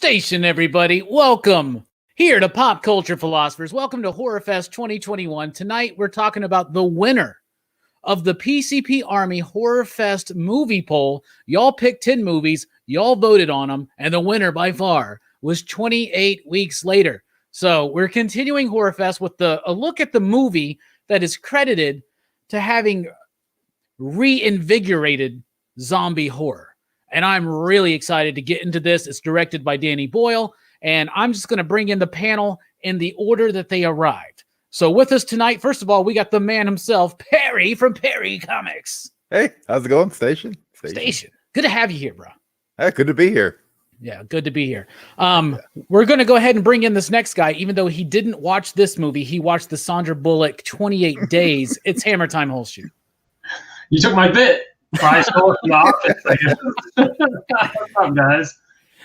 Station, everybody. Welcome here to Pop Culture Philosophers. Welcome to Horrorfest 2021. Tonight, we're talking about the winner of the PCP Army Horrorfest movie poll. Y'all picked 10 movies. Y'all voted on them. And the winner by far was 28 Weeks Later. So we're continuing Horrorfest with a look at the movie that is credited to having reinvigorated zombie horror. And I'm really excited to get into this. It's directed by Danny Boyle, and I'm just going to bring in the panel in the order that they arrived. So with us tonight, first of all, we got the man himself, Perry from Perry Comics. Hey, how's it going? Station. Good to have you here, bro. Hey, good to be here. Yeah, good to be here. We're going to go ahead and bring in this next guy, even though he didn't watch this movie. He watched the Sandra Bullock 28 Days. It's Hammer Time Holshoe. You took my bit. I stole it from the office, I guess. What's up, guys?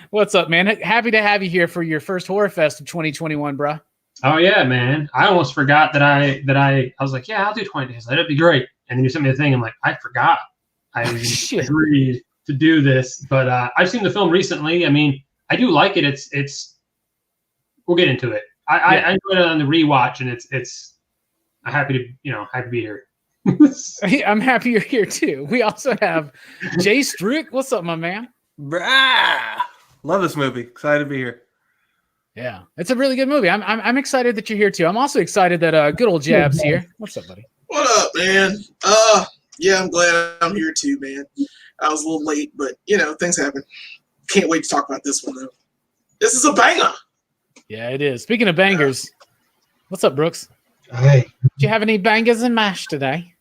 What's up, man? Happy to have you here for your first Horrorfest of 2021, bro. Oh yeah, man. I almost forgot that I was like, yeah, I'll do 20 days. That'd be great. And then you sent me a thing. I'm like, I forgot. I agreed to do this, but I've seen the film recently. I mean, I do like it. It's. We'll get into it. I enjoyed it on the rewatch, and it's. I'm happy to be here. I'm happy you're here too. We also have Jay Struick. What's up, my man? Brah! Love this movie. Excited to be here. Yeah, it's a really good movie. I'm excited that you're here too. I'm also excited that good old Jab's here. What's up, buddy? What up, man? Yeah, I'm glad I'm here too, man. I was a little late, but things happen. Can't wait to talk about this one though. This is a banger. Yeah, it is. Speaking of bangers, what's up, Brooks? Hey. Did you have any bangers and mash today?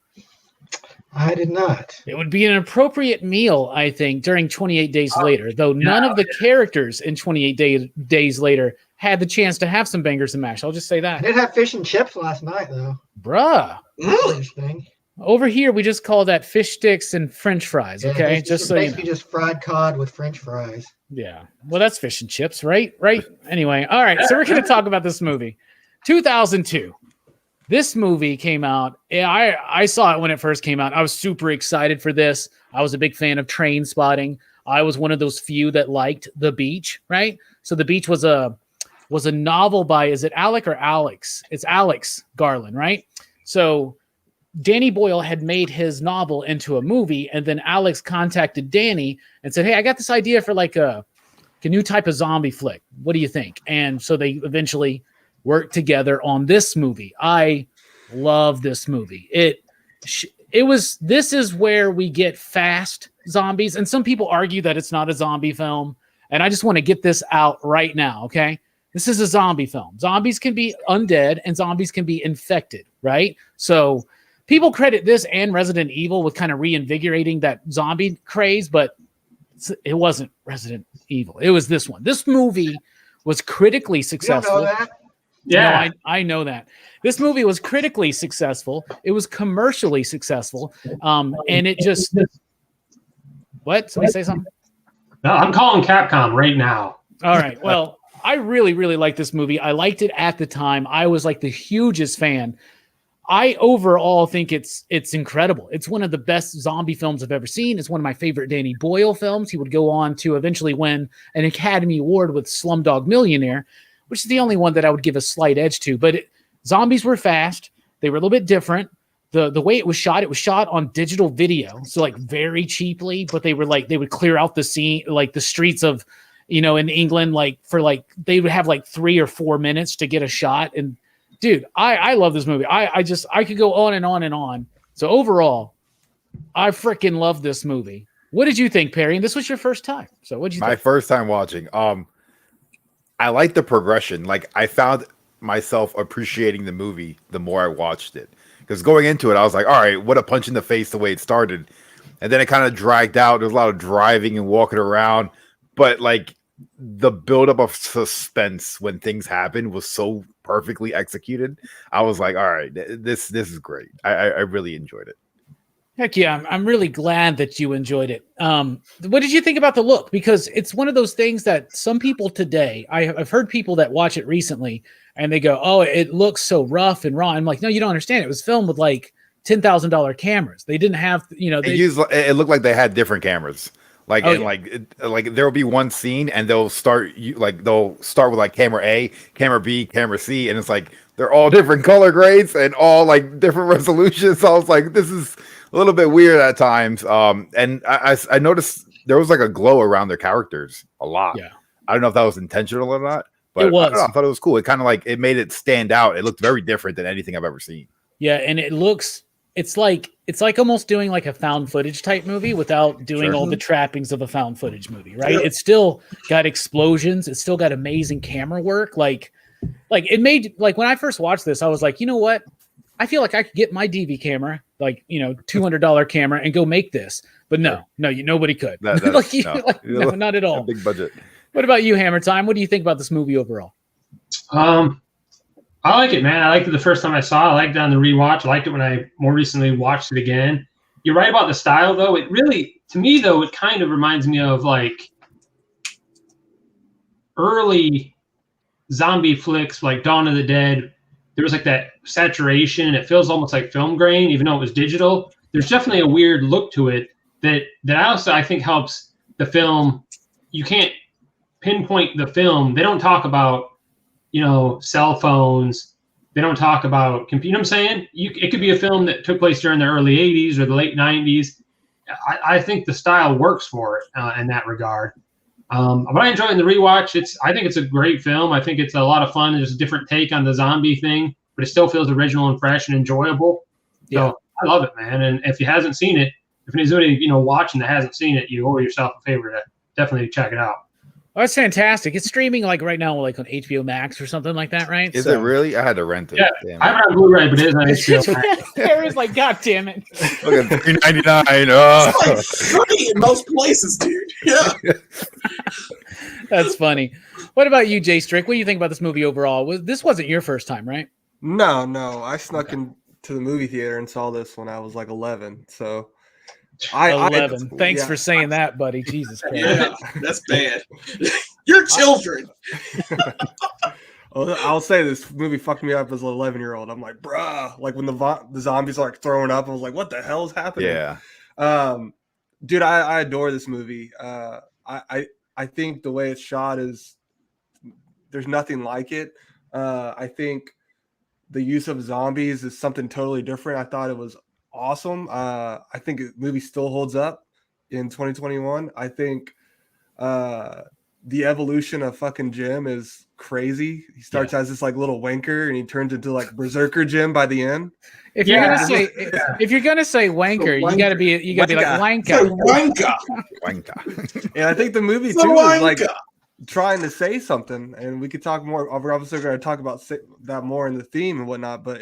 I did not. It would be an appropriate meal, I think, during 28 Days Later, though none of the characters in 28 Days Later had the chance to have some bangers and mash. I'll just say I that. did have fish and chips last night, though. Bruh. Interesting. Over here, we just call that fish sticks and French fries, okay? Yeah, just so you know. basically just fried cod with French fries. Yeah. Well, that's fish and chips, right? Right? Anyway, all right. So we're going to talk about this movie. 2002. This movie came out. I saw it when it first came out. I was super excited for this. I was a big fan of Train Spotting. I was one of those few that liked The Beach, right? So The Beach was a novel by, is it Alec or Alex? It's Alex Garland, right? So Danny Boyle had made his novel into a movie, and then Alex contacted Danny and said, hey, I got this idea for like a new type of zombie flick. What do you think? And so they eventually worked together on this movie. I love this movie. This is where we get fast zombies, and some people argue that it's not a zombie film, and I just want to get this out right now, okay? This is a zombie film. Zombies can be undead, and zombies can be infected, right? So people credit this and Resident Evil with kind of reinvigorating that zombie craze, but it wasn't Resident Evil. It was this one. This movie was critically successful. You don't know that? Yeah, no, I know that. This movie was critically successful. It was commercially successful. And it just... What? Somebody say something? no, I'm calling Capcom right now. All right. Well, I really, really like this movie. I liked it at the time. I was like the hugest fan. I overall think it's incredible. It's one of the best zombie films I've ever seen. It's one of my favorite Danny Boyle films. He would go on to eventually win an Academy Award with Slumdog Millionaire, which is the only one that I would give a slight edge to. But zombies were fast. They were a little bit different. The way it was shot on digital video. So like very cheaply, but they would clear out the scene, like the streets of, in England, they would have like 3 or 4 minutes to get a shot. And dude, I love this movie. I could go on and on and on. So overall, I freaking love this movie. What did you think, Perry? And this was your first time. So what did you think? My first time watching. I like the progression. Like I found myself appreciating the movie the more I watched it. Because going into it, I was like, all right, what a punch in the face the way it started. And then it kind of dragged out. There's a lot of driving and walking around. But like the buildup of suspense when things happen was so perfectly executed. I was like, all right, this is great. I really enjoyed it. Heck yeah, I'm really glad that you enjoyed it. What did you think about the look? Because it's one of those things that some people today, I've heard people that watch it recently, and they go, oh, it looks so rough and raw. I'm like, no, you don't understand. It was filmed with like $10,000 cameras. They didn't have, it looked like they had different cameras. Like, and like there will be one scene and they'll start with like camera A, camera B, camera C, and it's like they're all different color grades and all like different resolutions. So I was like, this is a little bit weird at times. And I noticed there was like a glow around their characters a lot. Yeah. I don't know if that was intentional or not, but It was. I don't know, I thought it was cool. It kind of like it made it stand out. It looked very different than anything I've ever seen. Yeah, and it's like almost doing like a found footage type movie without doing all the trappings of a found footage movie, right? It's still got explosions. It's still got amazing camera work. Like it made, like when I first watched this, I was like, you know what? I feel like I could get my DV camera, like, $200 camera and go make this. But nobody could. No, not at all. Big budget. What about you, Hammer Time? What do you think about this movie overall? I like it, man. I liked it the first time I saw it. I liked it on the rewatch. I liked it when I more recently watched it again. You're right about the style, though. It really, to me, though, it kind of reminds me of like early zombie flicks, like Dawn of the Dead. There was like that saturation. It feels almost like film grain, even though it was digital. There's definitely a weird look to it that also I think helps the film. You can't pinpoint the film. They don't talk about cell phones. They don't talk about computer. You know what I'm saying? It could be a film that took place during the early 80s or the late 90s. I think the style works for it in that regard. But I enjoy it in the rewatch. I think it's a great film. I think it's a lot of fun. There's a different take on the zombie thing, but it still feels original and fresh and enjoyable. Yeah. So I love it, man. And if you hasn't seen it, if anybody watching that hasn't seen it, you owe yourself a favor to definitely check it out. Oh, that's fantastic. It's streaming like right now, like on HBO Max or something like that, right? Is it really? I had to rent it. Yeah, Damn I have it on Blu-ray, but it is on HBO Max. Harry's like, God damn it. Look at $3.99. It's like free in most places, dude. Yeah. That's funny. What about you, Jay Strick? What do you think about this movie overall? This wasn't your first time, right? No. I snuck into the movie theater and saw this when I was like 11. So 11. Thanks for saying that, buddy. Jesus Christ. Yeah, that's bad. You're children. I'll say this movie fucked me up as an 11-year-old. I'm like, bruh. Like when the zombies are like throwing up, I was like, what the hell is happening? Yeah. Dude, I adore this movie. I think the way it's shot is there's nothing like it. I think the use of zombies is something totally different. I thought it was awesome. I think the movie still holds up in 2021. I think the evolution of fucking Jim is crazy. He starts as this like little wanker and he turns into like berserker Jim by the end. If you're gonna say wanker, you gotta be like wanka. Wanka. And I think the movie too is like trying to say something, and we could talk more. We're obviously going to talk about that more in the theme and whatnot, but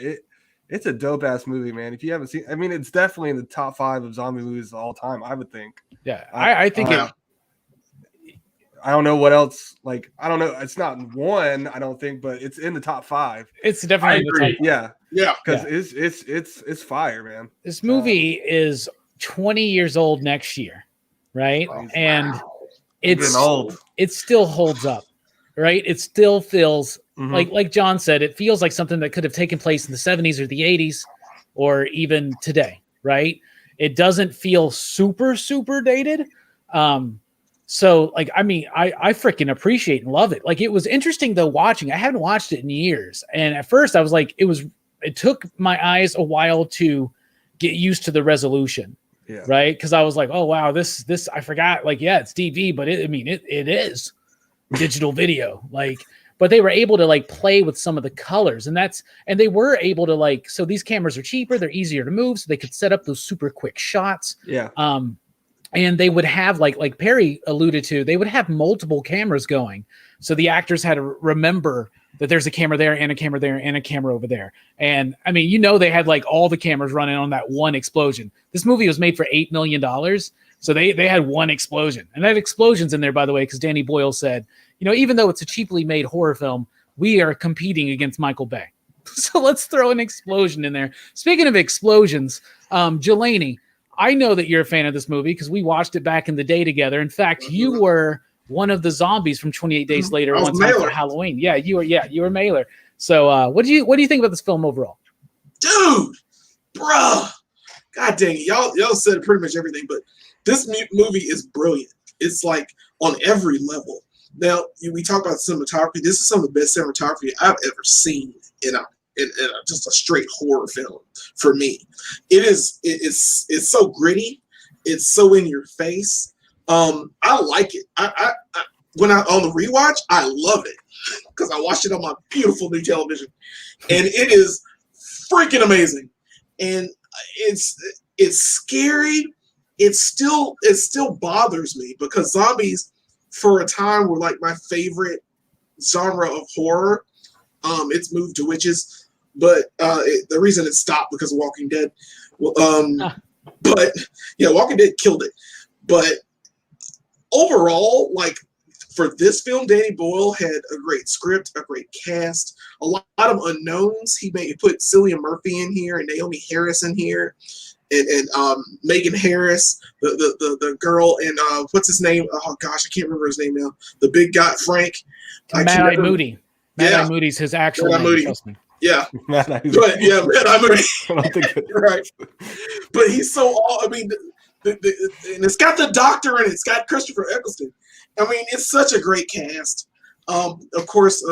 it's a dope ass movie, man. If you haven't seen, I mean, it's definitely in the top 5 of zombie movies of all time, I would think. Yeah, I think I don't know what else. Like, I don't know. It's not one, I don't think, but it's in the top 5. It's definitely in the top 5. Yeah, because it's fire, man. This movie is 20 years old next year, right? And it's old. It still holds up, right? It still feels like John said, it feels like something that could have taken place in the 70s or the 80s or even today, right? It doesn't feel super, super dated. So like, I mean, I freaking appreciate and love it. Like, it was interesting though watching. I haven't watched it in years. And at first I was like, it took my eyes a while to get used to the resolution. Yeah. Right. Cause I was like, oh wow, this, I forgot, like, yeah, it's DV, but it is digital video. Like, but they were able to like play with some of the colors and they were able to like, so these cameras are cheaper. They're easier to move. So they could set up those super quick shots. Yeah. And they would have like Perry alluded to, they would have multiple cameras going. So the actors had to remember that there's a camera there and a camera there and a camera over there. And I mean, they had like all the cameras running on that one explosion. This movie was made for $8 million. So they had one explosion, and that explosion's in there, by the way, because Danny Boyle said, even though it's a cheaply made horror film, we are competing against Michael Bay. So let's throw an explosion in there. Speaking of explosions, Jelani, I know that you're a fan of this movie because we watched it back in the day together. In fact, you were one of the zombies from 28 Days Later one time for Halloween. Yeah, you were Mailer. So what do you think about this film overall? Dude, bruh, God dang it, y'all said pretty much everything, but this movie is brilliant. It's like on every level. Now we talk about cinematography. This is some of the best cinematography I've ever seen in just a straight horror film. For me, it's so gritty. It's so in your face. I like it. I when I on the rewatch, I love it because I watched it on my beautiful new television, and it is freaking amazing. And it's scary. It still bothers me because zombies for a time were like my favorite genre of horror. It's moved to witches, but the reason it stopped because of Walking Dead. But yeah, Walking Dead killed it. But overall, like for this film, Danny Boyle had a great script, a great cast, a lot of unknowns. He put Cillian Murphy in here and Naomi Harris in here, and Megan Harris, the girl, and what's his name? Oh gosh, I can't remember his name now. The big guy, Frank. Mad-Eye Moody. Mad-Eye Moody's his actual name. Moody. Trust me. Yeah, Mad-Eye. but yeah, Mad-Eye Moody. I don't think Right, but he's so. I mean, and it's got the Doctor and it's got Christopher Eccleston. I mean, it's such a great cast. Of course,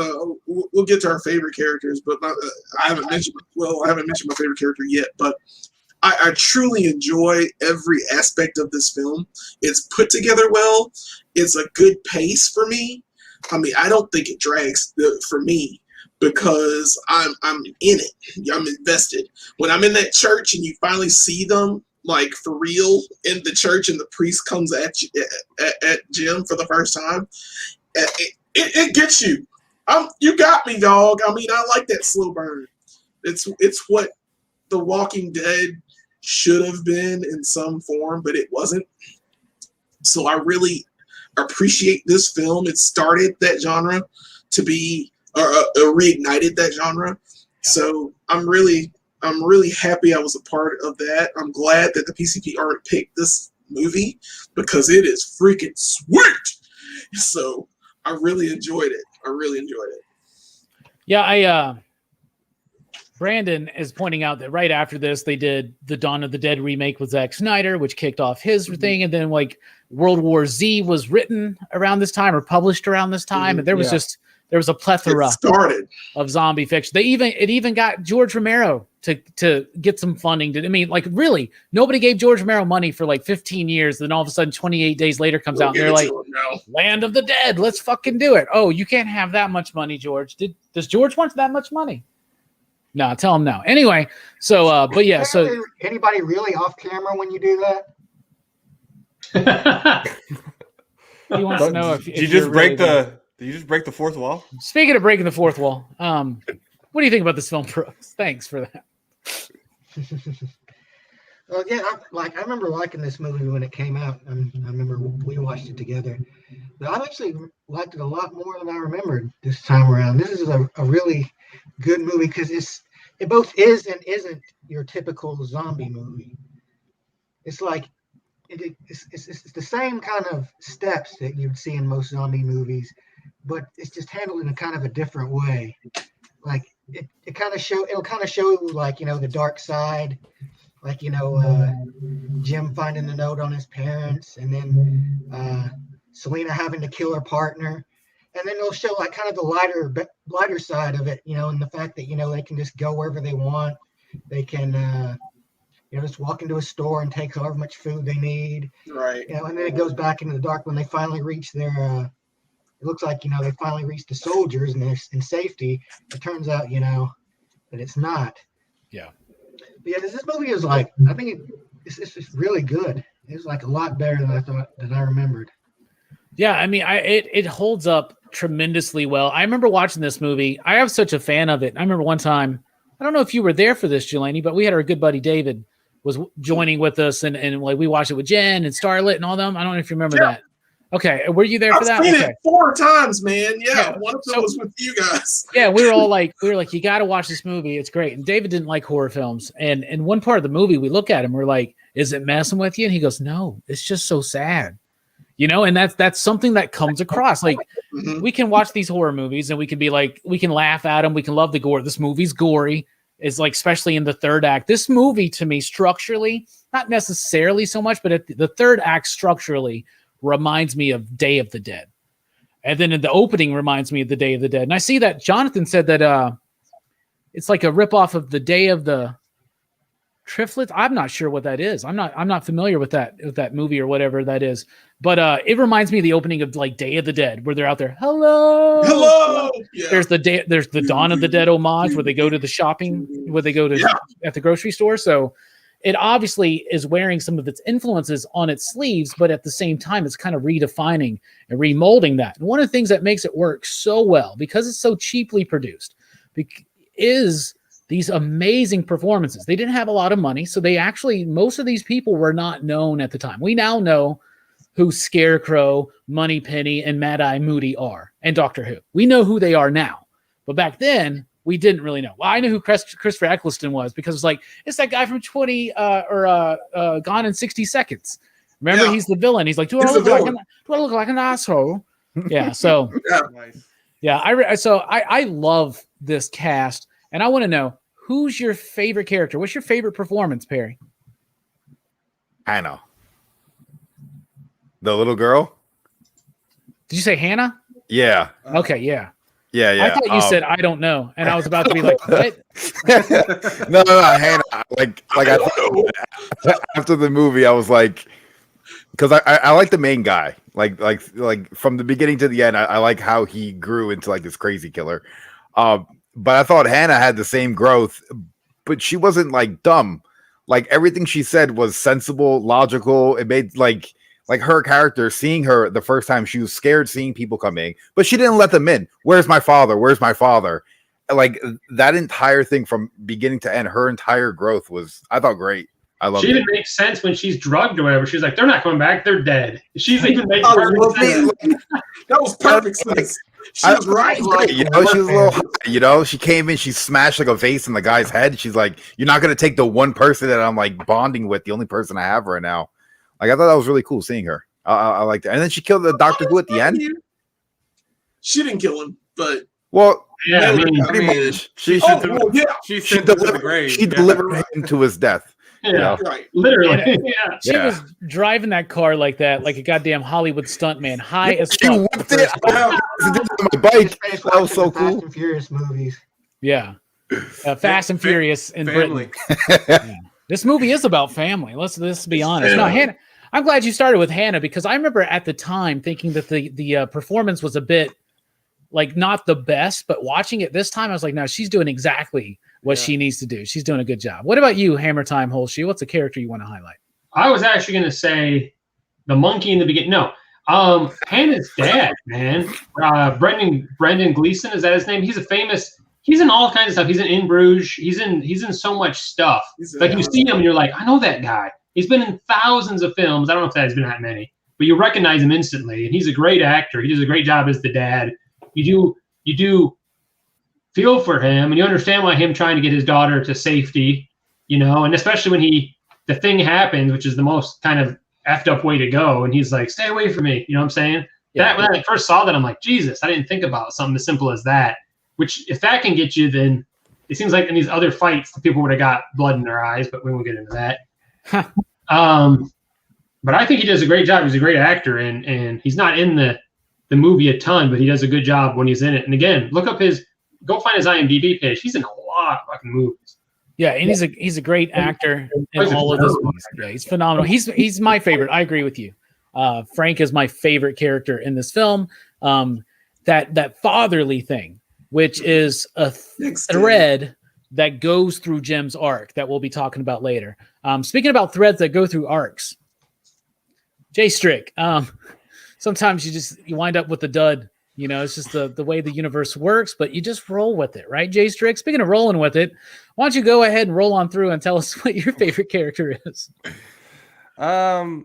we'll get to our favorite characters, but I haven't mentioned my favorite character yet. But I truly enjoy every aspect of this film. It's put together well. It's a good pace for me. I mean, I don't think it drags for me because I'm in it. I'm invested. When I'm in that church and you finally see them like for real in the church, and the priest comes at Jim for the first time, it gets you. You got me, dog. I mean, I like that slow burn. It's what The Walking Dead should have been in some form, but it wasn't. So I really appreciate this film. It started that genre to be, or reignited that genre. So I'm really happy I was a part of that. I'm glad that the PCP Army picked this movie because it is freaking sweet. So I really enjoyed it. Yeah, Brandon is pointing out that right after this, they did the Dawn of the Dead remake with Zack Snyder, which kicked off his thing. And then like World War Z was written around this time or published around this time. And there was a plethora of zombie fiction. It even got George Romero to get some funding. Really, nobody gave George Romero money for like 15 years. Then all of a sudden, 28 days later comes out and they're like, Land of the Dead, let's fucking do it. Oh, you can't have that much money, George. Does George want that much money? No, tell him no. Anyway, so, but yeah, so. Anybody really off camera when you do that? He wants to know if Did you just break the fourth wall? Speaking of breaking the fourth wall, what do you think about this film, Brooks? Thanks for that. Well, yeah, I remember liking this movie when it came out. I remember we watched it together. But I actually liked it a lot more than I remembered this time around. This is a really good movie because it both is and isn't your typical zombie movie. It's like it's the same kind of steps that you'd see in most zombie movies, but it's just handled in a kind of a different way. Like it'll kind of show like, the dark side, like, Jim finding the note on his parents, and then Selena having to kill her partner. And then it'll show like kind of the lighter side of it, and the fact that, they can just go wherever they want. They can, just walk into a store and take however much food they need. Right. And then it goes back into the dark when they finally reach their, it looks like, they finally reach the soldiers and they're in safety. It turns out, that it's not. Yeah. But yeah, this movie is like, I think it's really good. It's like a lot better than I remembered. Yeah, I mean, it holds up tremendously well. I remember watching this movie. I was such a fan of it. I remember one time, I don't know if you were there for this, Jelani, but we had our good buddy David was joining with us, and like we watched it with Jen and Starlet and all them. I don't know if you remember that. Okay, were you there for that? I've seen it 4 times, man. Yeah, one of them was with you guys. Yeah, we were like, you got to watch this movie. It's great. And David didn't like horror films, and in one part of the movie, we look at him, we're like, "Is it messing with you?" And he goes, "No, it's just so sad." And that's something that comes across. Like we can watch these horror movies and we can be like, we can laugh at them. We can love the gore. This movie's gory. is like, especially in the third act. This movie to me structurally, not necessarily so much, but the third act structurally reminds me of Day of the Dead. And then in the opening reminds me of the Day of the Dead. And I see that Jonathan said that it's like a ripoff of the Day of the Triflets. I'm not sure what that is. I'm not familiar with that movie or whatever that is. But it reminds me of the opening of like Day of the Dead, where they're out there. Hello. Yeah. There's the Dawn of the Dead homage where they go to the shopping, where they go to at the grocery store. So it obviously is wearing some of its influences on its sleeves, but at the same time, it's kind of redefining and remolding that. And one of the things that makes it work so well, because it's so cheaply produced, is these amazing performances. They didn't have a lot of money, so most of these people were not known at the time. We now know who Scarecrow, Moneypenny, and Mad-Eye Moody are, and Doctor Who. We know who they are now. But back then, we didn't really know. Well, I knew who Christopher Eccleston was because it's like, it's that guy from Gone in 60 Seconds. Remember, he's the villain. He's like, do I look like an asshole? Yeah, so Nice. yeah, I love this cast, and I want to know, who's your favorite character? What's your favorite performance, Perry? Hannah. The little girl? Did you say Hannah? Yeah. Okay, yeah. Yeah. I thought you said I don't know, and I was about to be like, what? no, Hannah. Like after the movie, I was like, because I like the main guy. Like from the beginning to the end, I like how he grew into like this crazy killer. But I thought Hannah had the same growth, but she wasn't like dumb. Like everything she said was sensible, logical. It made like her character, seeing her the first time, she was scared seeing people coming, but she didn't let them in. Where's my father? Where's my father? Like that entire thing from beginning to end, her entire growth was, I thought, great. I love it. She didn't make sense when she's drugged or whatever. She's like, they're not coming back. They're dead. She's even making perfect sense. That was perfect sense. She was right. She was a little high, she came in, she smashed like a vase in the guy's head. She's like, you're not going to take the one person that I'm like bonding with, the only person I have right now. Like, I thought that was really cool seeing her. I liked it. And then she killed the Doctor Who at the end. She didn't kill him, but yeah, pretty much. She delivered him to his death. Yeah, right. Literally. She was driving that car like that, like a goddamn Hollywood stuntman, high as she fuck. whipped it on my bike. That was so cool. Fast and Furious movies. Yeah, Fast and Furious in family. Britain. Yeah. This movie is about family. Let's be honest. No, Hannah. I'm glad you started with Hannah, because I remember at the time thinking that the performance was a bit like not the best, but watching it this time, I was like, no, she's doing exactly what she needs to do. She's doing a good job. What about you, Hammer Time Holshoe? What's a character you want to highlight? I was actually going to say the monkey in the beginning. No, Hannah's dad, man. Brendan Gleeson, is that his name? He's in all kinds of stuff. He's in Bruges. He's in so much stuff. Like you see him and you're like, I know that guy. He's been in thousands of films. I don't know if that has been that many, but you recognize him instantly. And he's a great actor. He does a great job as the dad. You do feel for him, and you understand why him trying to get his daughter to safety, and especially when the thing happens, which is the most kind of effed up way to go. And he's like, stay away from me. You know what I'm saying? Yeah. When I first saw that, I'm like, Jesus, I didn't think about something as simple as that, which if that can get you, then it seems like in these other fights, the people would have got blood in their eyes, but we won't get into that. But I think he does a great job. He's a great actor, and he's not in the movie a ton, but he does a good job when he's in it. And again, go find his IMDb page. He's in a lot of fucking movies. Yeah, and he's a great actor in all of this movies. Yeah, he's phenomenal. He's my favorite. I agree with you. Frank is my favorite character in this film. That fatherly thing, which is a thread that goes through Jim's arc that we'll be talking about later. Speaking about threads that go through arcs, Jay Strick. Sometimes you wind up with the dud. It's just the way the universe works, but you just roll with it, right, Jay Strick? Speaking of rolling with it, why don't you go ahead and roll on through and tell us what your favorite character is? I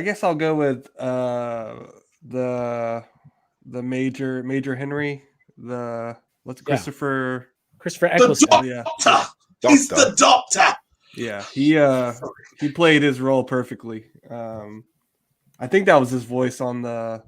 guess I'll go with the Major Henry. Christopher Eccleston. He's the doctor. Yeah, he played his role perfectly. I think that was his voice on the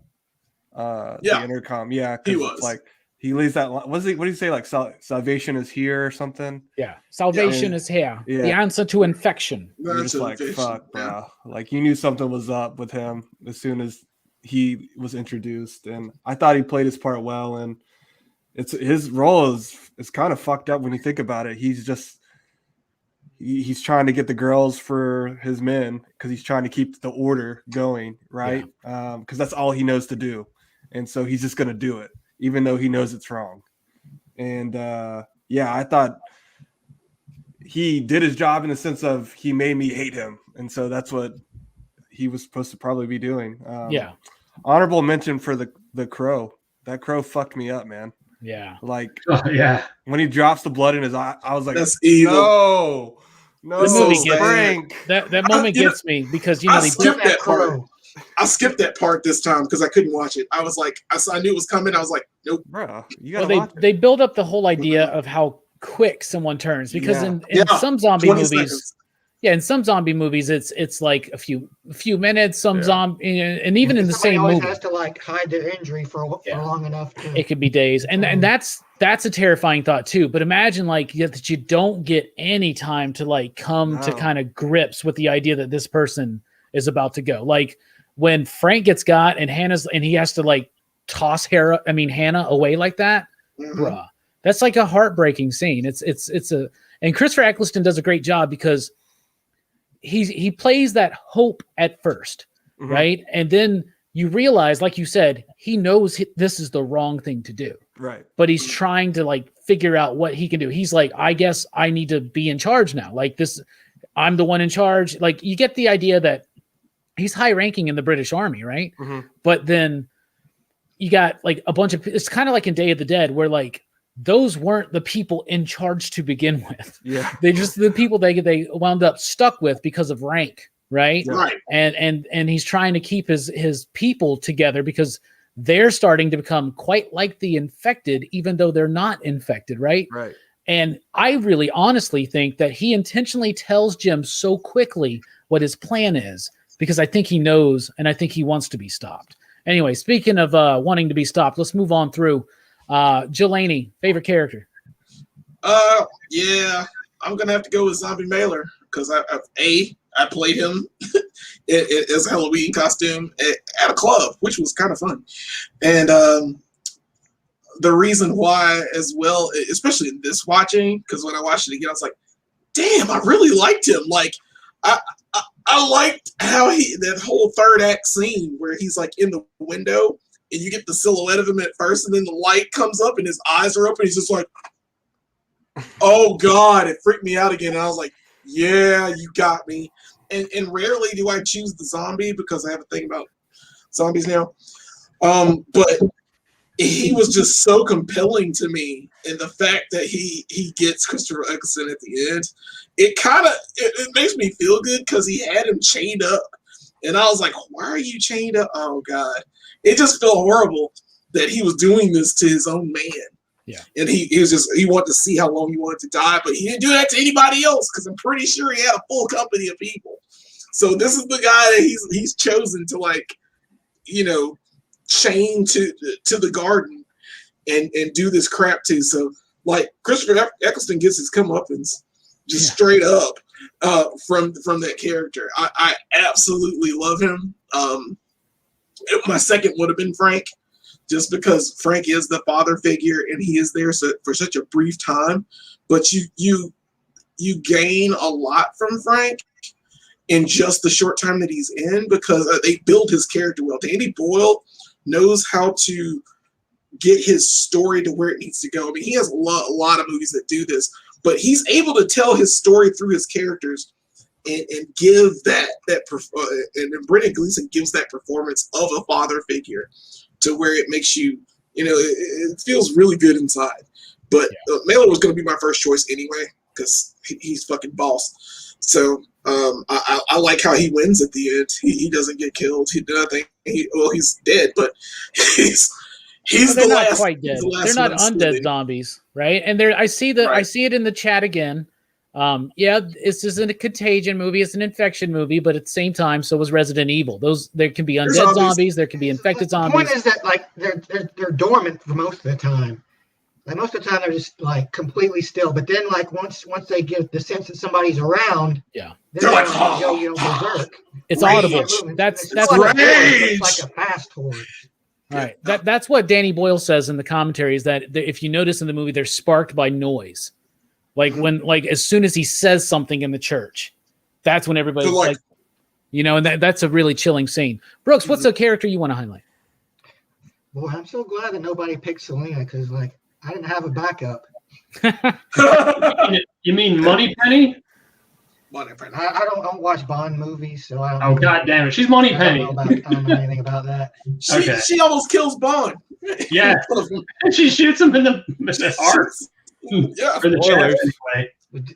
intercom. Yeah, he was. He leaves that. What did he say? Like salvation is here or something. Yeah, salvation is here. Yeah. The answer to infection. You're just like, fuck, bro. Like you knew something was up with him as soon as he was introduced, and I thought he played his part well. And it's his role is kind of fucked up when you think about it. He's just he's trying to get the girls for his men because he's trying to keep the order going, right? Because that's all he knows to do, and so he's just gonna do it, even though he knows it's wrong. And I thought he did his job in the sense of he made me hate him, and so that's what he was supposed to probably be doing. Honorable mention for the crow. That crow fucked me up, man. Yeah. Like, when he drops the blood in his eye, I was like, that's evil. No, the movie Frank. That moment gets me because I skipped that part. I skipped that part this time because I couldn't watch it. I was like, I knew it was coming. I was like, nope. Bro, you gotta watch it. They build up the whole idea of how quick someone turns because in some zombie movies, seconds. in some zombie movies, it's like a few minutes. Some zombie, and even in the same movie, has to like hide their injury for long enough. It could be days, and that's a terrifying thought too. But imagine like that you don't get any time to like come to kind of grips with the idea that this person is about to go. Like when Frank gets got and he has to like toss Hannah away like that, bruh. That's like a heartbreaking scene. And Christopher Eccleston does a great job because he plays that hope at first, right? And then you realize, like you said, he knows this is the wrong thing to do. Right. But he's trying to like figure out what he can do. He's like, I guess I need to be in charge now. Like this, I'm the one in charge. Like you get the idea that he's high ranking in the British Army, right? But then you got like a bunch of, it's kind of like in Day of the Dead where like, those weren't the people in charge to begin with. Yeah. They just the people they wound up stuck with because of rank, right? Right. And he's trying to keep his people together because they're starting to become quite like the infected, even though they're not infected, right? Right. And I really honestly think that he intentionally tells Jim so quickly what his plan is because I think he knows and I think he wants to be stopped. Anyway, speaking of wanting to be stopped, let's move on through. Jelani, favorite character? I'm gonna have to go with Zombie Mailer because I played him as a Halloween costume at a club, which was kind of fun, and the reason why as well, especially in this watching, because when I watched it again, I was like, damn, I really liked him. Like I liked how that whole third act scene where he's like in the window. And you get the silhouette of him at first, and then the light comes up, and his eyes are open. He's just like, "Oh God!" It freaked me out again. And I was like, "Yeah, you got me." And rarely do I choose the zombie because I have a thing about zombies now. But he was just so compelling to me, and the fact that he gets Christopher Eccleston at the end, it makes me feel good because he had him chained up, and I was like, "Why are you chained up?" Oh God. It just felt horrible that he was doing this to his own man. Yeah. And he wanted to see how long he wanted to die, but he didn't do that to anybody else because I'm pretty sure he had a full company of people. So this is the guy that he's chosen to chain to the garden and do this crap to. So like Christopher Eccleston gets his comeuppance just straight up from that character. I absolutely love him. My second would have been Frank, just because Frank is the father figure and he is there for such a brief time. But you gain a lot from Frank in just the short time that he's in because they build his character well. Danny Boyle knows how to get his story to where it needs to go. I mean, he has a lot of movies that do this, but he's able to tell his story through his characters. And give and Brendan Gleeson gives that performance of a father figure to where it makes you, it feels really good inside. But Mailer was going to be my first choice anyway because he's fucking boss. So I like how he wins at the end. He doesn't get killed. He did nothing. He's dead, but he's they're not quite dead. They're not undead zombies, right? And I see it in the chat again. This isn't a contagion movie, it's an infection movie, but at the same time, so was Resident Evil. There can be undead zombies, there can be infected zombies. The point is that like they're dormant for most of the time. Like most of the time they're just like completely still, but then like once they get the sense that somebody's around, Yeah, then They're like, go, berserk. it's Rage. audible. It's That's not what. like a horde, but Rage. it's like a fast horde. All right, that's what Danny Boyle says in the commentary. Is that if you notice in the movie, they're sparked by noise, like when as soon as he says something in the church, that's when everybody's So, like- like, you know, and that's a really chilling scene. Brooks, what's the character you want to highlight? Boy, I'm so glad that nobody picked Selena because like I didn't have a backup. You mean Moneypenny? I don't watch Bond movies, so I don't. Oh, God damn it. She's Moneypenny. I don't know anything about that. She almost kills Bond. Yeah. And she shoots him in the heart. Yeah. Or the chest, anyway.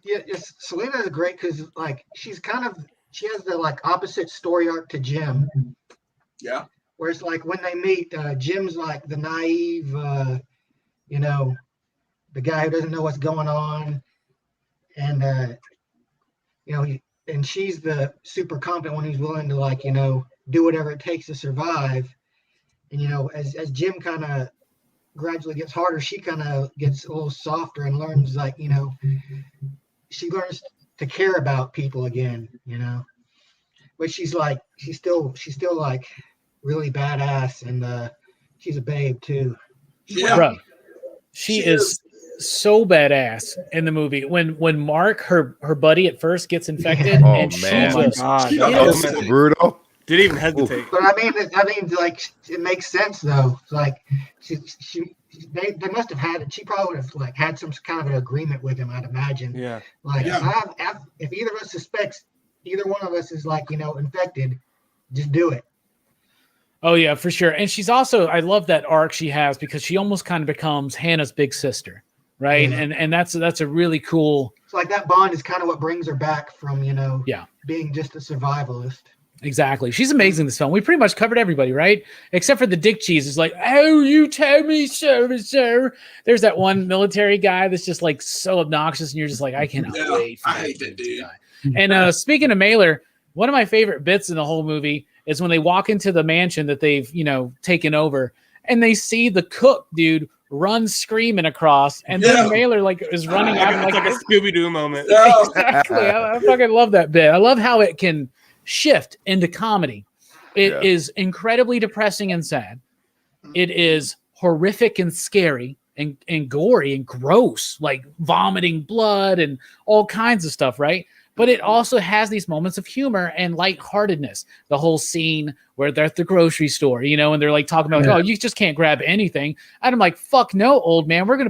Yeah, Selena is great because like she has the like opposite story arc to Jim. Yeah. Whereas like when they meet, Jim's like the naive, you know, the guy who doesn't know what's going on, and you know, and she's the super competent one who's willing to like, you know, do whatever it takes to survive. And you know, as Jim kind of gradually gets harder, she kind of gets a little softer and learns like, you know, she learns to care about people again, you know. But she's still like really badass, and she's a babe too. Yeah. Bro, she is so badass in the movie. When Mark, her buddy at first gets infected, Oh, and man. she just God, That was so brutal. didn't even hesitate. But I mean, like it makes sense though. Like they must have had it. She probably would have like had some kind of an agreement with him, I'd imagine. Yeah. Like Yeah. if either of us suspects either one of us is like, you know, infected, just do it. Oh yeah, for sure. And she's also, I love that arc she has because she almost kind of becomes Hannah's big sister, right? Yeah. And that's a really cool. So like that bond is kind of what brings her back from, you know, Yeah. being just a survivalist. Exactly. She's amazing in this film. We pretty much covered everybody, right? Except for the dick cheese. It's like, oh, you tell me so, sir. There's that one military guy that's just like so obnoxious, and you're just like, I cannot wait for I hate that dude. guy. And speaking of Mailer, one of my favorite bits in the whole movie is when they walk into the mansion that they've, you know, taken over, and they see the cook dude run screaming across, and then Mailer like is running out It's like a Scooby-Doo moment. Yeah. Exactly. I fucking love that bit. I love how it can shift into comedy. It is incredibly depressing and sad. It is horrific and scary and gory and gross, like vomiting blood and all kinds of stuff, right? But it also has these moments of humor and lightheartedness. The whole scene where they're at the grocery store, you know, and they're like talking about, oh, you just can't grab anything. And I'm like, fuck no, old man. We're gonna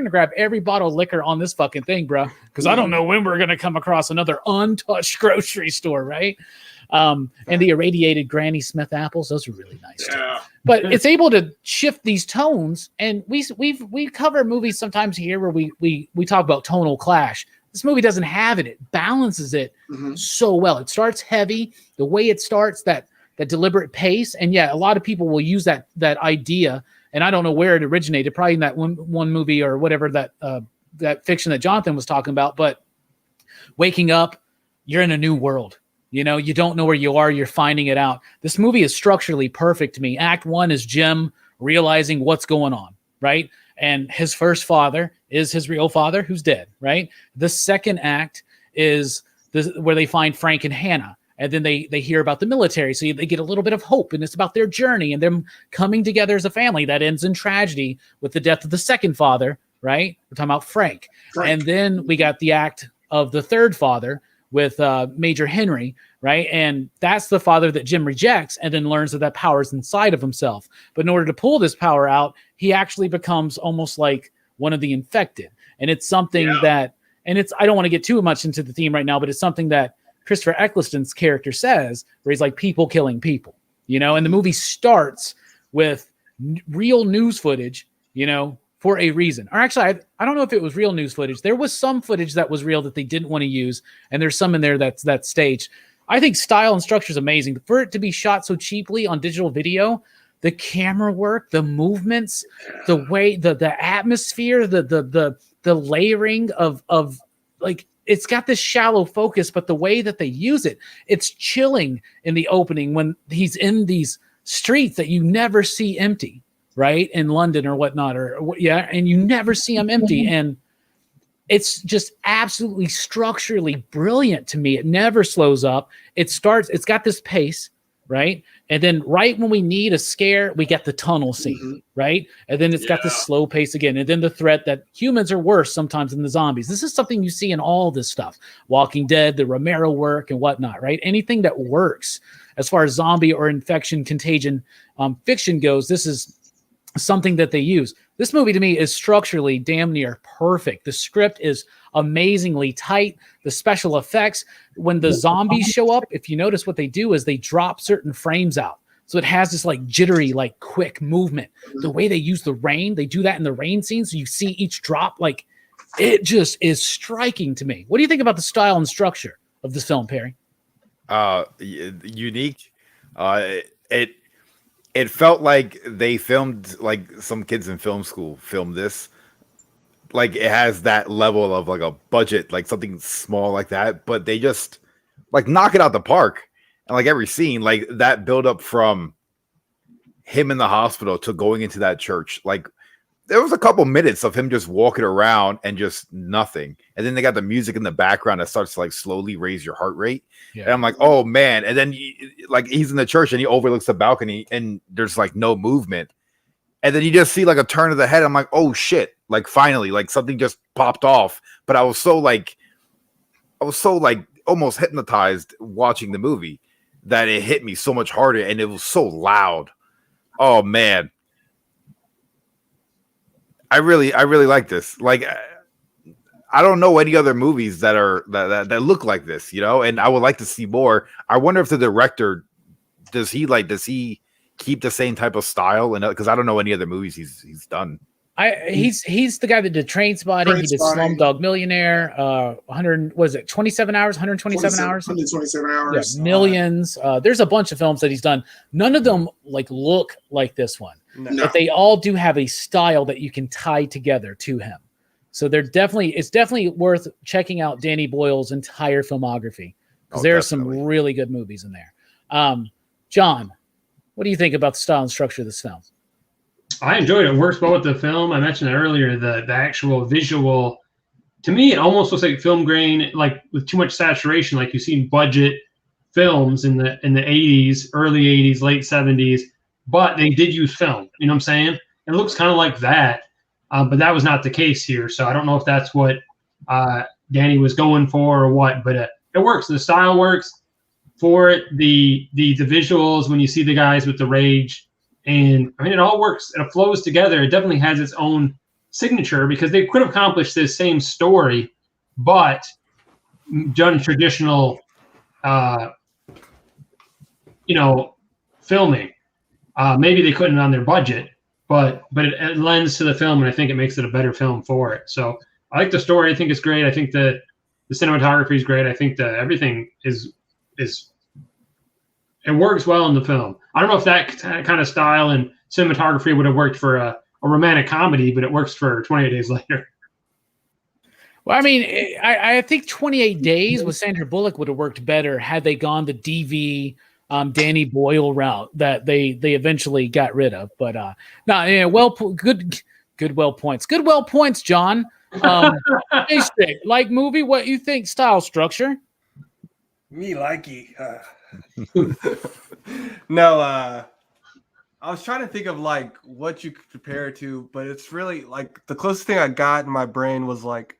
grab every bottle of liquor on this fucking thing, bro. Because I don't know when we're gonna come across another untouched grocery store, right? And the irradiated Granny Smith apples, those are really nice too. But it's able to shift these tones, and we cover movies sometimes here where we talk about tonal clash. This movie doesn't have it. It balances it so well. It starts heavy. The way it starts, that deliberate pace, and yeah, a lot of people will use that idea, and I don't know where it originated. Probably in that one movie or whatever, that fiction that Jonathan was talking about. But waking up, you're in a new world. You know, you don't know where you are. You're finding it out. This movie is structurally perfect to me. Act 1 is Jim realizing what's going on, right? And his first father is his real father who's dead, right? The second act is where they find Frank and Hannah. And then they hear about the military. So they get a little bit of hope, and it's about their journey and them coming together as a family. That ends in tragedy with the death of the second father, right? We're talking about Frank. And then we got the act of the third father with Major Henry, right? And that's the father that Jim rejects and then learns that power is inside of himself. But in order to pull this power out, he actually becomes almost like one of the infected. And it's something that, and it's, I don't want to get too much into the theme right now, but it's something that Christopher Eccleston's character says, where he's like people killing people, you know, and the movie starts with real news footage, you know, for a reason. Or actually, I don't know if it was real news footage. There was some footage that was real that they didn't want to use, and there's some in there that's staged. I think style and structure is amazing. For it to be shot so cheaply on digital video, the camera work, the movements, the way, the atmosphere, the layering of like, it's got this shallow focus, but the way that they use it, it's chilling in the opening when he's in these streets that you never see empty, right, in London or whatnot, and you never see them empty. And it's just absolutely structurally brilliant to me. It never slows up. It's got this pace, right? And then right when we need a scare, we get the tunnel scene, right? And then it's got this slow pace again. And then the threat that humans are worse sometimes than the zombies. This is something you see in all this stuff. Walking Dead, the Romero work and whatnot, right? Anything that works as far as zombie or infection contagion fiction goes, this is something that they use. This movie to me is structurally damn near perfect. The script is amazingly tight. The special effects, when the zombies show up, if you notice what they do is they drop certain frames out. So it has this like jittery, like quick movement. The way they use the rain, they do that in the rain scene. So you see each drop, like it just is striking to me. What do you think about the style and structure of this film, Perry? Unique. It felt like they filmed, like some kids in film school filmed this. Like it has that level of like a budget, like something small like that, but they just like knock it out the park. And like every scene, like that build up from him in the hospital to going into that church, like there was a couple minutes of him just walking around and just nothing. And then they got the music in the background that starts to like slowly raise your heart rate. Yeah. And I'm like, oh man. And then like he's in the church and he overlooks the balcony and there's like no movement. And then you just see like a turn of the head. I'm like, oh shit. Like finally, like something just popped off. But I was so like almost hypnotized watching the movie that it hit me so much harder. And it was so loud. Oh man. I really like this. Like, I don't know any other movies that are that look like this, you know. And I would like to see more. I wonder if the director does he keep the same type of style? And because I don't know any other movies he's done. He's the guy that did Trainspotting. He did Slumdog Millionaire. 127 hours? 127 hours. 127 hours. Yeah, Millions. There's a bunch of films that he's done. None of them like look like this one. No. But they all do have a style that you can tie together to him. So it's definitely worth checking out Danny Boyle's entire filmography because there are some really good movies in there. John, what do you think about the style and structure of this film? I enjoyed it. It works well with the film. I mentioned it earlier, the actual visual. To me, it almost looks like film grain, like with too much saturation, like you see in budget films in the 80s, early 80s, late 70s. But they did use film. You know what I'm saying? It looks kind of like that, but that was not the case here. So I don't know if that's what Danny was going for or what. But it works. The style works for it. The visuals when you see the guys with the rage. And I mean, it all works. It flows together. It definitely has its own signature because they could have accomplished this same story, but done traditional, filming. Maybe they couldn't on their budget, but it lends to the film, and I think it makes it a better film for it. So I like the story. I think it's great. I think the cinematography is great. I think that everything is. It works well in the film. I don't know if that kind of style and cinematography would have worked for a romantic comedy, but it works for 28 Days Later. Well, I mean, I think 28 Days with Sandra Bullock would have worked better had they gone the DV Danny Boyle route that they eventually got rid of. But good points, John. Basic, like movie, what you think? Style, structure? Me likey. No, I was trying to think of like what you could compare it to, but it's really like the closest thing I got in my brain was like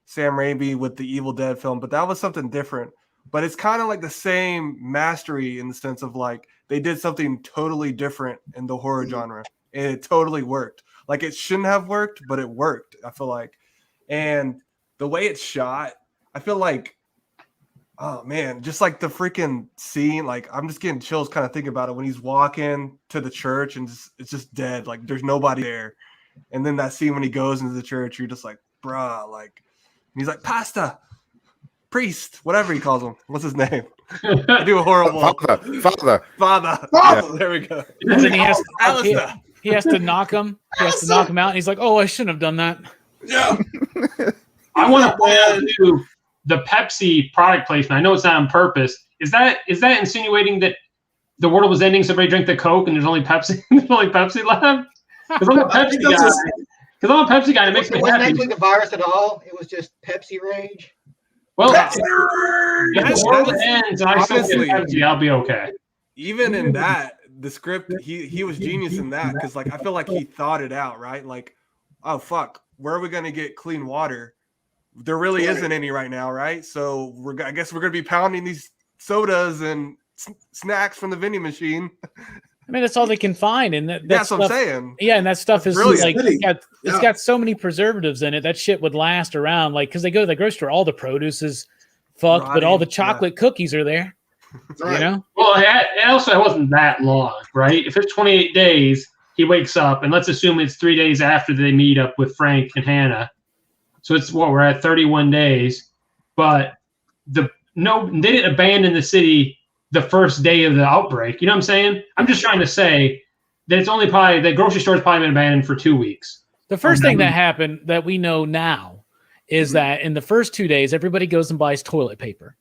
Sam Raimi with the Evil Dead film, but that was something different. But it's kind of like the same mastery in the sense of like they did something totally different in the horror genre, and it totally worked. Like it shouldn't have worked, but it worked, I feel like. And the way it's shot, I feel like, oh man, just like the freaking scene, like I'm just getting chills kind of thinking about it when he's walking to the church and it's just dead, like there's nobody there. And then that scene when he goes into the church, you're just like, bruh, like, and he's like, pasta, priest, whatever he calls him. What's his name? I do a horrible Father. Yeah. There we go. And then he has to knock him. He has to knock him out. And he's like, oh, I shouldn't have done that. Yeah. I want to point out too, the Pepsi product placement. I know it's not on purpose. Is that insinuating that the world was ending, so everybody drank the Coke and there's only Pepsi left? Because I'm a Pepsi guy. Because I'm a Pepsi guy, it makes me wasn't happy. actually the virus at all. It was just Pepsi rage. Well, Pepsi! if the world ends and I still get honestly, Pepsi, I'll be okay. Even in that, the script, he was genius in that because like I feel like he thought it out, right? Like, oh fuck, where are we gonna get clean water? There really isn't any right now, right? So I guess we're gonna be pounding these sodas and snacks from the vending machine. I mean, that's all they can find, and That's what I'm saying. Yeah, and that stuff is brilliant. like it's got so many preservatives in it. That shit would last around, like, because they go to the grocery store, all the produce is fucked, but all the chocolate cookies are there. Right. You know? Well, it also wasn't that long, right? If it's 28 days, he wakes up, and let's assume it's 3 days after they meet up with Frank and Hannah. So it's we're at 31 days, but they didn't abandon the city the first day of the outbreak. You know what I'm saying? I'm just trying to say that it's only probably the grocery store's probably been abandoned for 2 weeks. The first thing that happened that we know now is that in the first 2 days, everybody goes and buys toilet paper.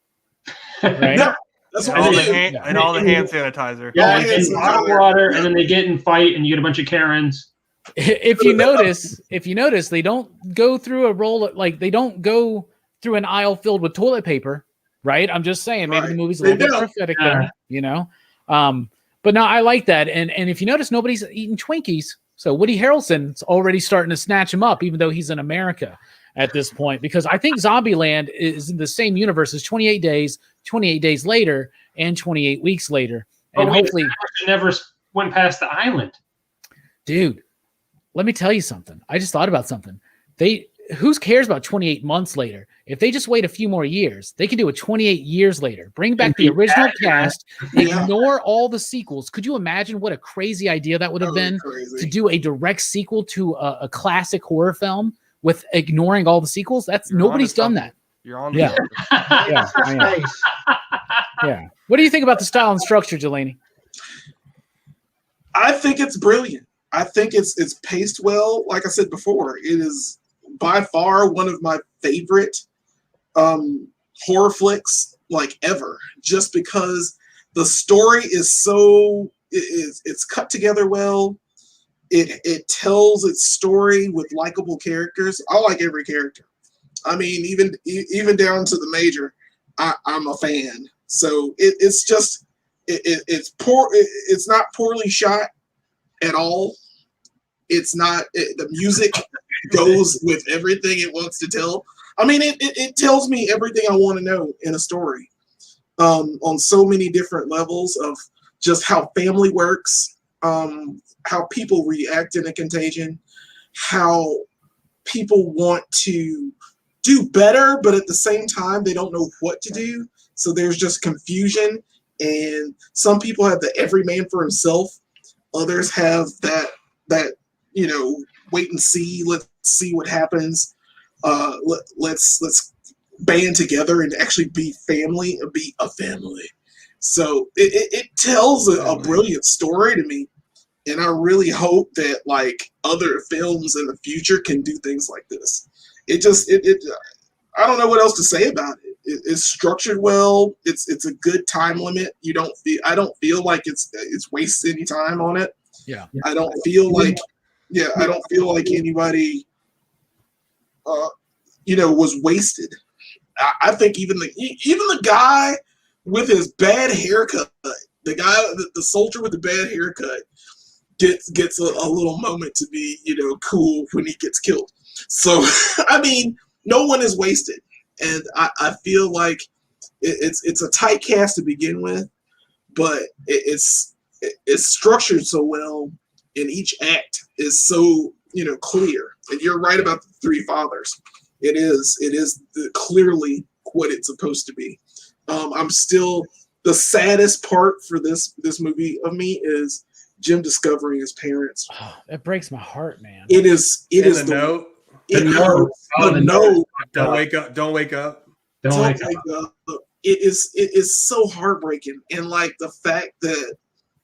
Right? Yeah, that's what all we the did. hand sanitizer. Yeah, Oh, and bottled water, and then they get in fight, and you get a bunch of Karens. If you notice, they don't go through a roll like they don't go through an aisle filled with toilet paper, right? I'm just saying, maybe Right. the movie's a They little bit don't. prophetic there, you know. But no, I like that, and if you notice, nobody's eating Twinkies, so Woody Harrelson's already starting to snatch them up, even though he's in America at this point, because I think Zombieland is in the same universe as 28 Days, 28 Days Later, and 28 Weeks Later, and hopefully never went past the island. Dude, let me tell you something. I just thought about something. Who cares about 28 months later? If they just wait a few more years, they can do it 28 years later. Bring back the original cast, ignore all the sequels. Could you imagine what a crazy idea that would have been to do a direct sequel to a classic horror film with ignoring all the sequels? Nobody's done that. You're on. Yeah. Yeah. I am. Yeah. What do you think about the style and structure, Delaney? I think it's brilliant. I think it's paced well. Like I said before, it is by far one of my favorite horror flicks like ever. Just because the story is it's cut together well. It tells its story with likable characters. I like every character. I mean, even down to the major, I'm a fan. So it's just it's poor. It's not poorly shot at all. It's not the music goes with everything it wants to tell. I mean, it tells me everything I want to know in a story, on so many different levels of just how family works, how people react in a contagion, how people want to do better, but at the same time they don't know what to do. So there's just confusion, and some people have the every man for himself. Others have that wait and see. Let's see what happens. Let's band together and actually be a family. So it tells a brilliant story to me, and I really hope that like other films in the future can do things like this. I don't know what else to say about it. It's structured well. It's a good time limit. I don't feel like it's wasted any time on it. Yeah. I don't feel like anybody was wasted. I think even the guy with his bad haircut, the soldier with the bad haircut gets a little moment to be, cool when he gets killed. So I mean, no one is wasted, and I feel like it's a tight cast to begin with, but it's structured so well, and each act is so clear. And you're right about the three fathers. It is clearly what it's supposed to be. I'm still the saddest part for this movie of me is Jim discovering his parents. Oh, that breaks my heart, man. It is The note. It hurts. The note. Don't wake up. Don't wake up. Don't wake up. It is so heartbreaking, and like the fact that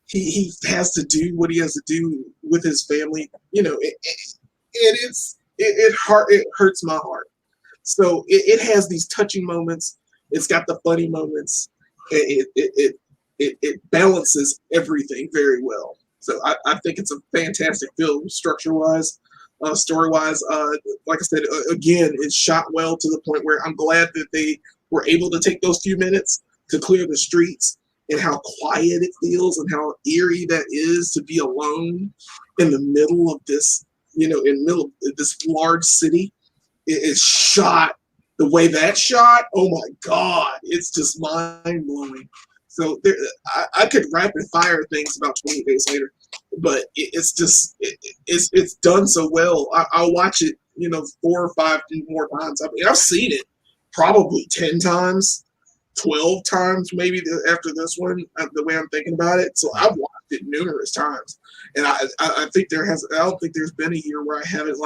he has to do what he has to do with his family. It hurts my heart. So it has these touching moments. It's got the funny moments. It balances everything very well. So I think it's a fantastic film, structure-wise, story-wise. Like I said, again, it's shot well to the point where I'm glad that they were able to take those few minutes to clear the streets and how quiet it feels and how eerie that is to be alone in the middle of this, in the middle of this large city. It's shot the way that's shot. Oh my God, it's just mind blowing. So I could rapid fire things about 28 Days Later, but it's done so well. I'll watch it, 4 or 5 more times. I mean, I've seen it probably 10 times, 12 times maybe after this one, the way I'm thinking about it. So I've watched it numerous times, and I think I don't think there's been a year where I haven't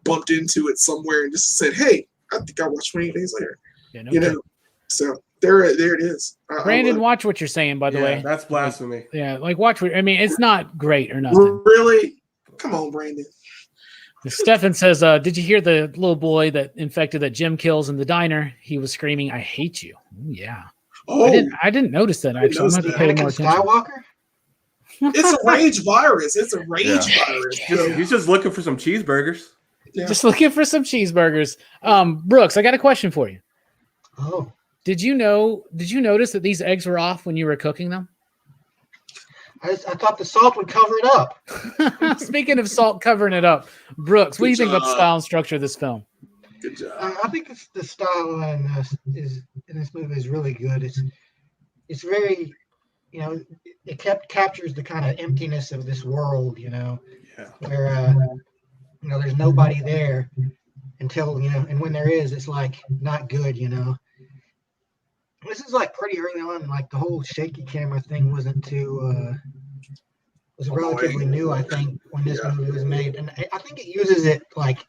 bumped into it somewhere and just said, hey, I think I watched 28 Days Later. Yeah, so there it is. Brandon, watch what you're saying, by the way. That's blasphemy. Watch what, I mean, it's not great or nothing. Really? Come on, Brandon. Stefan says, did you hear the little boy that infected that Jim kills in the diner? He was screaming, I hate you. Ooh, yeah. Oh, I didn't notice that, actually. I'm going to pay more attention. Skywalker? It's a rage virus. It's a rage virus. He's just looking for some cheeseburgers. Yeah. Just looking for some cheeseburgers. Brooks, I got a question for you. Oh. Did you notice that these eggs were off when you were cooking them? I thought the salt would cover it up. Speaking of salt covering it up, Brooks, what do you think about the style and structure of this film? Good job. I think the style in this movie is really good. It's very, it captures the kind of emptiness of this world, where there's nobody there until and when there is, it's like not good, This is like pretty early on, like the whole shaky camera thing wasn't too was relatively new, I think, when this movie was made, and I think it uses it like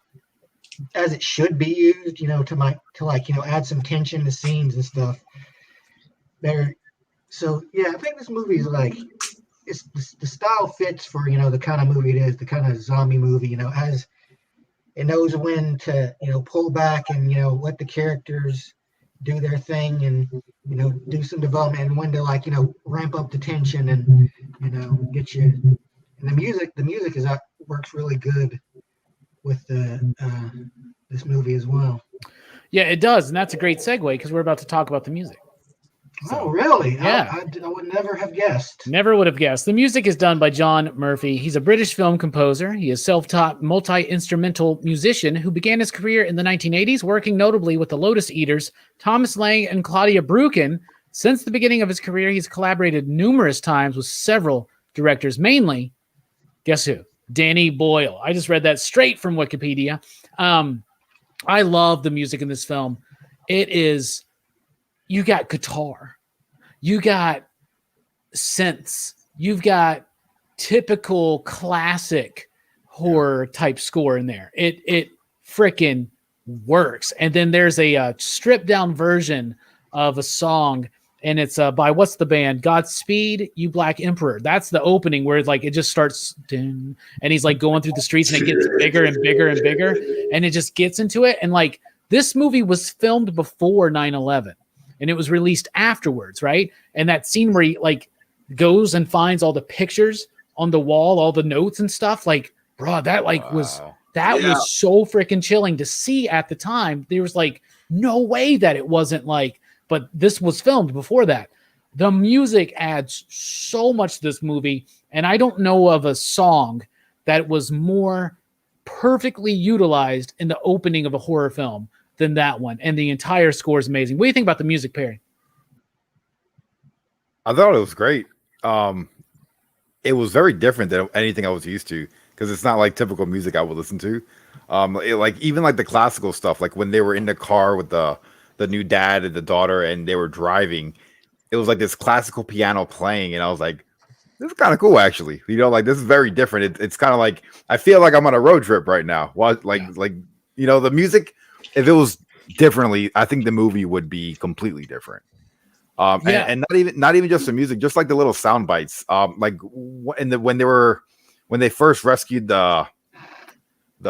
as it should be used, to add some tension to scenes and stuff. Better, so yeah, I think this movie is like the style fits for the kind of movie it is, the kind of zombie movie, as it knows when to pull back and let the characters do their thing and do some development, and when to ramp up the tension and get you. And the music works really good with this movie as well. Yeah, it does, and that's a great segue because we're about to talk about the music. Oh, really? Yeah. I would never have guessed. Never would have guessed. The music is done by John Murphy. He's a British film composer. He is a self-taught multi-instrumental musician who began his career in the 1980s, working notably with the Lotus Eaters, Thomas Lang, and Claudia Brucken. Since the beginning of his career, he's collaborated numerous times with several directors, mainly, guess who? Danny Boyle. I just read that straight from Wikipedia. I love the music in this film. It is... You got guitar, you got synths, you've got typical classic horror type score in there. It freaking works. And then there's a stripped down version of a song, and it's by what's the band? Godspeed You Black Emperor. That's the opening where it just starts, and he's like going through the streets, and it gets bigger and bigger and bigger, and it just gets into it. And this movie was filmed before 9/11. And it was released afterwards, right? And that scene where he goes and finds all the pictures on the wall, all the notes and stuff, bro, that was so freaking chilling to see at the time. There was no way that it wasn't but this was filmed before that. The music adds so much to this movie, and I don't know of a song that was more perfectly utilized in the opening of a horror film than that one, and the entire score is amazing. What do you think about the music, Perry? I thought it was great. It was very different than anything I was used to because it's not like typical music I would listen to. Even the classical stuff, like when they were in the car with the new dad and the daughter, and they were driving, it was like this classical piano playing, and I was like, this is kind of cool, actually. This is very different. It's kind of I feel like I'm on a road trip right now. The music. If it was differently, I think the movie would be completely different. And not even just the music, just the little sound bites. When they first rescued the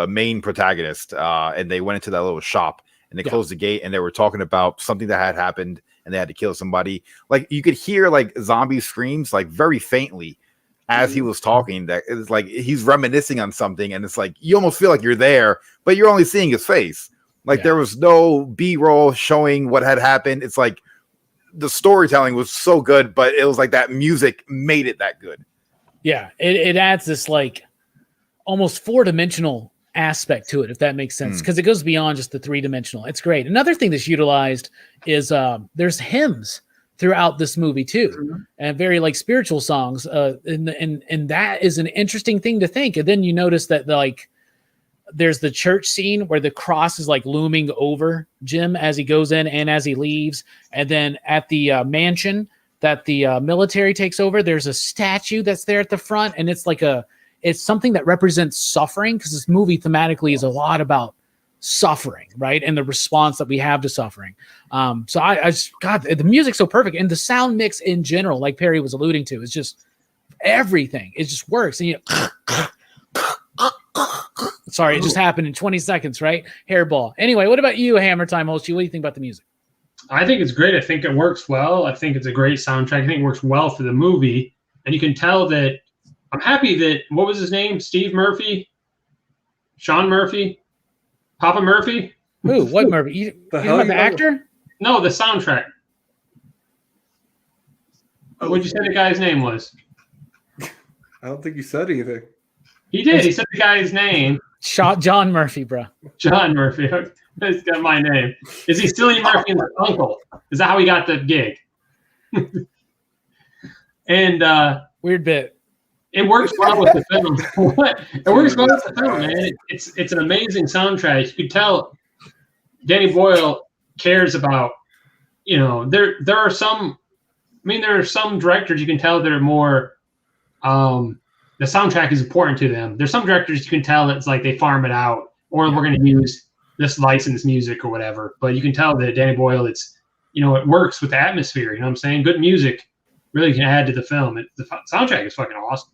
main protagonist, and they went into that little shop and they closed the gate, and they were talking about something that had happened and they had to kill somebody. You could hear zombie screams very faintly as he was talking, that it's like he's reminiscing on something, and it's like you almost feel like you're there, but you're only seeing his face. Like there was no B-roll showing what had happened. It's like the storytelling was so good, but it was like that music made it that good. Yeah, it adds this like almost 4-dimensional aspect to it, if that makes sense, because it goes beyond just the 3-dimensional. It's great. Another thing that's utilized is there's hymns throughout this movie too, and very like spiritual songs. And that is an interesting thing to think. And then you notice that like there's the church scene where the cross is like looming over Jim as he goes in and as he leaves. And then at the mansion that the military takes over, there's a statue that's there at the front, and it's like it's something that represents suffering, because this movie thematically is a lot about suffering, right? And the response that we have to suffering. So I just, God, the music's so perfect, and the sound mix in general, like Perry was alluding to, is just everything. It just works. And sorry, it just happened in 20 seconds, right? Hairball. Anyway, what about you, Hammer Time Host? What do you think about the music? I think it's great. I think it works well. I think it's a great soundtrack. I think it works well for the movie. And you can tell that I'm happy that, what was his name? Steve Murphy? Sean Murphy? Papa Murphy? Who? What Murphy? You talking about the actor? No, the soundtrack. What'd you say the guy's name was? I don't think you said anything. He did. He said the guy's name. John Murphy, bro. John Murphy. He's got my name. Is he Cillian Murphy's uncle? Is that how he got the gig? And weird bit. It works well with the film. It works well with the film, man. It's an amazing soundtrack. You can tell Danny Boyle cares about, there are some directors you can tell that are more the soundtrack is important to them. There's some directors you can tell it's like they farm it out, or we're going to use this licensed music or whatever. But you can tell that Danny Boyle, it works with the atmosphere. You know what I'm saying? Good music really can add to the film. The soundtrack is fucking awesome.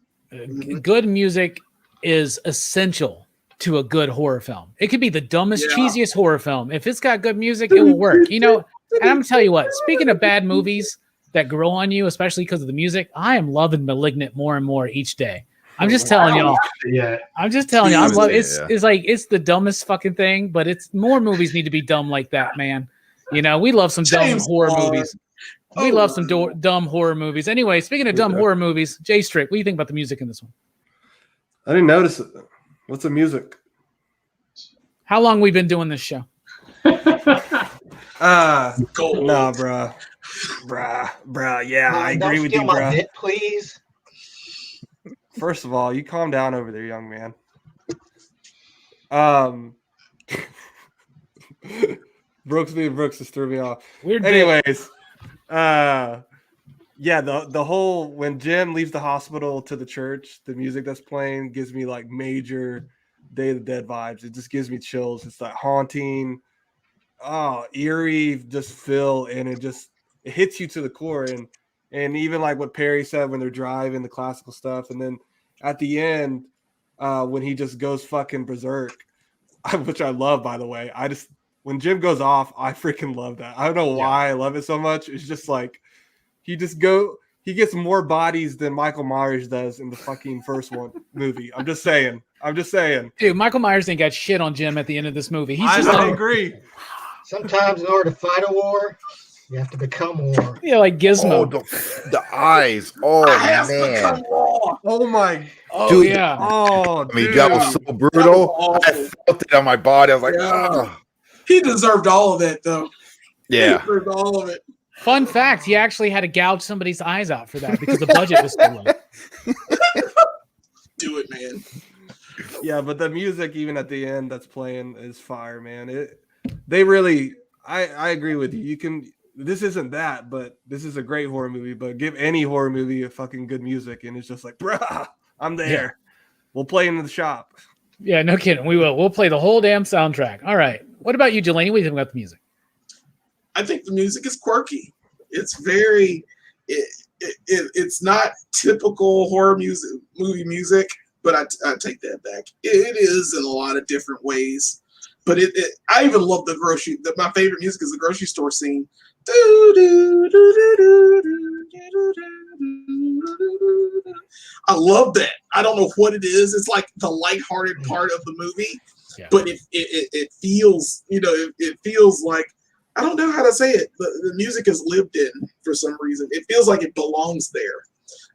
Good music is essential to a good horror film. It could be the dumbest, cheesiest horror film. If it's got good music, it will work. And I'm going to tell you what, speaking of bad movies that grow on you, especially because of the music, I am loving Malignant more and more each day. I'm just telling y'all. Yeah. I'm just telling you. It's the dumbest fucking thing, but it's more movies need to be dumb like that, man. We love some dumb horror movies. We love some dumb horror movies. Anyway, speaking of dumb horror movies, Jay Strick, what do you think about the music in this one? I didn't notice it. What's the music? How long we been doing this show? Nah, bruh. Yeah, I agree with you, bruh. Bit, please. First of all, you calm down over there, young man. Brooks being Brooks just threw me off. Anyways, the whole when Jim leaves the hospital to the church, the music that's playing gives me like major Day of the Dead vibes. It just gives me chills. It's like haunting, eerie, just feel, and it hits you to the core. And even like what Perry said when they're driving, the classical stuff, and then at the end, when he just goes fucking berserk, which I love, by the way. When Jim goes off, I freaking love that. I don't know why I love it so much. It's just like he gets more bodies than Michael Myers does in the fucking first movie. I'm just saying. Dude, Michael Myers ain't got shit on Jim at the end of this movie. I agree. Sometimes in order to fight a war, you have to become war. Yeah, like Gizmo. Oh, the eyes. Oh, man. Oh, my. Oh, dude, yeah. Oh, I mean, that was so brutal. I felt it on my body. I was like, oh. He deserved all of that, though. Yeah. He deserved all of it. Fun fact, he actually had to gouge somebody's eyes out for that because the budget was so low. Do it, man. Yeah, but the music, even at the end that's playing, is fire, man. I agree with you. This isn't that, but this is a great horror movie. But give any horror movie a fucking good music, and it's just like, bruh, I'm there. Yeah. We'll play in the shop. Yeah, no kidding. We will. We'll play the whole damn soundtrack. All right. What about you, Delaney? What do you think about the music? I think the music is quirky. It's very. It's not typical horror movie music, but I take that back. It is in a lot of different ways. But I even love the grocery. My favorite music is the grocery store scene. I love that. I don't know what it is. It's like the lighthearted part of the movie, but it feels, it feels like, I don't know how to say it. The music is lived in for some reason. It feels like it belongs there.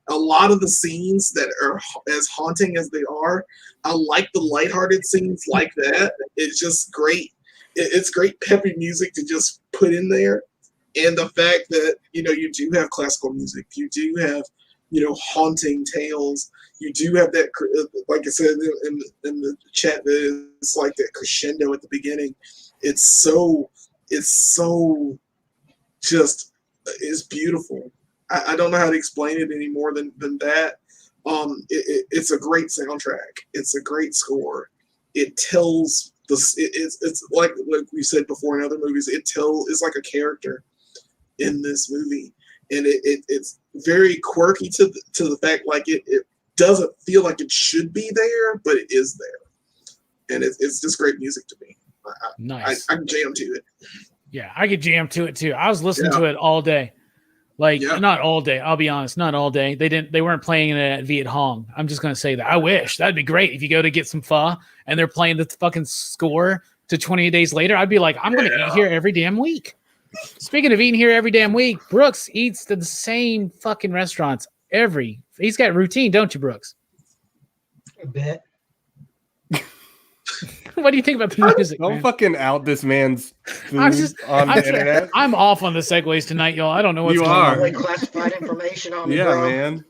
A lot of the scenes that are as haunting as they are, I like the lighthearted scenes like that. It's just great. It's great peppy music to just put in there. And the fact that, you do have classical music. You do have, haunting tales. You do have that, like I said in the chat, it's like that crescendo at the beginning. It's so just, it's beautiful. I don't know how to explain it any more than that. It's a great soundtrack. It's a great score. It tells it's like we said before in other movies. It's like a character in this movie, and it's very quirky to the fact like it doesn't feel like it should be there, but it is there, and it's just great music to me. Nice. I can jam to it. Yeah, I could jam to it too. I was listening to it all day. Not all day. I'll be honest, not all day. They weren't playing it at Viet Hong. I'm just going to say that. I wish that'd be great. If you go to get some pho and they're playing the fucking score to 28 Days Later, I'd be like, I'm going to eat here every damn week. Speaking of eating here every damn week, Brooks eats to the same fucking restaurants he's got routine, don't you, Brooks? A bit. What do you think about the music? Don't fucking out this man's food on the internet. I'm off on the segues tonight, y'all. I don't know what's going on. Like classified information on me, Yeah, bro. man.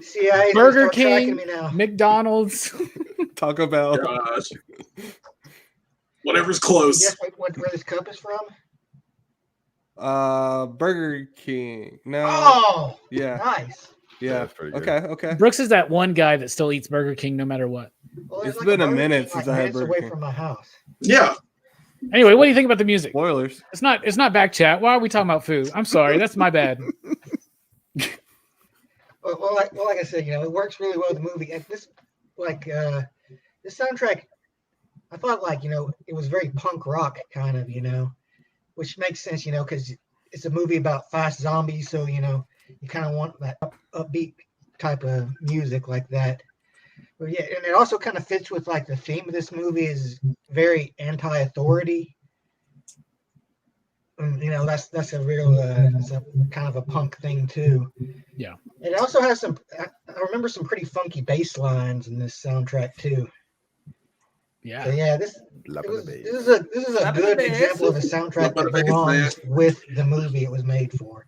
CIA Burger start tracking King, me now. McDonald's, Taco Bell. Gosh. Whatever's close. Guess where this cup is from? Burger King. No. Oh, Yeah. nice. Yeah. That's pretty good. Okay. Brooks is that one guy that still eats Burger King no matter what. Well, It's there's been a Burger minute King, since I had minutes Burger away King. from my house. Yeah. Anyway, what do you think about the music? Spoilers. It's not back chat. Why are we talking about food? I'm sorry, that's my bad. Well, like I said, it works really well with the movie. And this soundtrack, I thought it was very punk rock kind of, which makes sense, because it's a movie about fast zombies, so you kind of want that upbeat type of music like that. But yeah, and it also kind of fits with the theme of this movie is very anti-authority. And, that's a real it's a kind of a punk thing too. Yeah. And it also has I remember some pretty funky bass lines in this soundtrack too. Yeah. So yeah, this is a good example of a soundtrack that belongs with the movie it was made for.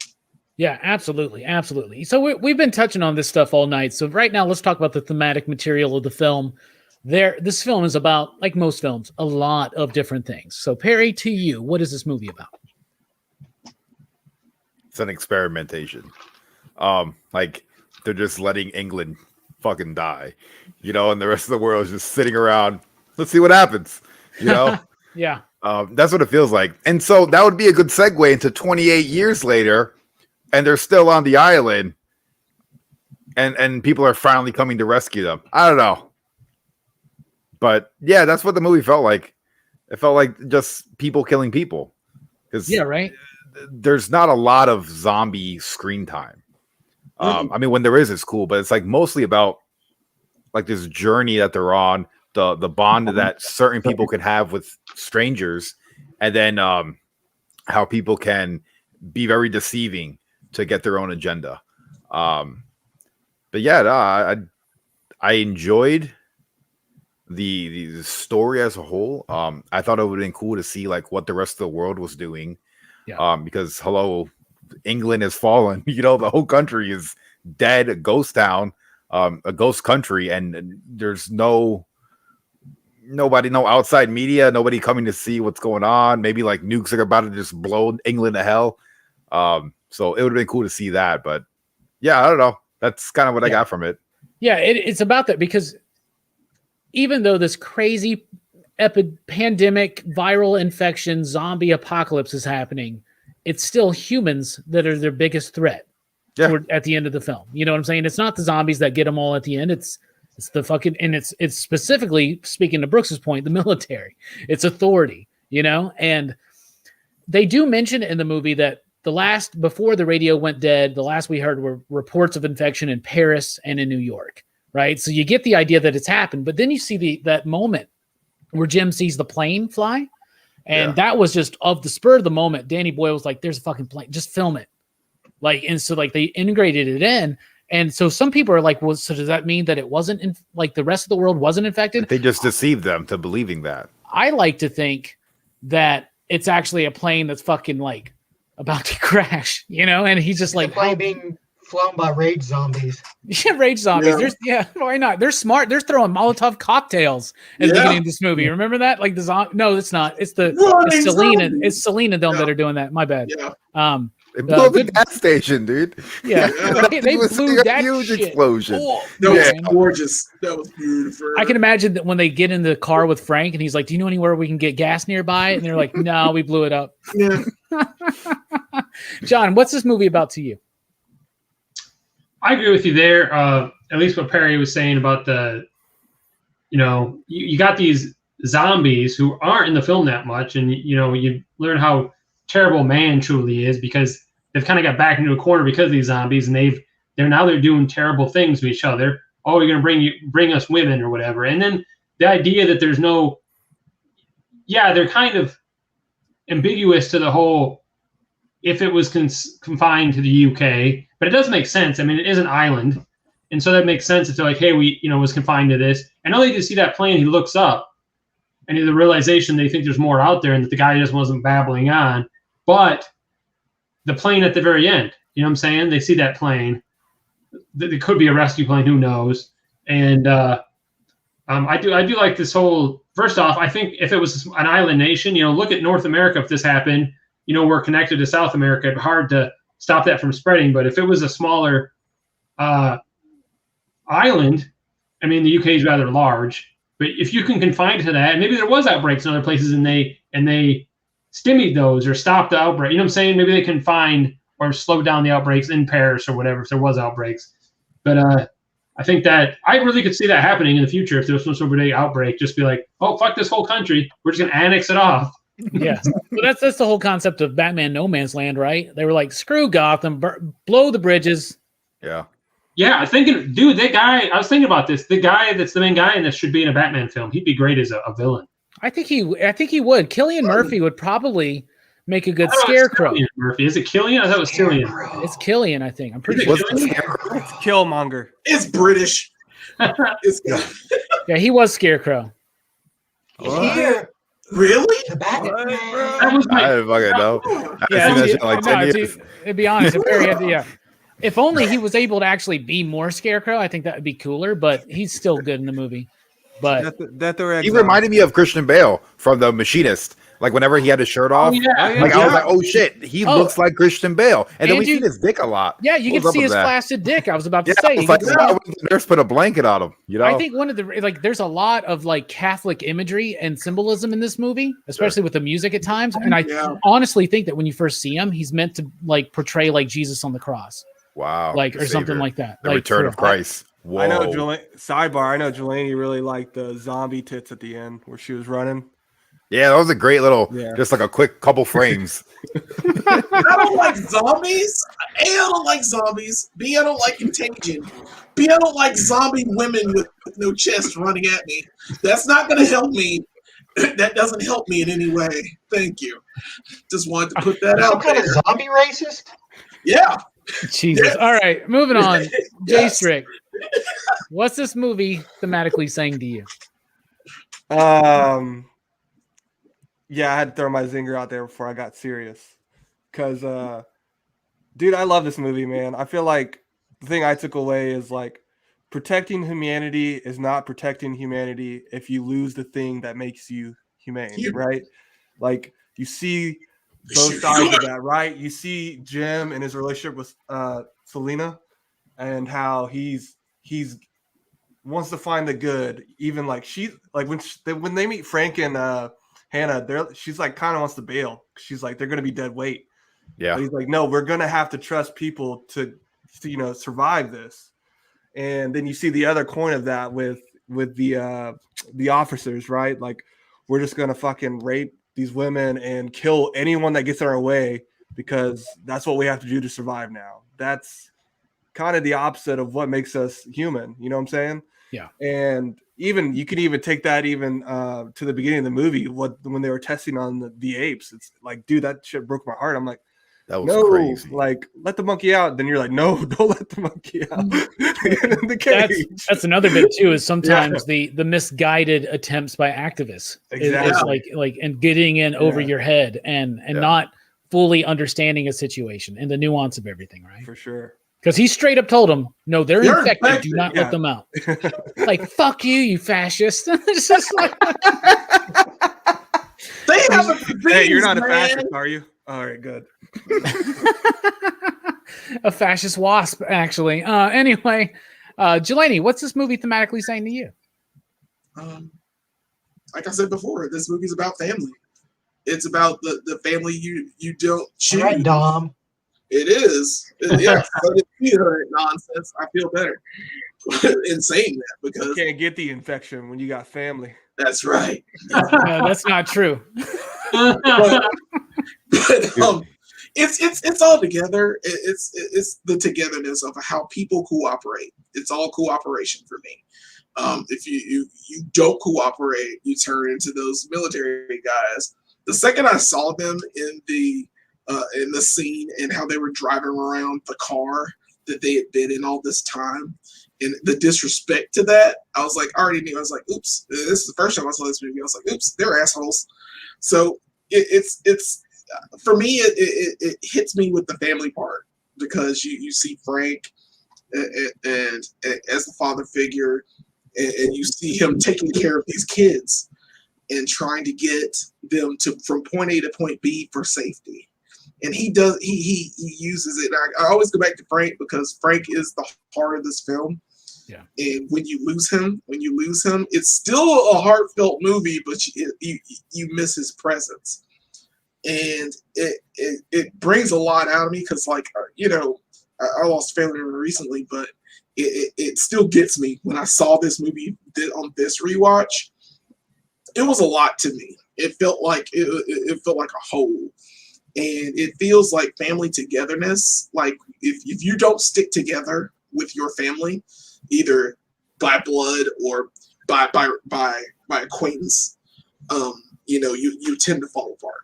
Yeah, absolutely. Absolutely. So we've been touching on this stuff all night. So right now, let's talk about the thematic material of the film. This film is about, like most films, a lot of different things. So Perry, to you, what is this movie about? It's an experimentation. They're just letting England fucking die, and the rest of the world is just sitting around. Let's see what happens, Yeah. That's what it feels like. And so that would be a good segue into 28 years later, and they're still on the island, and people are finally coming to rescue them. I don't know. But yeah, that's what the movie felt like. It felt like just people killing people. Yeah, right. There's not a lot of zombie screen time. I mean, when there is, it's cool, but it's mostly about this journey that they're on, the bond that certain people can have with strangers, and then how people can be very deceiving to get their own agenda. But yeah, I enjoyed the story as a whole. I thought it would have been cool to see what the rest of the world was doing. Yeah. Because England has fallen. The whole country is dead, a ghost town, a ghost country, and there's nobody, no outside media, nobody coming to see what's going on. Maybe nukes are about to just blow England to hell. So it would have been cool to see that. But yeah, I don't know. That's kind of what I got from it. Yeah, it's about that because even though this crazy pandemic, viral infection, zombie apocalypse is happening, it's still humans that are their biggest threat at the end of the film. You know what I'm saying? It's not the zombies that get them all at the end. It's the fucking, and it's specifically, speaking to Brooks's point, the military. It's authority, and they do mention in the movie that before the radio went dead, the last we heard were reports of infection in Paris and in New York, right? So you get the idea that it's happened, but then you see that moment where Jim sees the plane fly, and that was just of the spur of the moment. Danny Boyle was like, "There's a fucking plane, just film it." Like, and so like they integrated it in, and so some people are like, "Well, so does that mean that it wasn't like the rest of the world wasn't infected?" They just deceived them to believing that. I like to think that it's actually a plane that's fucking like about to crash, and he's just like being flown by rage zombies. Yeah, rage zombies. Why not? They're smart. They're throwing Molotov cocktails at the beginning of this movie. Remember that? Like no, it's not. It's Selena. It's Selena that are doing that. My bad. Yeah. They blew up the gas station, dude. Yeah, they blew that huge shit. Explosion. Oh, that was gorgeous. That was beautiful. I can imagine that when they get in the car with Frank and he's like, "Do you know anywhere we can get gas nearby?" And they're like, "No, we blew it up." Yeah. John, what's this movie about to you? I agree with you there. At least what Perry was saying about the, you got these zombies who aren't in the film that much, and you learn how terrible man truly is because they've kind of got back into a corner because of these zombies, and they're doing terrible things to each other. Oh, you're gonna bring us women or whatever, and then the idea that there's no, they're kind of ambiguous to the whole. If it was confined to the UK, but it does make sense. I mean, it is an island, and so that makes sense if they're like, hey, we was confined to this. And only to see that plane, he looks up, and the realization they think there's more out there, and that the guy just wasn't babbling on. But the plane at the very end, you know what I'm saying? They see that plane. It could be a rescue plane, who knows? And I do like this whole. First off, I think if it was an island nation, look at North America. If this happened. We're connected to South America. It's hard to stop that from spreading. But if it was a smaller island, I mean, the UK is rather large. But if you can confine to that, maybe there was outbreaks in other places, and they stymied those or stopped the outbreak. You know what I'm saying? Maybe they can find or slow down the outbreaks in Paris or whatever if there was outbreaks. But I think that I really could see that happening in the future if there was some sort of big outbreak. Just be like, oh, fuck this whole country. We're just gonna annex it off. Yeah, well, that's the whole concept of Batman No Man's Land, right? They were like, screw Gotham, blow the bridges. Yeah. Yeah, dude, that guy, I was thinking about this. The guy that's the main guy in this should be in a Batman film. He'd be great as a villain. I think he would. Cillian Murphy would probably make a good Scarecrow. Murphy. Is it Cillian? I thought it was Cillian. It's Cillian, I think. I'm pretty sure. It's Killmonger. It's British. Yeah, he was Scarecrow. Here. Really? The Batman. I didn't fucking know. Yeah, I've seen that shit in like 10 years. To be honest, if only he was able to actually be more Scarecrow, I think that would be cooler. But he's still good in the movie. But he reminded me of Christian Bale from The Machinist. Like whenever he had his shirt off, I was like, "Oh shit, he looks like Christian Bale." And then we see his dick a lot. Yeah, you can see his flaccid dick. I was about to say. I was like, the nurse put a blanket on him. I think one of the there's a lot of like Catholic imagery and symbolism in this movie, especially with the music at times. And I honestly think that when you first see him, he's meant to like portray like Jesus on the cross. Wow, like or something like that. The return of Christ. Whoa. I know, sidebar. I know Jelani really liked the zombie tits at the end where she was running. Yeah, that was a great little, just like a quick couple frames. I don't like zombies. A, I don't like zombies. B, I don't like Contagion. B, I don't like zombie women with no chest running at me. That's not going to help me. That doesn't help me in any way. Thank you. Just wanted to put that out there. Kind of zombie racist? Yeah. Jesus. Yes. All right, moving on. Jay Strick, what's this movie thematically saying to you? Yeah, I had to throw my zinger out there before I got serious. Because, dude, I love this movie, man. I feel like the thing I took away is, like, protecting humanity is not protecting humanity if you lose the thing that makes you humane, right? Like, you see both sides of that, right? You see Jim and his relationship with Selena and how he's wants to find the good. Even, like, she, like, when they meet Frank and Hannah, she's like kind of wants to bail. She's like, they're gonna be dead weight. Yeah. But he's like, no, we're gonna have to trust people to survive this. And then you see the other coin of that with the officers, right? Like, we're just gonna fucking rape these women and kill anyone that gets in our way because that's what we have to do to survive now. That's kind of the opposite of what makes us human. You know what I'm saying? Yeah. And even you could even take that even to the beginning of the movie, when they were testing on the apes. It's like, dude, that shit broke my heart. I'm like, That was no, crazy. like let the monkey out. Then you're like, no, don't let the monkey out. Get in the cage. That's another bit too. Is sometimes the misguided attempts by activists Exactly. is like and getting in over your head and not fully understanding a situation and the nuance of everything, right? For sure. Because he straight up told him, no, they're infected. infected. Do not let them out. Like, fuck you, you fascist. It's just like, They have a disease, Hey, you're not a man. fascist, are you? All right, good. a fascist wasp, actually. Anyway, Jelani, what's this movie thematically saying to you? Like I said before, this movie's about family. It's about the family you don't choose. All right, Dom. It is. Yeah. So to hear nonsense, I feel better in saying that You because can't get the infection when you got family. that's right. That's not true. But it's all together. It's the togetherness of how people cooperate. It's all cooperation for me. If you don't cooperate, you turn into those military guys. The second I saw them in the scene and how they were driving around the car that they had been in all this time, and the disrespect to that, I was like, I already knew. I was like, oops. This is the first time I saw this movie. I was like, oops, they're assholes. So it's for me, it hits me with the family part because you see Frank and as the father figure, and you see him taking care of these kids and trying to get them from point A to point B for safety. And he uses it. I always go back to Frank because Frank is the heart of this film. Yeah. And when you lose him, it's still a heartfelt movie, but you miss his presence. And it brings a lot out of me because, like, I lost a family member recently, but it still gets me when I saw this movie on this rewatch. It was a lot to me. It felt like it felt like a whole. And it feels like family togetherness. Like if you don't stick together with your family, either by blood or by acquaintance, you tend to fall apart.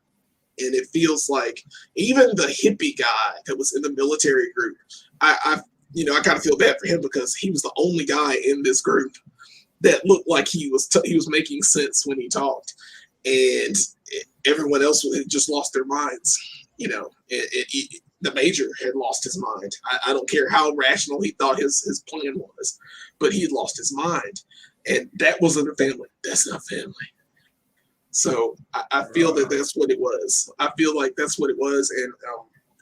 And it feels like even the hippie guy that was in the military group, I kind of feel bad for him because he was the only guy in this group that looked like he was making sense when he talked, and everyone else had just lost their minds. The major had lost his mind. I don't care how rational he thought his plan was, but he had lost his mind, and that wasn't a family. That's not family. So I feel that that's what it was. I feel like that's what it was, and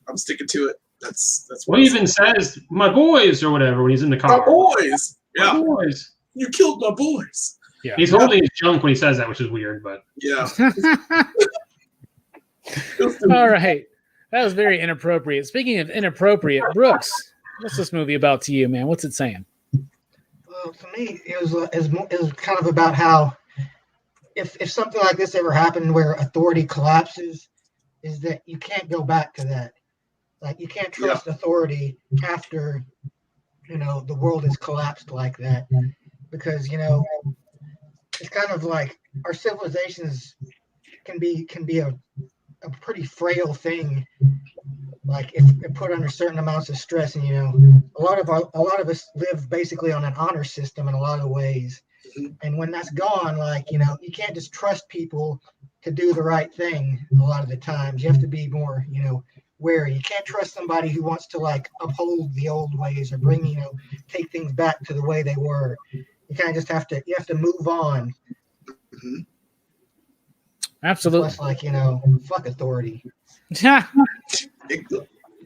I'm sticking to it. That's what he even says, "My boys" or whatever when he's in the car. My boys. Yeah. My boys. You killed my boys. Yeah. He's holding his junk when he says that, which is weird, but Yeah. All right. That was very inappropriate. Speaking of inappropriate, Brooks, what's this movie about to you, man? What's it saying? Well, to me, it was kind of about how if something like this ever happened where authority collapses, is that you can't go back to that. Like you can't trust authority after the world has collapsed like that, because it's kind of like our civilizations can be a pretty frail thing, like if put under certain amounts of stress. And a lot of us live basically on an honor system in a lot of ways, and when that's gone, like you can't just trust people to do the right thing. A lot of the times you have to be more wary. You can't trust somebody who wants to like uphold the old ways or bring take things back to the way they were. You kind of just have to move on. Mm-hmm. Absolutely. Plus, like fuck authority.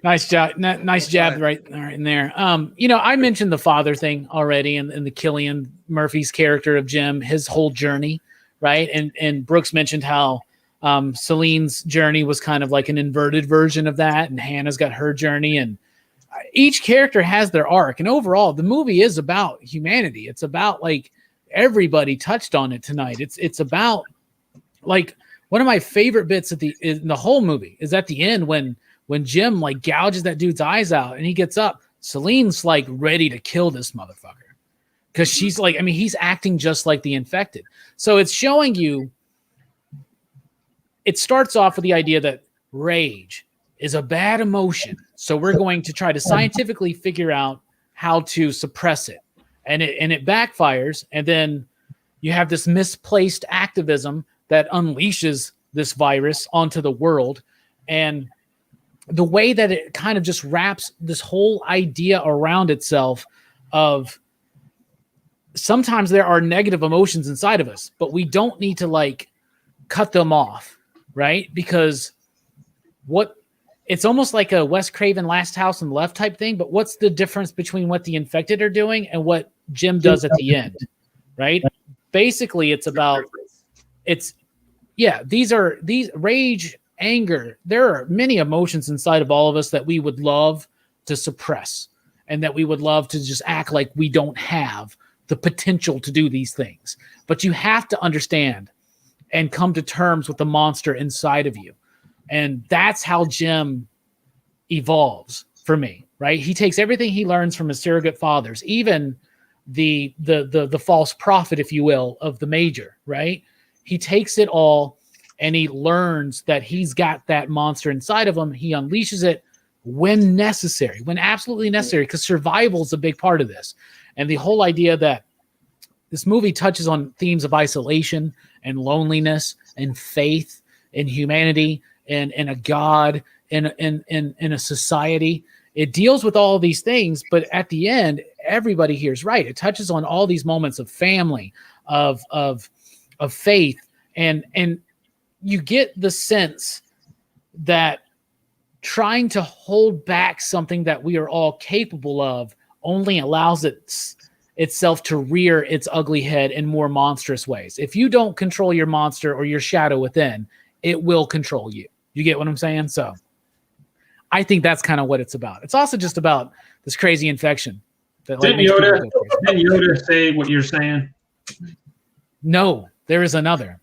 Nice job. Nice jab right in there. I mentioned the father thing already, and the Cillian Murphy's character of Jim, his whole journey, right? And Brooks mentioned how Celine's journey was kind of like an inverted version of that, and Hannah's got her journey, and each character has their arc. And overall, the movie is about humanity. It's about like everybody touched on it tonight. It's about like one of my favorite bits in the whole movie is at the end when when Jim like gouges that dude's eyes out and he gets up, Celine's like ready to kill this motherfucker because she's like, I mean, he's acting just like the infected. So it's showing you, it starts off with the idea that rage is a bad emotion. So we're going to try to scientifically figure out how to suppress it. And it backfires. And then you have this misplaced activism that unleashes this virus onto the world. And the way that it kind of just wraps this whole idea around itself of sometimes there are negative emotions inside of us, but we don't need to like cut them off, right? Because it's almost like a Wes Craven Last House on the Left type thing, but what's the difference between what the infected are doing and what Jim does at the end, right? Basically, it's about, these rage, anger. There are many emotions inside of all of us that we would love to suppress and that we would love to just act like we don't have the potential to do these things. But you have to understand and come to terms with the monster inside of you. And that's how Jim evolves for me, right? He takes everything he learns from his surrogate fathers, even the false prophet, if you will, of the major, right? He takes it all and he learns that he's got that monster inside of him. He unleashes it when necessary, when absolutely necessary, because survival is a big part of this. And the whole idea that this movie touches on themes of isolation and loneliness and faith and humanity and a God in a society. It deals with all of these things, but at the end, everybody here is right. It touches on all these moments of family, of faith, and you get the sense that trying to hold back something that we are all capable of only allows itself to rear its ugly head in more monstrous ways. If you don't control your monster or your shadow within, it will control you. You get what I'm saying? So I think that's kind of what it's about. It's also just about this crazy infection. That, like, didn't Yoda say what you're saying? No, there is another.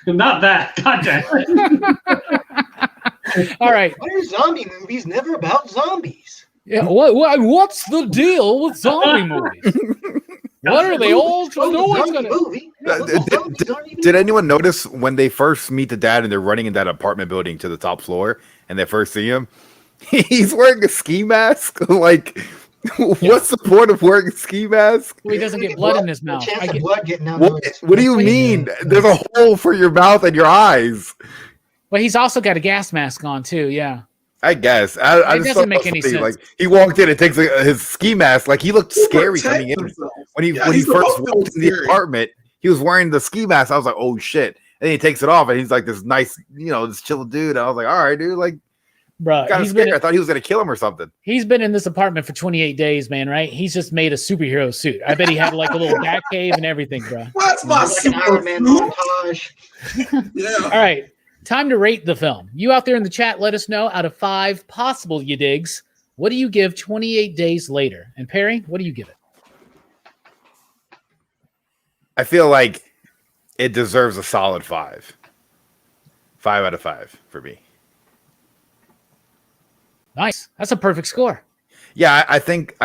Not that. God damn it. All right. Why are zombie movies never about zombies? Yeah. What's the deal with zombie movies? What are they all? No one's gonna. Did anyone notice when they first meet the dad and they're running in that apartment building to the top floor and they first see him? He's wearing a ski mask. Like, what's the point of wearing a ski mask? Well, he doesn't get blood in his mouth. Blood getting out. What do you mean? There's a hole for your mouth and your eyes. Well, he's also got a gas mask on too. Yeah. I guess. I it just doesn't make any sense. Like, he walked in and takes his ski mask. Like, he looked scary coming in. When he first walked in the apartment, he was wearing the ski mask. I was like, oh shit. And then he takes it off and he's like this nice, this chill dude. I was like, all right, dude, like, bro, kind of scary. I thought he was gonna kill him or something. He's been in this apartment for 28 days, man, right? He's just made a superhero suit. I bet he had like a little bat cave and everything, bro. What's my Iron Man montage? Yeah. All right. Time to rate the film. You out there in the chat, let us know out of 5 possible you digs, what do you give 28 Days Later? And Perry, what do you give it? I feel like it deserves a solid 5. 5 out of 5 for me. Nice. That's a perfect score. Yeah, I think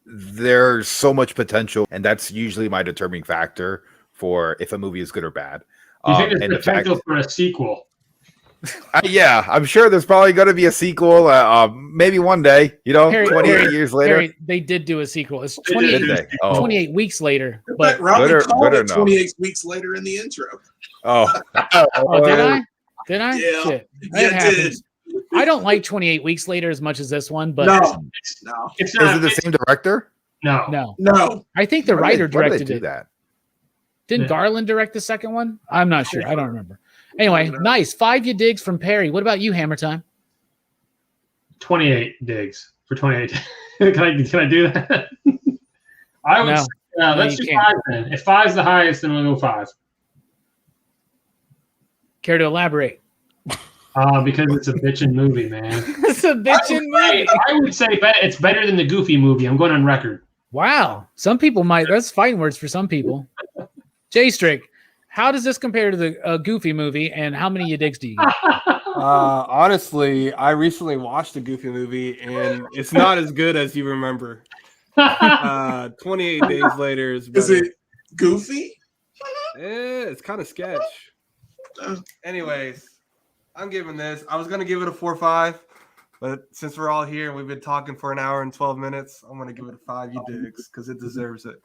there's so much potential, and that's usually my determining factor for if a movie is good or bad. You think there's potential for a sequel? Yeah, I'm sure there's probably going to be a sequel. Maybe one day, 28 years later. Perry, they did do a sequel. It's 28 weeks later. But Robbie called it 28 weeks later in the intro. Oh, did I? Did I? Yeah. Shit. Yeah, did. I don't like 28 Weeks Later as much as this one, but no. It's Is it the same director? No. I think the writer directed it. That? Didn't Garland direct the second one? I'm not sure. I don't remember. Anyway, nice. 5 you digs from Perry. What about you, Hammer Time? 28 digs for 28. Can I do that? I would say, let's do 5 then. If 5's the highest, then we'll go 5. Care to elaborate? Because it's a bitchin' movie, man. It's a bitchin' movie. I would say it's better than the Goofy movie. I'm going on record. Wow. Some people might. That's fighting words for some people. J Strick, how does this compare to the Goofy movie, and how many you digs do you get? Honestly, I recently watched a Goofy movie, and it's not as good as you remember. 28 Days Later is better. Is it goofy? It's kind of sketch. Anyways, I'm giving this. I was gonna give it a 4.5, but since we're all here and we've been talking for an hour and 12 minutes, I'm gonna give it a 5. You digs, because it deserves it.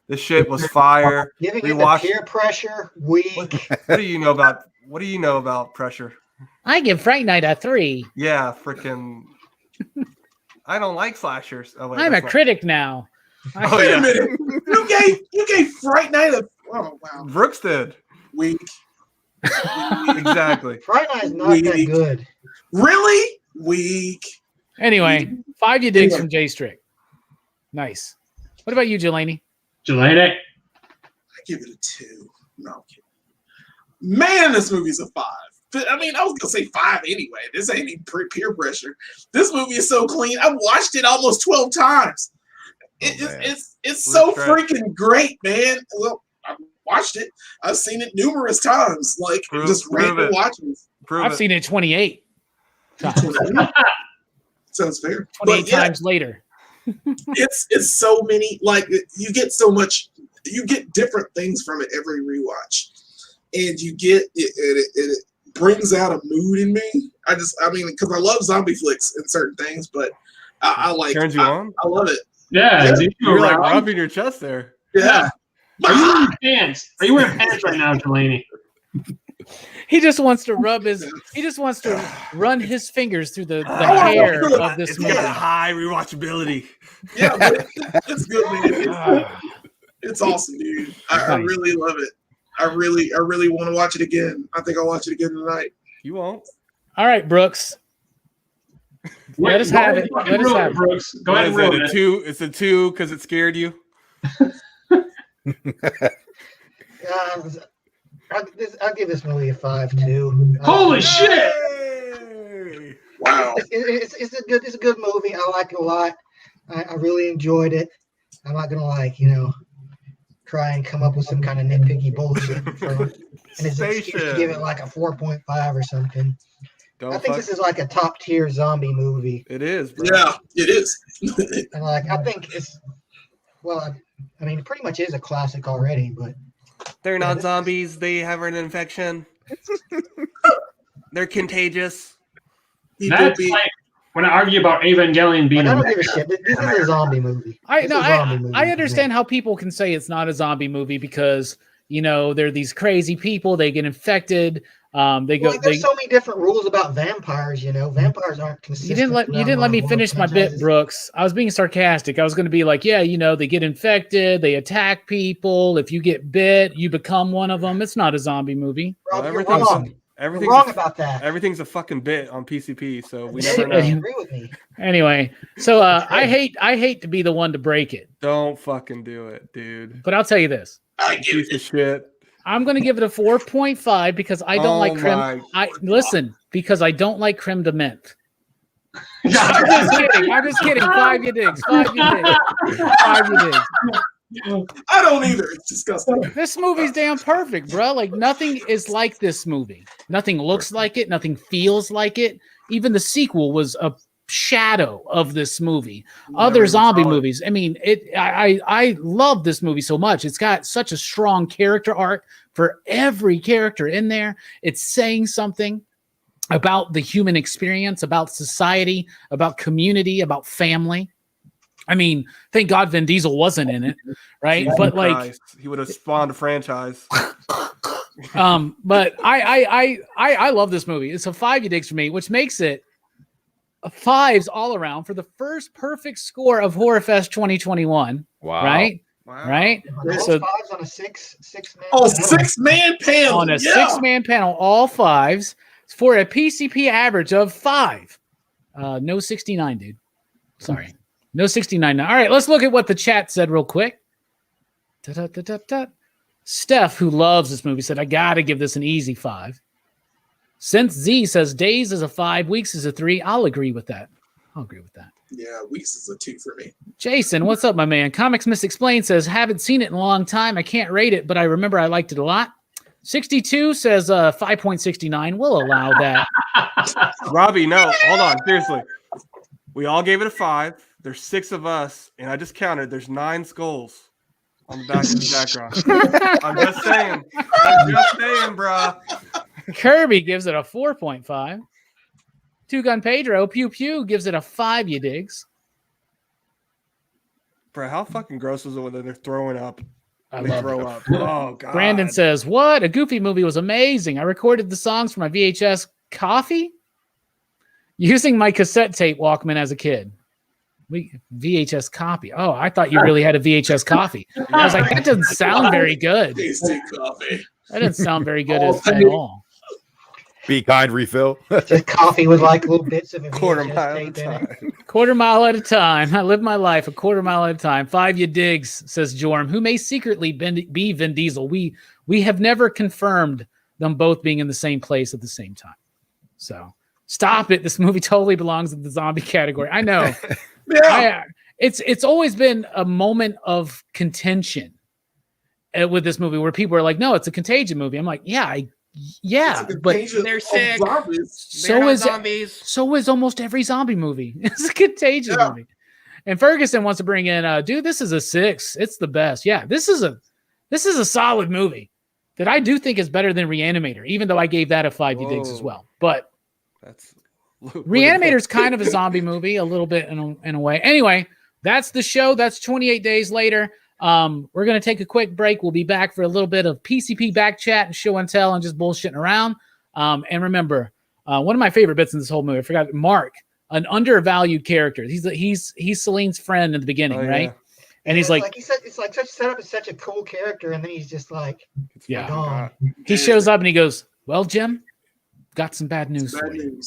This shit was fire. Giving it the peer pressure weak. What do you know about? What do you know about pressure? I give Fright Night a 3. Yeah, freaking. I don't like slashers. Oh, wait, I'm a critic now. Wait a minute. You gave Fright Night a. Oh wow. Brooks did. Weak. Exactly. Fright Night's not that good. Really? Weak. Anyway, 5 you digs from Jay Strick. Nice. What about you, Jelani? Jelani? I give it a 2. No, I'm kidding. Man, this movie's a 5. I mean, I was gonna say 5 anyway. This ain't even peer pressure. This movie is so clean. I've watched it almost 12 times. It's so freaking great, man. Well, I've watched it. I've seen it numerous times. Like just random watches. I've seen it 28 times. Sounds fair. 28 times later. It's so many. Like you get so much. You get different things from it every rewatch, and you get it brings out a mood in me. I mean, because I love zombie flicks and certain things, but I like. Turns you on. I love it. Yeah, you're like rubbing your chest there. Yeah. Are you wearing pants? Are you wearing pants right now, Jelani? He just wants to he just wants to run his fingers through the hair of this movie. It's got high rewatchability. Yeah, it's good, man. It's awesome, dude. I really love it. I really want to watch it again. I think I'll watch it again tonight. You won't. All right, Brooks. Let us have it. Let us have it. Brooks. Go ahead and ruin it. It's a 2 because it scared you. I'll give this movie a 5 too. Holy shit! Wow. It's a good movie. I like it a lot. I really enjoyed it. I'm not gonna try and come up with some kind of nitpicky bullshit and it's an excuse to give it like a 4.5 or something. I think this is like a top tier zombie movie. It is, bro. Yeah, it is. And I think it's I mean, it pretty much is a classic already, but they're not zombies. They have an infection. They're contagious. That's like when I argue about Evangelion being I don't give a shit. This is a zombie movie. I understand how people can say it's not a zombie movie because they're these crazy people. They get infected. There's so many different rules about vampires. Vampires aren't consistent. You didn't let me finish my bit, Brooks. I was being sarcastic. I was going to be like, they get infected. They attack people. If you get bit, you become one of them. It's not a zombie movie. Rob, you're wrong. Everything's wrong about that. Everything's a fucking bit on PCP, so we never know. Agree with me. Anyway, so I hate to be the one to break it. Don't fucking do it, dude. But I'll tell you this. Piece of shit. I'm going to give it a 4.5 because I don't like creme. Because I don't like creme de menthe. I'm just kidding. 5 you digs. 5 you digs. 5 you digs. I don't either. It's disgusting. This movie's damn perfect, bro. Like nothing is like this movie. Nothing looks like it. Nothing feels like it. Even the sequel was a shadow of this movie. Other zombie movies. I mean, I love this movie so much. It's got such a strong character arc for every character in there. It's saying something about the human experience, about society, about community, about family. I mean, thank God Vin Diesel wasn't in it, right? Jesus but Christ. He would have spawned a franchise. But I love this movie. It's a 5 you digs for me, which makes it a 5s all around for the first perfect score of Horrorfest 2021. Wow! Right? Wow. Right? So 5s on a six-man. Oh, 6-man panel on a 6-man panel, all 5s for a PCP average of 5. No 69, dude. Sorry. No 69. All right, let's look at what the chat said real quick. Steph, who loves this movie, said, I got to give this an easy 5. Since Z says Days is a 5, Weeks is a 3, I'll agree with that. Yeah, Weeks is a 2 for me. Jason, what's up, my man? Comics Misexplained says, haven't seen it in a long time. I can't rate it, but I remember I liked it a lot. 62 says 5.69. We'll allow that. Robbie, no, hold on. Seriously. We all gave it a 5. There's 6 of us, and I just counted. There's 9 skulls on the back of the background. I'm just saying. Bruh. Kirby gives it a 4.5. Two Gun Pedro, Pew Pew, gives it a 5, you digs. Bro, how fucking gross was it when they're throwing up? I They love throw it. up. Oh, God. Brandon says, what? A Goofy movie was amazing. I recorded the songs for my VHS Coffee using my cassette tape Walkman as a kid. VHS copy. Oh, I thought you really had a VHS coffee. I was like, that doesn't sound very good. Tasty coffee. That didn't sound very good at all. Be kind, refill. Just coffee with like little bits of a Quarter VHS mile tape at a in it. time. Quarter mile at a time. I live my life a quarter mile at a time. 5 you digs, says Jorm, who may secretly be Vin Diesel. We have never confirmed them both being in the same place at the same time. So stop it. This movie totally belongs in the zombie category. I know. Yeah. It's always been a moment of contention with this movie where people are like, no, it's a Contagion movie. I'm like, yeah, but They're sick. so is zombies. So is almost every zombie movie. It's a Contagion movie. And Ferguson wants to bring in, dude, this is a 6. It's the best. Yeah, this is a solid movie that I do think is better than Reanimator, even though I gave that a 5 you digs as well. But That's Reanimator's kind of a zombie movie, a little bit in a way. Anyway, that's the show. That's 28 days later. We're going to take a quick break. We'll be back for a little bit of PCP back chat and show and tell and just bullshitting around. And remember, one of my favorite bits in this whole movie, I forgot, Mark, an undervalued character. He's Celine's friend in the beginning, right? And he's like he said, it's like such set up as such a cool character, and then he's just like, yeah, gone. he shows up and he goes, well, Jim, got some bad news for you.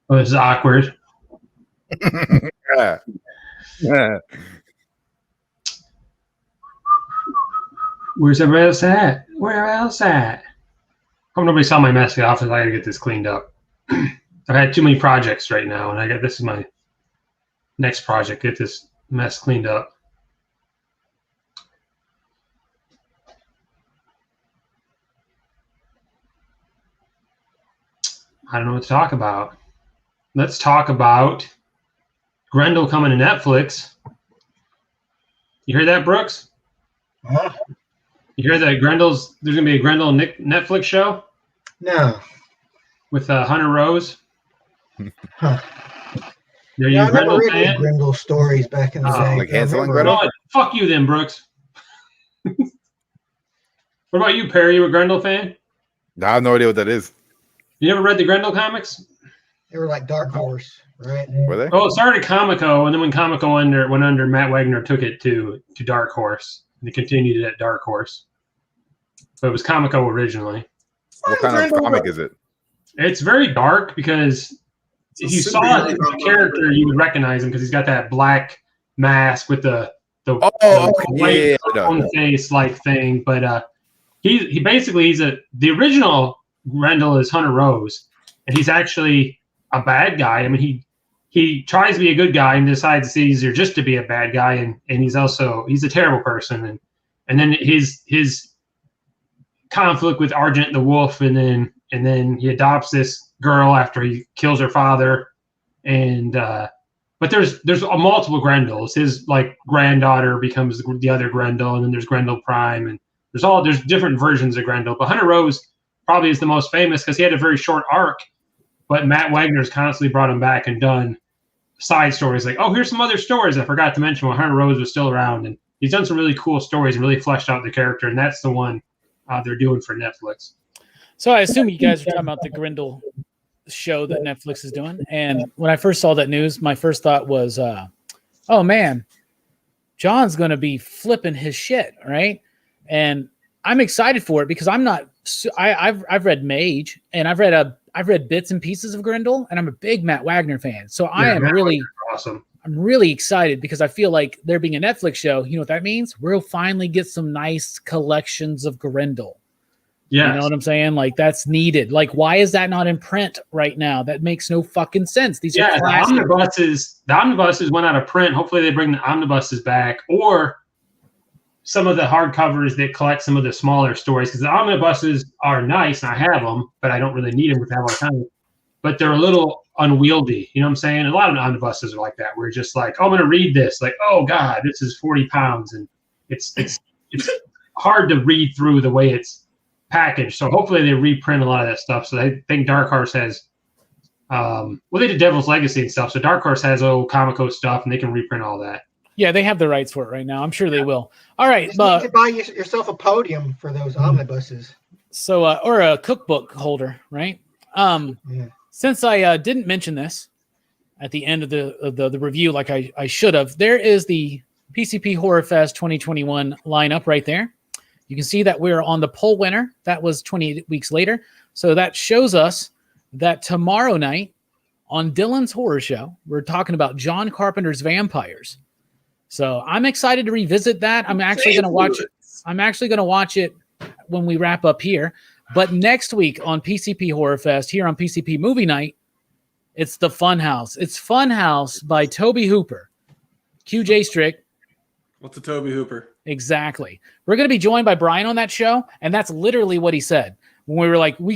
Oh, this is awkward. Yeah. Yeah. Where's everybody else at? Where else at? Hope nobody saw my mess in the office. I gotta get this cleaned up. I've had too many projects right now, and this is my next project. Get this mess cleaned up. I don't know what to talk about. Let's talk about Grendel coming to Netflix. You hear that, Brooks? Huh? You hear that there's going to be a Grendel Netflix show No. with Hunter Rose? Huh. Are you Yeah, a I never Grendel read any fan? Grendel stories back in the day. like I Hansel and remember- Gretel? Oh, fuck you then, Brooks. What about you, Perry? You a Grendel fan? I have no idea what that is. You never read the Grendel comics? They were like Dark Horse, right? Were they? Oh, it started at Comico, and then when Comico went under, Matt Wagner took it to Dark Horse, and they continued it at Dark Horse. But it was Comico originally. What kind of comic is it? It's very dark because if you saw the character, you would recognize him because he's got that black mask with the white face like thing. But he basically the original Grendel is Hunter Rose, and he's actually a bad guy. I mean, he tries to be a good guy and decides it's easier just to be a bad guy, and he's a terrible person, and then his conflict with Argent the Wolf, and then he adopts this girl after he kills her father, and but there's multiple Grendels. His like granddaughter becomes the other Grendel, and then there's Grendel Prime, and there's different versions of Grendel. But Hunter Rose probably is the most famous because he had a very short arc, but Matt Wagner's constantly brought him back and done side stories like, oh, here's some other stories I forgot to mention when Hunter Rose was still around, and he's done some really cool stories and really fleshed out the character, and that's the one they're doing for Netflix. So I assume you guys are talking about the Grendel show that Netflix is doing. And when I first saw that news, my first thought was, oh man, John's going to be flipping his shit, right? And I'm excited for it because I've read Mage, and I've read bits and pieces of Grendel, and I'm a big Matt Wagner fan. So I am really awesome. I'm really excited because I feel like there being a Netflix show, you know what that means? We'll finally get some nice collections of Grendel. Yeah. You know what I'm saying? Like, that's needed. Like, why is that not in print right now? That makes no fucking sense. These are classic. The omnibuses went out of print. Hopefully they bring the omnibuses back, or some of the hardcovers that collect some of the smaller stories, because the omnibuses are nice and I have them, but I don't really need them to have all the time. But they're a little unwieldy. You know what I'm saying? A lot of omnibuses are like that. We're just like, oh, I'm going to read this. Like, oh God, this is 40 pounds. And it's hard to read through the way it's packaged. So hopefully they reprint a lot of that stuff. So I think Dark Horse has, they did Devil's Legacy and stuff. So Dark Horse has old Comico stuff, and they can reprint all that. Yeah, they have the rights for it right now. I'm sure they will. All right. You need to buy yourself a podium for those omnibuses. So, or a cookbook holder, right? Yeah. Since I didn't mention this at the end of the review, like I should have, there is the PCP Horrorfest 2021 lineup right there. You can see that we're on the poll winner. That was 28 weeks later. So that shows us that tomorrow night on Dylan's Horror Show, we're talking about John Carpenter's Vampires. So I'm excited to revisit that. I'm actually going to watch it. I'm actually going to watch it when we wrap up here. But next week on PCP Horrorfest, here on PCP Movie Night, it's the Funhouse. It's Funhouse by Toby Hooper. QJ Strick. What's a Toby Hooper? Exactly. We're going to be joined by Brian on that show, and that's literally what he said. When we were like, we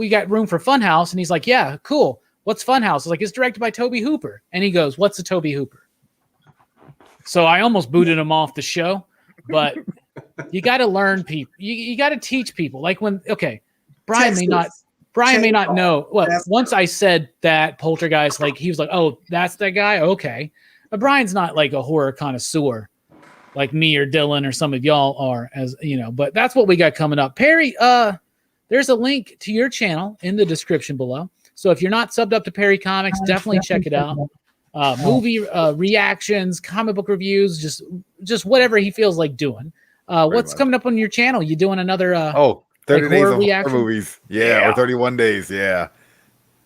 got room for Funhouse, and he's like, yeah, cool. What's Funhouse? I was like, it's directed by Toby Hooper. And he goes, what's a Toby Hooper? So I almost booted him off the show, but you got to learn people. You got to teach people. Like Brian may not know. Well, once I said that Poltergeist, like he was like, oh, that's that guy. Okay. But Brian's not like a horror connoisseur like me or Dylan or some of y'all are, as you know, but that's what we got coming up. Perry, there's a link to your channel in the description below. So if you're not subbed up to Perry Comics, definitely check it out. Movie reactions, comic book reviews, just whatever he feels like doing. What's coming up on your channel? You doing another 30 days of reaction? horror movies. Yeah, or 31 days. Yeah.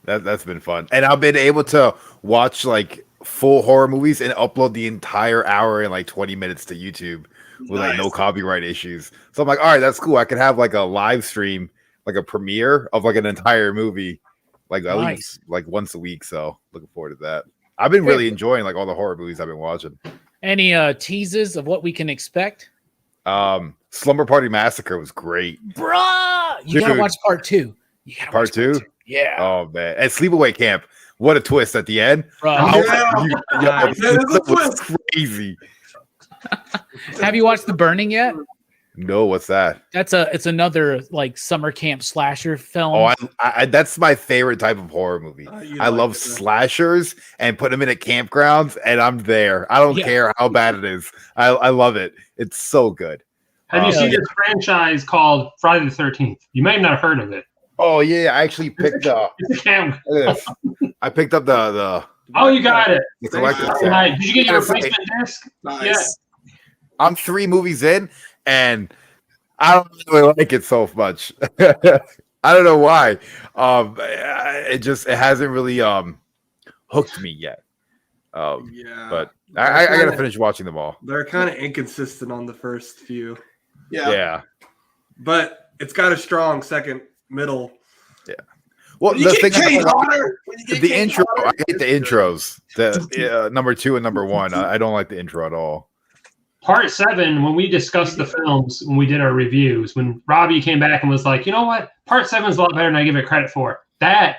That's been fun, and I've been able to watch like full horror movies and upload the entire hour in like 20 minutes to YouTube with like no copyright issues. So I'm like, all right, that's cool. I could have like a live stream, like a premiere of like an entire movie, like at least like once a week. So looking forward to that. I've been really enjoying like all the horror movies I've been watching. Any teases of what we can expect? Slumber Party Massacre was great. Bruh! You gotta watch part 2. You gotta Part 2? Yeah. Oh man. And Sleepaway Camp. What a twist at the end. That was crazy. Have you watched The Burning yet? No, what's that? It's another like summer camp slasher film. Oh, I that's my favorite type of horror movie. I love slashers and put them in at campgrounds, and I'm there. I don't care how bad it is. I love it. It's so good. Have you seen this franchise called Friday the 13th? You may have not heard of it. Oh yeah, I actually picked up. I picked up the. Oh, you got it. The collector's set. Right. Did you get your replacement disc? nice. Yeah. I'm 3 movies in, and I don't really like it so much. I don't know why. It hasn't really hooked me yet. But I gotta finish watching them all. They're kind of inconsistent on the first few. Yeah. But it's got a strong second middle. Yeah. Well, You the get thing Kate about Hodder. the intro, I hate the intros. The number 2 and number 1. I don't like the intro at all. Part 7, when we discussed the films, when we did our reviews, when Robbie came back and was like, you know what? Part 7 is a lot better than I give it credit for. That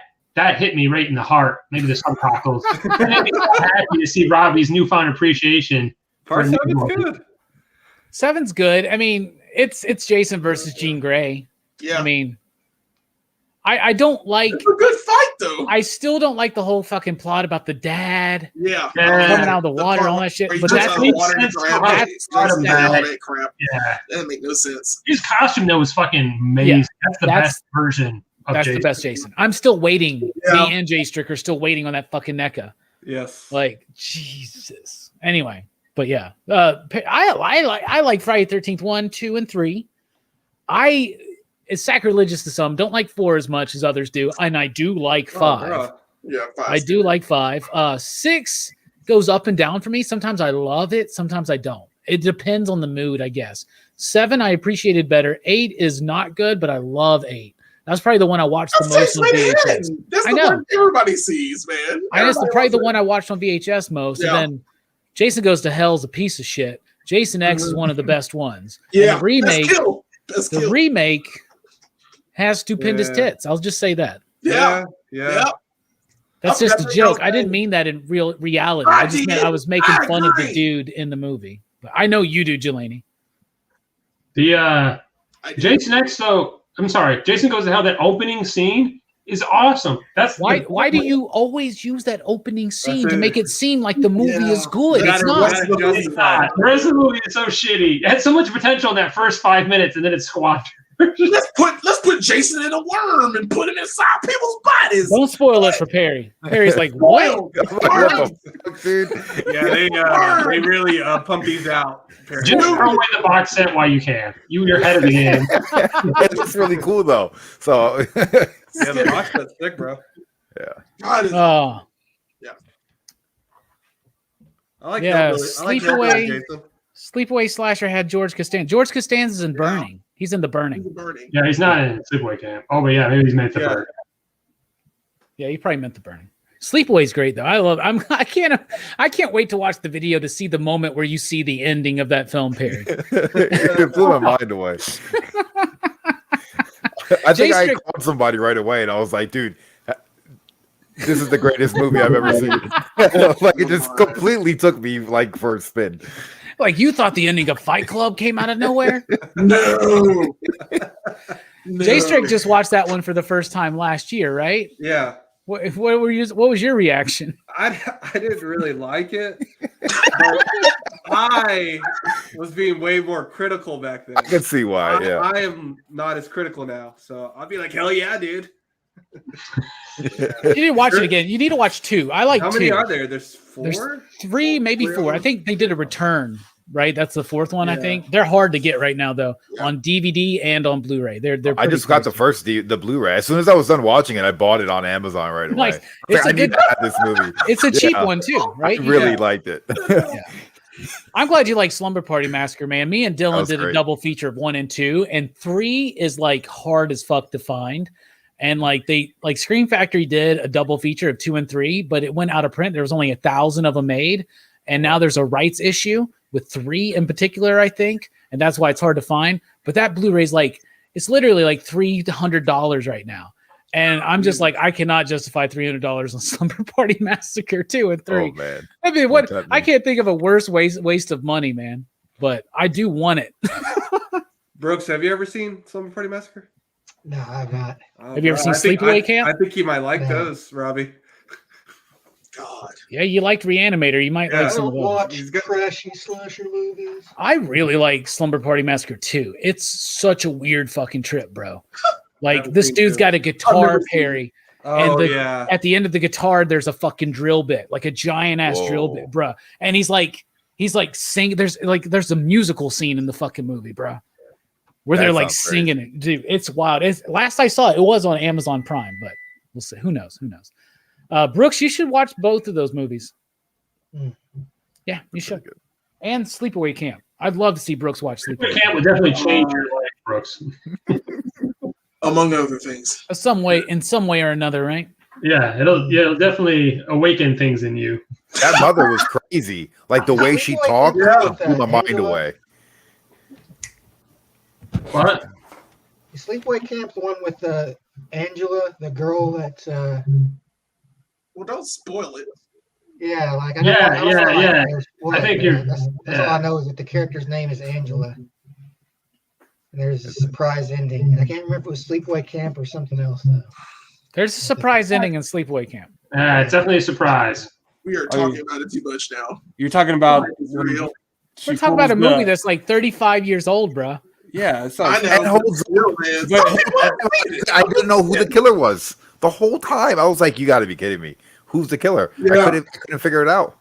hit me right in the heart. Maybe the subtitles. It made me so happy to see Robbie's newfound appreciation. Part 7's good. 7's good. I mean, it's Jason versus Jean Grey. Yeah. I mean, I don't like. It's a good fight though. I still don't like the whole fucking plot about the dad Yeah. coming out of the water, all that shit. But that makes water sense. grab That's it, part of all that. that crap. Yeah. That didn't make no sense. His costume, though, was fucking amazing. Yeah, That's the that's- best version of That's Jason. the best Jason. I'm still waiting. Yeah. Me and Jay Stricker are still waiting on that fucking NECA. Yes. Like Jesus. Anyway, but yeah, I like Friday 13th 1, 2, and 3. It's sacrilegious to some. Don't like 4 as much as others do, and I do like 5. Yeah. 5. I do like 5. 6 goes up and down for me. Sometimes I love it. Sometimes I don't. It depends on the mood, I guess. 7 I appreciated better. 8 is not good, but I love 8. That's probably the one I watched the most on VHS. That's I the know. one everybody sees, man. That's probably the one I watched on VHS most. Yeah. And then Jason Goes to Hell is a piece of shit. Jason X is one of the best ones. Yeah. And the remake, Best the kill. remake has stupendous Yeah. tits. I'll just say that. Yeah. Yeah. That's Oh, just a that's joke. what I didn't mean that in reality. I just meant I was making fun of the dude in the movie. But I know you do, Jelani. The Jason X, though, I'm sorry, Jason Goes to Hell, that opening scene is awesome. That's Why do you always use that opening scene to it. make it seem like the movie is good? You It's gotta- not. you gotta It's not. The rest of the movie is so shitty. It had so much potential in that first 5 minutes, and then it's squandered. Let's put Jason in a worm and put him inside people's bodies. Don't spoil it for Perry. Perry's like, what? What the fuck, dude? Yeah, they really pump these out. Just throw away the box set while you can. You're ahead of the game. It's really cool though. So Yeah, the box set's thick, bro. God, Oh, I like Yeah, Hellbilly. I like Sleepaway. Hellbilly, Jason. Sleepaway Slasher had George Costanza. George Costanza's in Burning. He's in The Burning. burning. Yeah, he's not in Sleepaway Camp. Oh, but yeah, maybe he's meant to. Yeah. Yeah, he probably meant The Burning. Sleepaway's great though. I can't wait to watch the video to see the moment where you see the ending of that film, Perry. it blew my mind away. I think I Strick- called somebody right away, and I was like, "Dude, this is the greatest movie I've ever seen." Like it just completely took me like for a spin. Like you thought the ending of Fight Club came out of nowhere? No. Jay Strick just watched that one for the first time last year, right? Yeah. What was your reaction? I didn't really like it. But I was being way more critical back then. I can see why. Yeah, I am not as critical now. So I'll be like, hell yeah, dude. You need to watch it again. You need to watch 2. I like How 2. many are there? There's 4? There's 3, maybe 4. I think they did a return right? That's the fourth one, I Yeah. think. They're hard to get right now, though, Yeah. on DVD and on Blu-ray. They're I pretty just got the pricey. first the Blu-ray. As soon as I was done watching it, I bought it on Amazon right away. Nice. I It's a need good. to have this movie. It's a cheap Yeah. one too, right? I You really can- liked it. I'm glad you like Slumber Party Massacre, man. Me and Dylan was did a great. double feature of 1 and 2, and 3 is like hard as fuck to find. And like Scream Factory did a double feature of 2 and 3, but it went out of print. There was only 1,000 of them made, and now there's a rights issue with 3 in particular, I think, and that's why it's hard to find. But that Blu-ray's like it's literally like $300 right now. And I'm just like, I cannot justify $300 on Slumber Party Massacre 2 and 3. Oh man. I mean, What's what? happening? I can't think of a worse waste of money, man. But I do want it. Brooks, have you ever seen Slumber Party Massacre? No, I've not. Oh, Have you ever bro, seen Sleepaway Camp? I think you might like No. those, Robbie. God. Yeah, you liked Reanimator. You might Yeah. like I some of don't those. watch He's got- trashy slasher movies. I really like Slumber Party Massacre 2. It's such a weird fucking trip, bro. Like haven't this seen dude's two. got a I've guitar, never seen Perry. Oh the- yeah. At the end of the guitar, there's a fucking drill bit, like a giant ass drill Whoa. bit, bruh. And he's like singing. There's a musical scene in the fucking movie, bruh, where That they're like sounds great. singing it, dude. It's wild. Last I saw it, it was on Amazon Prime, but we'll see. Who knows? Brooks, you should watch both of those movies. Mm. Yeah, you should. And Sleepaway Camp. I'd love to see Brooks watch The Sleepaway camp would definitely change your life, Brooks. Among other things. in some way or another, right? Yeah, it'll definitely awaken things in you. That mother was crazy. Like the way she talked blew my mind away. What? Sleepaway Camp's the one with Angela, the girl that. Well, don't spoil it. Yeah, like Yeah. I think you're- That's all I know is that the character's name is Angela. And there's a surprise ending, and I can't remember if it was Sleepaway Camp or something else. Though. There's a surprise ending in Sleepaway Camp. It's definitely a surprise. We are talking about it too much now. You're talking about It's real. We're talking about a movie that's like 35 years old, bro. yeah. It's I like, know. And but it's real, man. But I didn't know who the killer was the whole time. I was like, "You got to be kidding me! Who's the killer?" I Yeah. couldn't figure it out.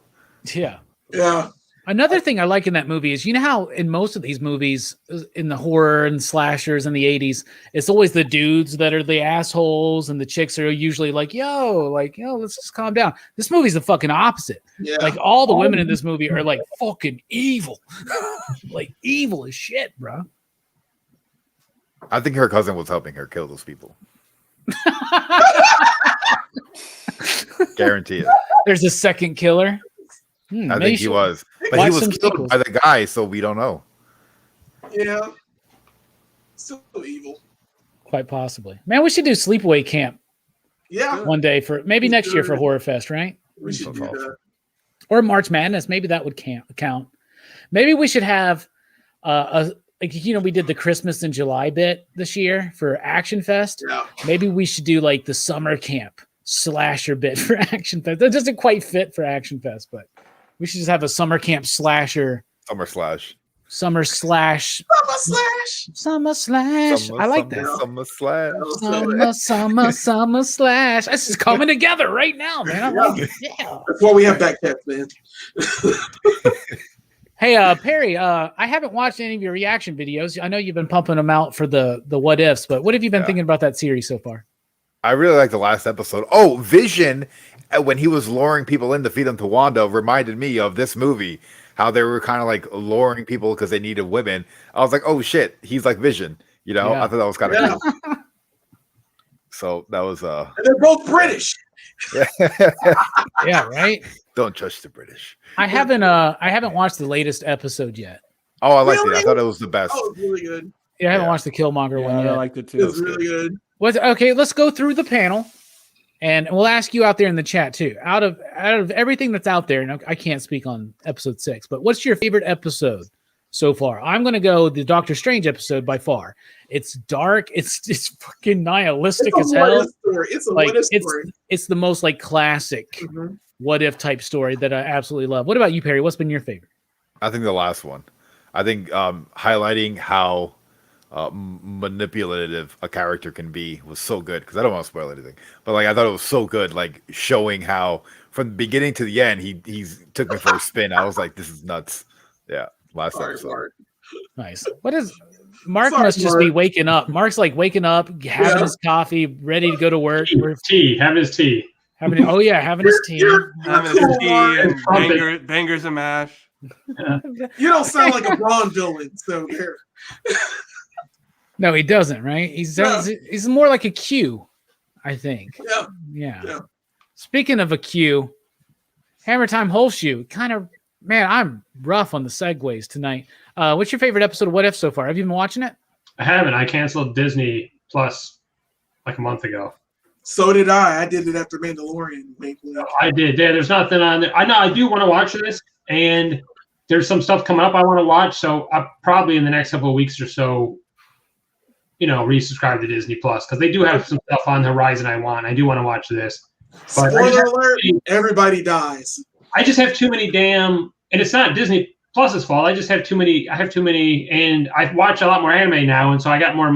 Yeah. Yeah. Another thing I like in that movie is, you know how in most of these movies, in the horror and slashers in the 80s, it's always the dudes that are the assholes and the chicks are usually like, yo, let's just calm down. This movie's the fucking opposite. Yeah. Like all the women in this movie are like fucking evil. Like evil as shit, bro. I think her cousin was helping her kill those people. Guarantee it. There's a second killer. I maybe think he she- was, but watch he was some killed sequels. by the guy, so we don't know. Yeah. Still evil. Quite possibly. Man, we should do Sleepaway Camp Yeah. one day for maybe next year for Horrorfest, right? We should do that. Or March Madness. Maybe that would count. Maybe we should have we did the Christmas and July bit this year for Action Fest. Yeah. Maybe we should do like the summer camp slasher bit for Action Fest. That doesn't quite fit for Action Fest, but we should just have a summer camp slasher, Summer slash. summer slash. I like that. Summer slash. Summer slash. This is coming together right now, man. I like it. Yeah. That's why we have backpacks, man. Hey, Perry, I haven't watched any of your reaction videos. I know you've been pumping them out for the what ifs, but what have you been thinking about that series so far? I really like the last episode. Oh, Vision, when he was luring people in to feed them to Wanda, reminded me of this movie. How they were kind of like luring people because they needed women. I was like, oh shit, he's like Vision. You know, Yeah. I thought that was kind of cool. So that was And they're both British. Yeah, right. Don't trust the British. I haven't watched the latest episode yet. Oh, I liked it. Really? I thought it was the best. Oh, it's really good. Yeah, I haven't Yeah. watched the Killmonger one I yet. liked it It too. was really good. Okay, let's go through the panel, and we'll ask you out there in the chat too. Out of everything that's out there, and I can't speak on episode 6, but what's your favorite episode so far? I'm gonna go the Doctor Strange episode by far. It's dark. It's fucking nihilistic It's as a what hell. if story. It's a Like what if story. it's the most like classic Mhm. what if type story that I absolutely love. What about you, Perry? What's been your favorite? I think the last one. I think highlighting how manipulative a character can be was so good, because I don't want to spoil anything, but like I thought it was so good, like showing how from the beginning to the end he took me for a spin. I was like, this is nuts. Yeah, last Sorry, episode. Mark. Nice. What is Mark Sorry, must just Mark. be waking up. Mark's like waking up, having his coffee, ready to go to work. We're Having his tea. having having his tea. Having cool, a tea Mark. and bangers and mash. You don't sound like a Braun villain, so there. No, he doesn't, right? He's more like a Q, I think. Yeah. Speaking of a Q, Hammer Time Whole Shoe. Kind of, man, I'm rough on the segues tonight. What's your favorite episode of What If so far? Have you been watching it? I haven't. I canceled Disney Plus like a month ago. So did I. I did it after Mandalorian. Wink, wink. I did. Yeah, there's nothing on there. I know I do want to watch this, and there's some stuff coming up I want to watch. So I'll probably in the next couple of weeks or so, resubscribe to Disney Plus because they do have some stuff on the horizon I want. I do want to watch this. But Spoiler alert, everybody dies. I just have too many and it's not Disney Plus's fault. I just have too many. I have too many, and I watch a lot more anime now, and so I got more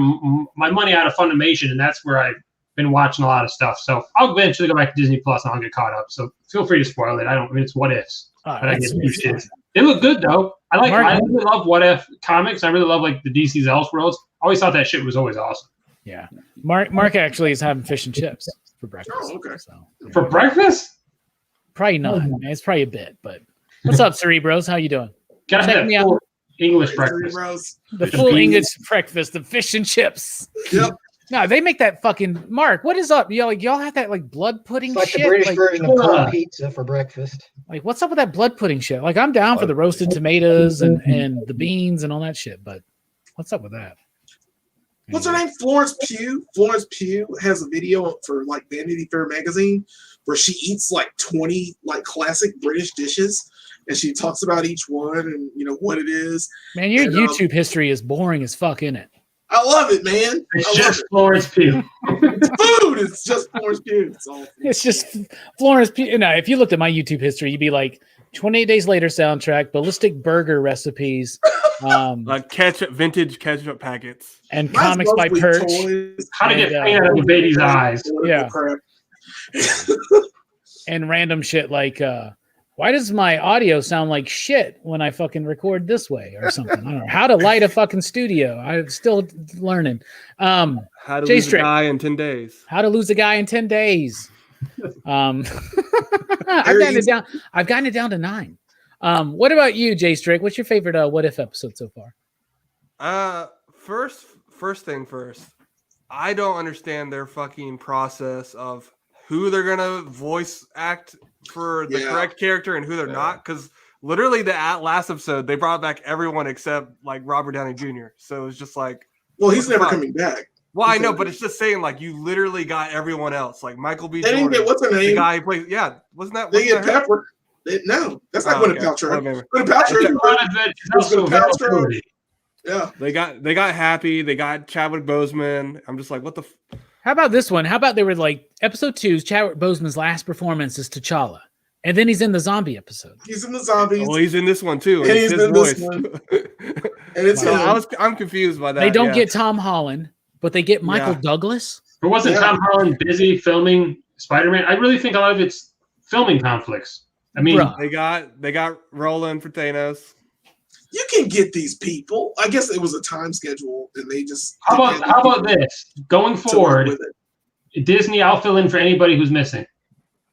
my money out of Funimation, and that's where I've been watching a lot of stuff. So I'll eventually go back to Disney Plus and I'll get caught up. So feel free to spoil it. It's What Ifs. But I get used to it. They look good though. I really love What If comics. I really love like the DC's Elseworlds. I always thought that shit was always awesome. Yeah. Mark actually is having fish and chips for breakfast. Oh, okay. So, For breakfast? Probably not. Man. It's probably a bit, but what's up, Cerebros? How you doing? Gotta Check have me full out. English Hey, breakfast. bros. The full English breakfast, the fish and chips. Yep. No, they make that fucking Mark. What is up? Y'all have that like blood pudding It's like shit. the British version of uh, cold pizza for breakfast. Like, what's up with that blood pudding shit? Like, I'm down for the roasted tomatoes and the beans and all that shit, but what's up with that? What's her name? Florence Pugh. Florence Pugh has a video for like Vanity Fair magazine where she eats like 20 like classic British dishes, and she talks about each one and what it is. Man, your And, YouTube history is boring as fuck, isn't it? I love it, man. It's I love just it. Florence Pugh. It's food. It's just Florence Pugh. It's all. It's just Florence. If you looked at my YouTube history, you'd be like 28 Days Later soundtrack, ballistic burger recipes, Like vintage ketchup packets. and Mine's comics by mostly Perch. toys. How to get And, pain out of a baby's eyes. Yeah. Crap. And random shit like, why does my audio sound like shit when I fucking record this way or something? I don't know. How to light a fucking studio. I'm still learning. How to Jay lose a Strick. guy in 10 days. How to lose a guy in 10 days. I've gotten it down to 9. What about you, Jay Strick? What's your favorite What If episode so far? First thing first. I don't understand their fucking process of who they're gonna voice act for the correct character and who they're not. Because literally the last episode they brought back everyone except like Robert Downey Jr. So it's just like, Well, he's never coming back. well, I know, but it's just saying like you literally got everyone else, like Michael B. They didn't Jordan, get what's her the name? guy who plays. Yeah, wasn't that? They Wasn't get that her? Pepper. No, that's not Gwyneth Paltrow. Okay. Gwyneth Paltrow. A lot of it is also Gwyneth Paltrow. availability. Yeah. They got Happy. They got Chadwick Boseman. I'm just like, what the? How about this one? How about they were like episode 2's Chadwick Boseman's last performance is T'Challa. And then he's in the zombie episode. He's in the zombies. Well, he's in this one too. And It's he's his in this voice. one. And it's So him. I'm confused by that. They don't get Tom Holland, but they get Michael Yeah. Douglas. But wasn't Tom Holland busy filming Spider-Man? I really think a lot of it's filming conflicts. I mean, Bruh. They got Roland for Thanos. You can get these people. I guess it was a time schedule, and they just. how about this? Going to work forward, with it. Disney, I'll fill in for anybody who's missing.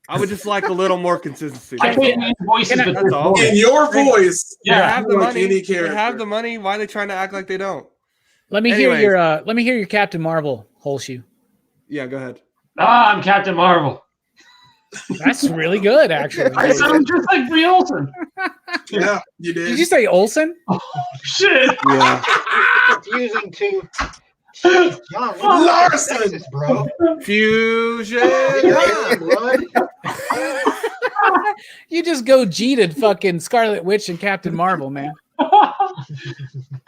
I would just like a little more consistency. I can't use voices, but That's all. In your voice, They Yeah, have the like money. any They character. have the money. Why are they trying to act like they don't? Let me hear your Captain Marvel whole shoe. Yeah, go ahead. I'm Captain Marvel. That's really good, actually. I sound just like Brie Olsen. Yeah, you did. Did you say Olsen? Shit. Yeah. Confusing to John Larson! Texas, bro. Fusion. Yeah, blood. You just go G-ed fucking Scarlet Witch and Captain Marvel, man.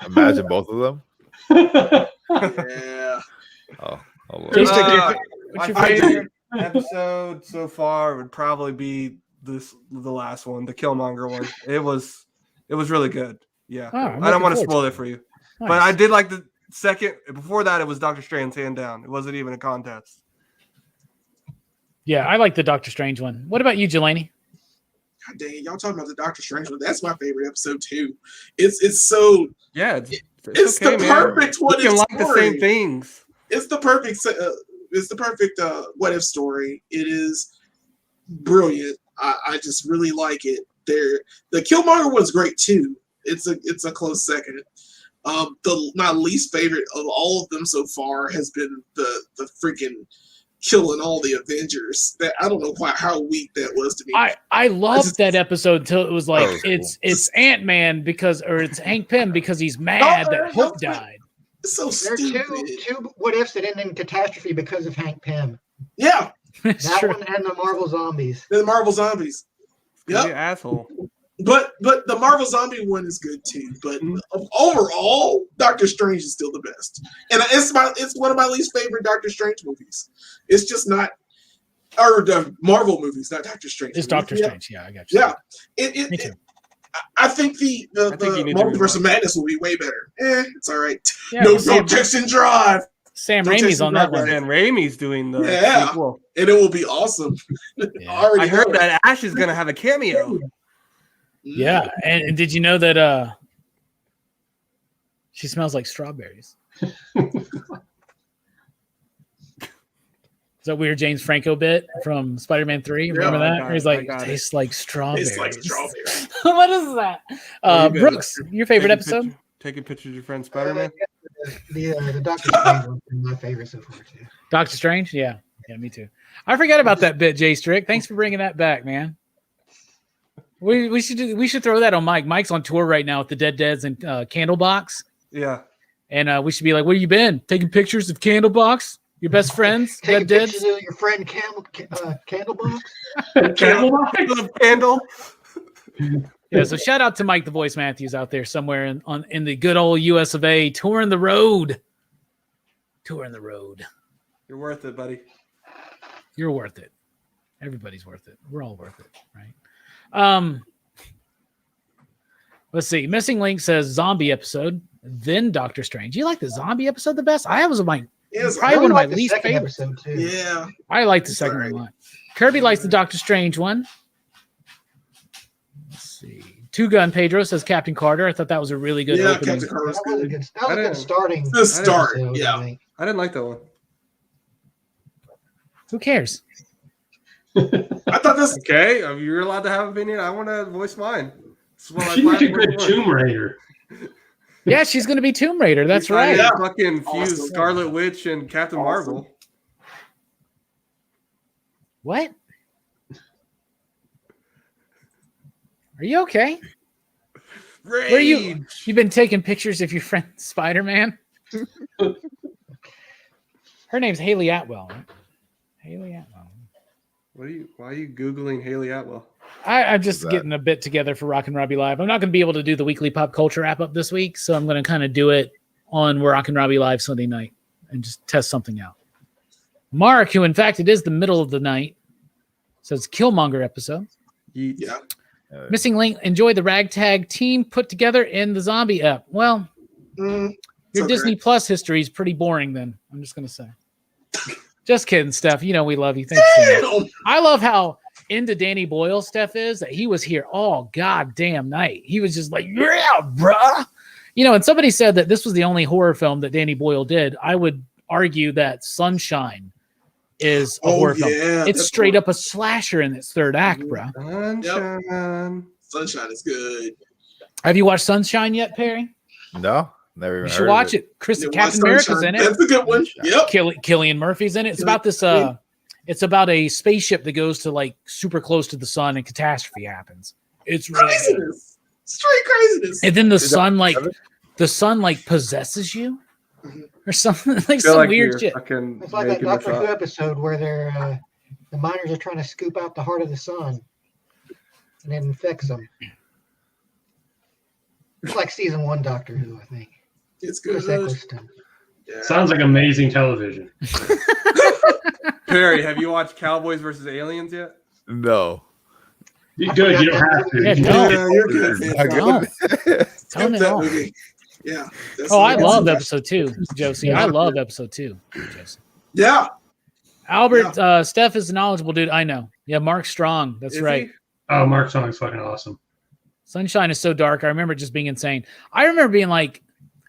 Imagine both of them. Yeah. Oh, Lord. Jay Strick, Uh, what's your my favorite? favorite episode so far would probably be the last one, the Killmonger one. It was really good. Yeah. Oh, I'm I don't looking want to forward spoil to it for you. Nice. But I did like the second before that it was Doctor Strange's hand down. It wasn't even a contest. Yeah, I like the Doctor Strange one. What about you, Jelani? God dang it, y'all talking about the Doctor Strange one? That's my favorite episode too. It's so Yeah, it's okay, the man. perfect what We if can like story. the same things. It's the perfect what if story. It is brilliant. I just really like it. The Killmonger one's great too. It's a close second. My least favorite of all of them so far has been the freaking killing all the Avengers. That I don't know how weak that was to me. I loved that episode until it was like Oh, it's cool. Ant-Man or it's Hank Pym because he's mad that Hope died. It's so There are stupid. two what ifs that end in catastrophe because of Hank Pym. Yeah, It's That true. one and the Marvel Zombies. the Marvel Zombies. You're Yep. an asshole. But the Marvel Zombie one is good too. But overall, Doctor Strange is still the best, and it's one of my least favorite Doctor Strange movies. It's just not, or the Marvel movies, not Doctor Strange. It's movies. Doctor Yeah. Strange. Yeah, I got you. Yeah, Me too. I think the I think you need to Multiverse of rewatch. Madness will be way better. It's all right. Yeah, No Sam Texan Drive, Sam Don't Raimi's text on me that back, one. man. And Raimi's doing the Yeah. sequel. and it will be awesome. Yeah. Already I heard know it. that Ash is gonna have a cameo. Yeah, and did you know that she smells like strawberries? Is that weird James Franco bit from Spider-Man 3? Remember I that? got Where he's it, I like, got it. tastes like strawberries. It's like strawberry. What is that? Well, you good. Brooks, your favorite episode? Taking pictures of your friend Spider-Man. The Doctor Strange one is my favorite so far too. Doctor Strange? Yeah, me too. I forgot about that bit, Jay Strick. Thanks for bringing that back, man. We should throw that on Mike. Mike's on tour right now with the Dead Deads and Candlebox, Yeah. and we should be like, "Where you been? Taking pictures of Candlebox? Your best friends, Taking Dead pictures Deads." of your friend Candlebox. Candle. Yeah, so shout out to Mike the Voice Matthews out there somewhere in the good old US of A, touring the road. Touring the road. You're worth it, buddy. You're worth it. Everybody's worth it. We're all worth it, right? Let's see. Missing Link says zombie episode, then Doctor Strange. You like the zombie episode the best? I was probably one of my least favorites. Episode too. Yeah. I like the It's second alright. one a lot. Kirby likes the Doctor Strange one. Let's see. Two Gun Pedro says Captain Carter. I thought that was a really good Yeah, opening. Captain Carter's That was a good. good, that was a good starting. The start, episode, yeah. I think. I didn't like that one. Who cares? I thought this. Okay, you're allowed to have an opinion. I want to voice mine. This is what She'd make a platform good for. Tomb Raider. Yeah, she's going to be Tomb Raider. That's You guys right. Yeah. Fucking fuse Awesome. Scarlet Witch and Captain Awesome. Marvel. What? Are you okay? Where are you? You've been taking pictures of your friend Spider-Man? Her name's Haley Atwell. Right? Haley Atwell. Why are you Googling Haley Atwell? I'm just that? getting a bit together for Rockin' Robbie Live. I'm not going to be able to do the weekly pop culture wrap up this week, so I'm going to kind of do it on Rockin' Robbie Live Sunday night and just test something out. Mark, who in fact it is the middle of the night, says Killmonger episode. Yeah. Missing Link, enjoy the ragtag team put together in the zombie app. Well, your okay. Disney Plus history is pretty boring then. I'm just going to say. Just kidding, Steph. You know we love you. Thanks so much. I love how into Danny Boyle Steph is that he was here all goddamn night. He was just like, yeah, bruh. You know, and somebody said that this was the only horror film that Danny Boyle did. I would argue that Sunshine is a horror film. Yeah, It's that's straight cool. up a slasher in its third act, bruh. Sunshine. Sunshine is good. Have you watched Sunshine yet, Perry? No, never even You heard should of watch it. Yeah, Captain watch America's Sunshine. in it. That's a good one. Yep. Killian Murphy's in it. It's about this it's about a spaceship that goes to like super close to the sun and catastrophe happens. It's really good. Craziness. Straight craziness. And then the Is sun that- like possesses you Mhm. or something like Feel some like weird you're shit. fucking It's like that making this Doctor Who up. episode where they're the miners are trying to scoop out the heart of the sun, and it infects them. It's like season 1 Doctor Who, I think. It's Chris good. Eccleston. Yeah. Sounds like amazing television. Perry, have you watched Cowboys versus Aliens yet? No. You good? You don't have to. Yeah, You no. Yeah, you're good. It's man. not good. Tone Skip it that off. movie. Yeah. that's Oh, I that's- love episode 2, Josie. I love episode 2, Josie. Yeah. Albert, Steph is a knowledgeable dude. I know. Yeah, Mark Strong. That's Is right. he? Oh, Mark Song's fucking awesome. Sunshine is so dark. I remember just being insane. I remember being like,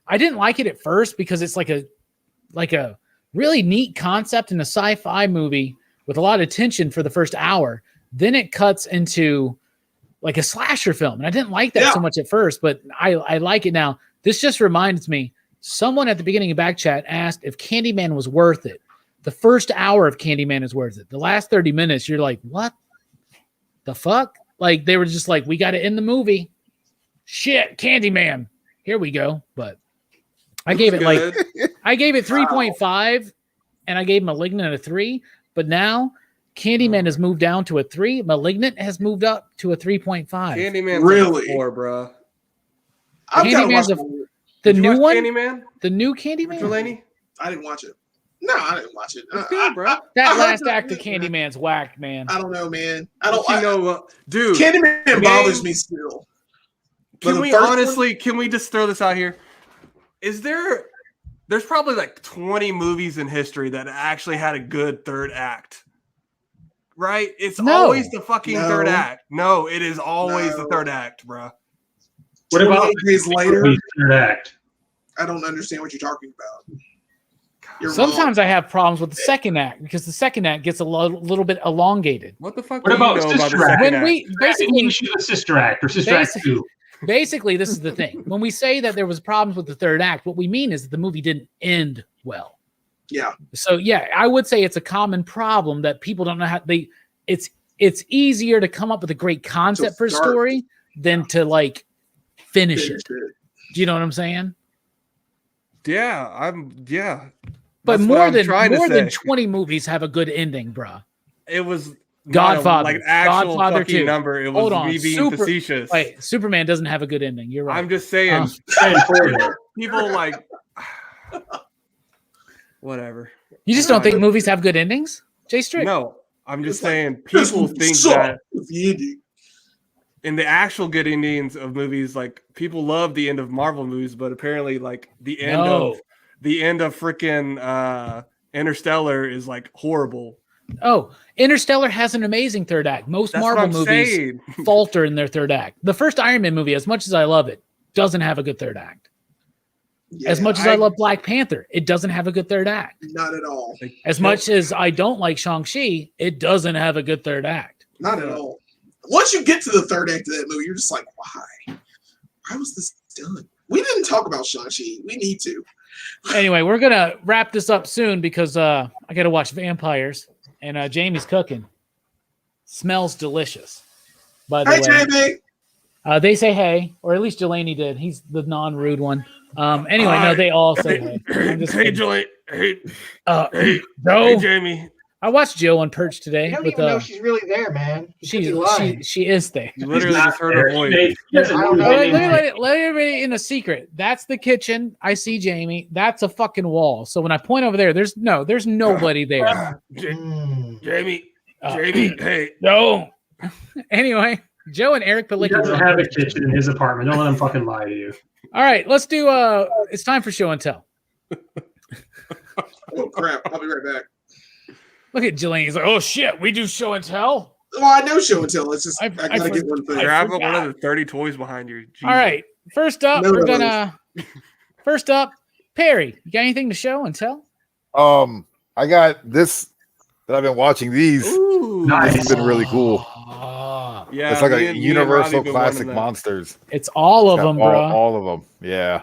I didn't like it at first because it's like a really neat concept in a sci-fi movie with a lot of tension for the first hour. Then it cuts into like a slasher film. And I didn't like that so much at first, but I like it now. This just reminds me, someone at the beginning of Backchat asked if Candyman was worth it. The first hour of Candyman is worth it. The last 30 minutes, you're like, what the fuck? Like, they were just like, we got to end the movie. Shit, Candyman. Here we go. But I gave it I gave it 3.5 and I gave Malignant a 3. But now Candyman has moved down to a 3. Malignant has moved up to a 3.5. Candyman's Really? a 4, bro. Candyman's the new one? Candyman? The new Candyman? Delaney? I didn't watch it. No, I didn't watch it. It's good, bro. That I last heard act of that- Candyman's whack, man. I don't know, man. Dude. Candyman bothers me still. But Can the we first honestly, can we just throw this out here? There's probably like 20 movies in history that actually had a good third act. Right? It's always the fucking third act. No, it is always the third act, bro. What about 28 days later? third act? I don't understand what you're talking about. You're Sometimes wrong. I have problems with the second act because the second act gets a little bit elongated. What the fuck What do you about know about the Sister Act? second When act? we basically You should have Sister Act or Sister Act 2. Basically, this is the thing. When we say that there was problems with the third act, what we mean is that the movie didn't end well. Yeah. So yeah, I would say it's a common problem that people don't know how it's easier to come up with a great concept for a story than to like finish it. Do you know what I'm saying? Yeah. But That's more what I'm than trying to more than say. 20 movies have a good ending, bruh. It was Godfather, not a, like actual Godfather fucking 2. number. It was Hold on, me being facetious. Wait, Superman doesn't have a good ending. You're right. I'm just saying. People like whatever. You just don't think movies have good endings, Jay Strick? No, I'm just It's like, saying people think So, that the ending. in the actual good endings of movies, like people love the end of Marvel movies, but apparently like the end of freaking Interstellar is like horrible. Oh, Interstellar has an amazing third act. Most That's Marvel what I'm movies saying. falter in their third act. The first Iron Man movie, as much as I love it, doesn't have a good third act. Yeah, As much as I love Black Panther, it doesn't have a good third act. not at all. As much as I don't like Shang-Chi, it doesn't have a good third act. Not at all. Once you get to the third act of that movie, you're just like, why? Why was this done? We didn't talk about Shang-Chi. We need to. Anyway, we're going to wrap this up soon because I got to watch Vampires, and Jamie's cooking. Smells delicious, by the way. Jamie! They say hey, or at least Delaney did. He's the non-rude one. Anyway, no, they all say hey. I'm just Hey, kidding. Julie. Hey, Joe. hey, Jamie. I watched Jill on Perch today. You don't with, even know she's really there, man. she is there. You literally just heard her voice. Let everybody in a secret. That's the kitchen. I see Jamie. That's a fucking wall. So when I point over there, there's nobody there. Jamie, hey. No. Anyway, Joe and Eric He Palicki. doesn't have a kitchen in his apartment. Don't let him fucking lie to you. All right, let's do it's time for show and tell. Oh, crap. I'll be right back. Look at Jillian. He's like, oh shit, we do show and tell. Well, I know show and tell. It's just, I I gotta get one thing. Grab one of the 30 toys behind you. Jesus. All right, first up, No, we're no, gonna. First up, Perry. You got anything to show and tell? I got this that I've been watching. These Nice. This has been really cool. Oh, Yeah, It's like me a and Universal Robbie been Classic wanting that. Monsters. it's all of Got them, bro. all of them. Yeah.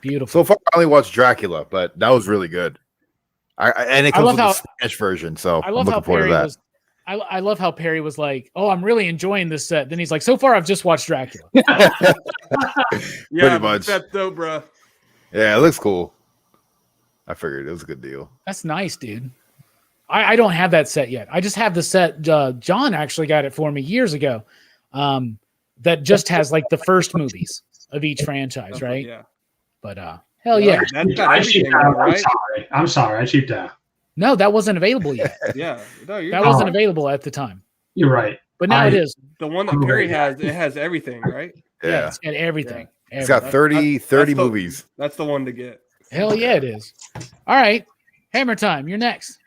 Beautiful. So far, I only watched Dracula, but that was really good. And it I comes love with how- the Spanish version, so I I'm love how looking forward Perry to that. was. I love how Perry was like, "Oh, I'm really enjoying this set." Then he's like, "So far, I've just watched Dracula." Yeah, Pretty much. That's though, bro. Yeah, it looks cool. I figured it was a good deal. That's nice, dude. I don't have that set yet. I just have the set. John actually got it for me years ago. That just has like the first movies of each franchise, right? Yeah. But hell yeah. That's got I everything, cheaped out. right? I'm sorry. I cheaped out. No, that wasn't available yet. Yeah. No, you're That wasn't available at the time. You're right. But now it is. the one that Perry has. It has everything, right? Yeah, it's got everything. It's got Everything. 30 the- movies. That's the one to get. Hell yeah, it is. All right. Hammer time. You're next.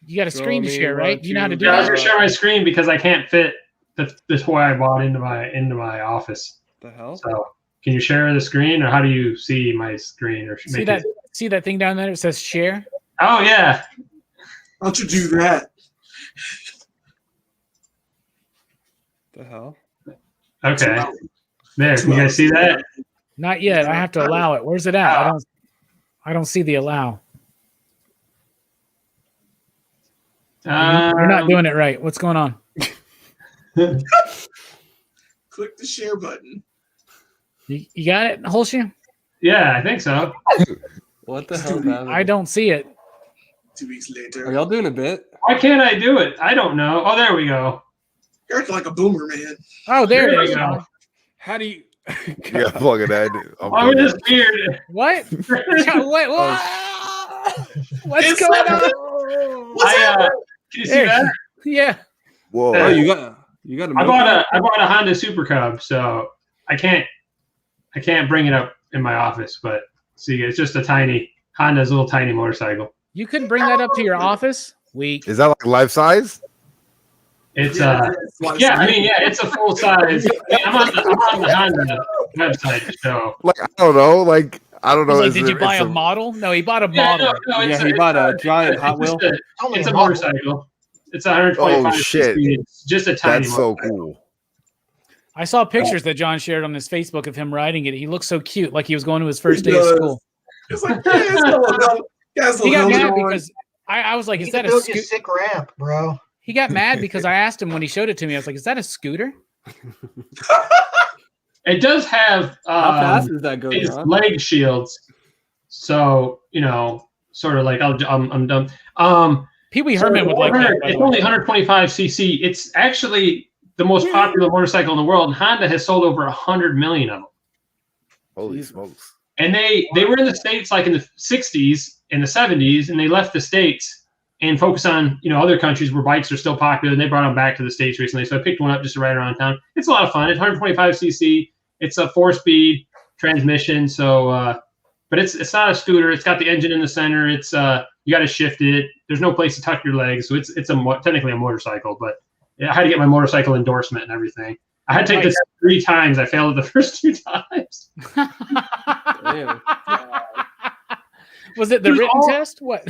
You got a Show screen to me share, right? what You know how to do Yeah, I was that? gonna share my screen because I can't fit the toy I bought into my office. The hell? So can you share the screen, or how do you see my screen? Or See that thing down there? It says share. Oh yeah. Why don't you do that? The hell? Okay. There. Can you guys see that? Not yet. I have to allow it. Where's it at? I don't see the allow. You're not doing it right. What's going on? Click the share button. You got it, Holshu? Yeah, I think so. What the hell is happening? I don't see it. 2 weeks later. Are y'all doing a bit? Why can't I do it? I don't know. Oh, there we go. You're acting like a boomer, man. Oh, there There it we is. go. How do you? Yeah, plug it in. Oh, it's weird. What? Wait, what? What's It's going not- on? What's happening? Can you see that? Yeah. Whoa. Oh, you got a. I bought a Honda Super Cub, so I can't bring it up in my office. But see, it's just a tiny Honda's a little tiny motorcycle. You couldn't bring that up to your office? Weak. Is that like life size? It's it's it's a full size. I'm on the Honda website, so Like I don't know. Like I don't know. Like, is did it- you buy it's a model? No, he bought a model. He bought a giant Hot Wheel. It's a motorcycle. It's 125. Oh, shit. cc. It's just a tiny. That's so motorcycle. cool. I saw pictures that John shared on his Facebook of him riding it. He looked so cute, like he was going to his first He day of does. school. It's like, yeah, it's He got mad on. because I was like, You "Is can that a build your scooter?" sick ramp, bro. He got mad because I asked him when he showed it to me. I was like, "Is that a scooter?" It does have How fast does that go, it's John? leg shields, so sort of like I'm done. Pee Wee Herman would like that. By It's the way. only 125 cc. It's actually the most popular motorcycle in the world, and Honda has sold over 100 million of them. Holy smokes. And they were in the States like in the 60s and the 70s, and they left the States and focused on other countries where bikes are still popular, and they brought them back to the States recently. So I picked one up just to ride around town. It's a lot of fun. It's 125 cc. It's a 4-speed transmission, so but it's not a scooter. It's got the engine in the center. It's you got to shift it. There's no place to tuck your legs, so it's technically a motorcycle. But I had to get my motorcycle endorsement and everything. I had to take this 3 times. I failed it the first 2 times. Damn. Was it the written test? What?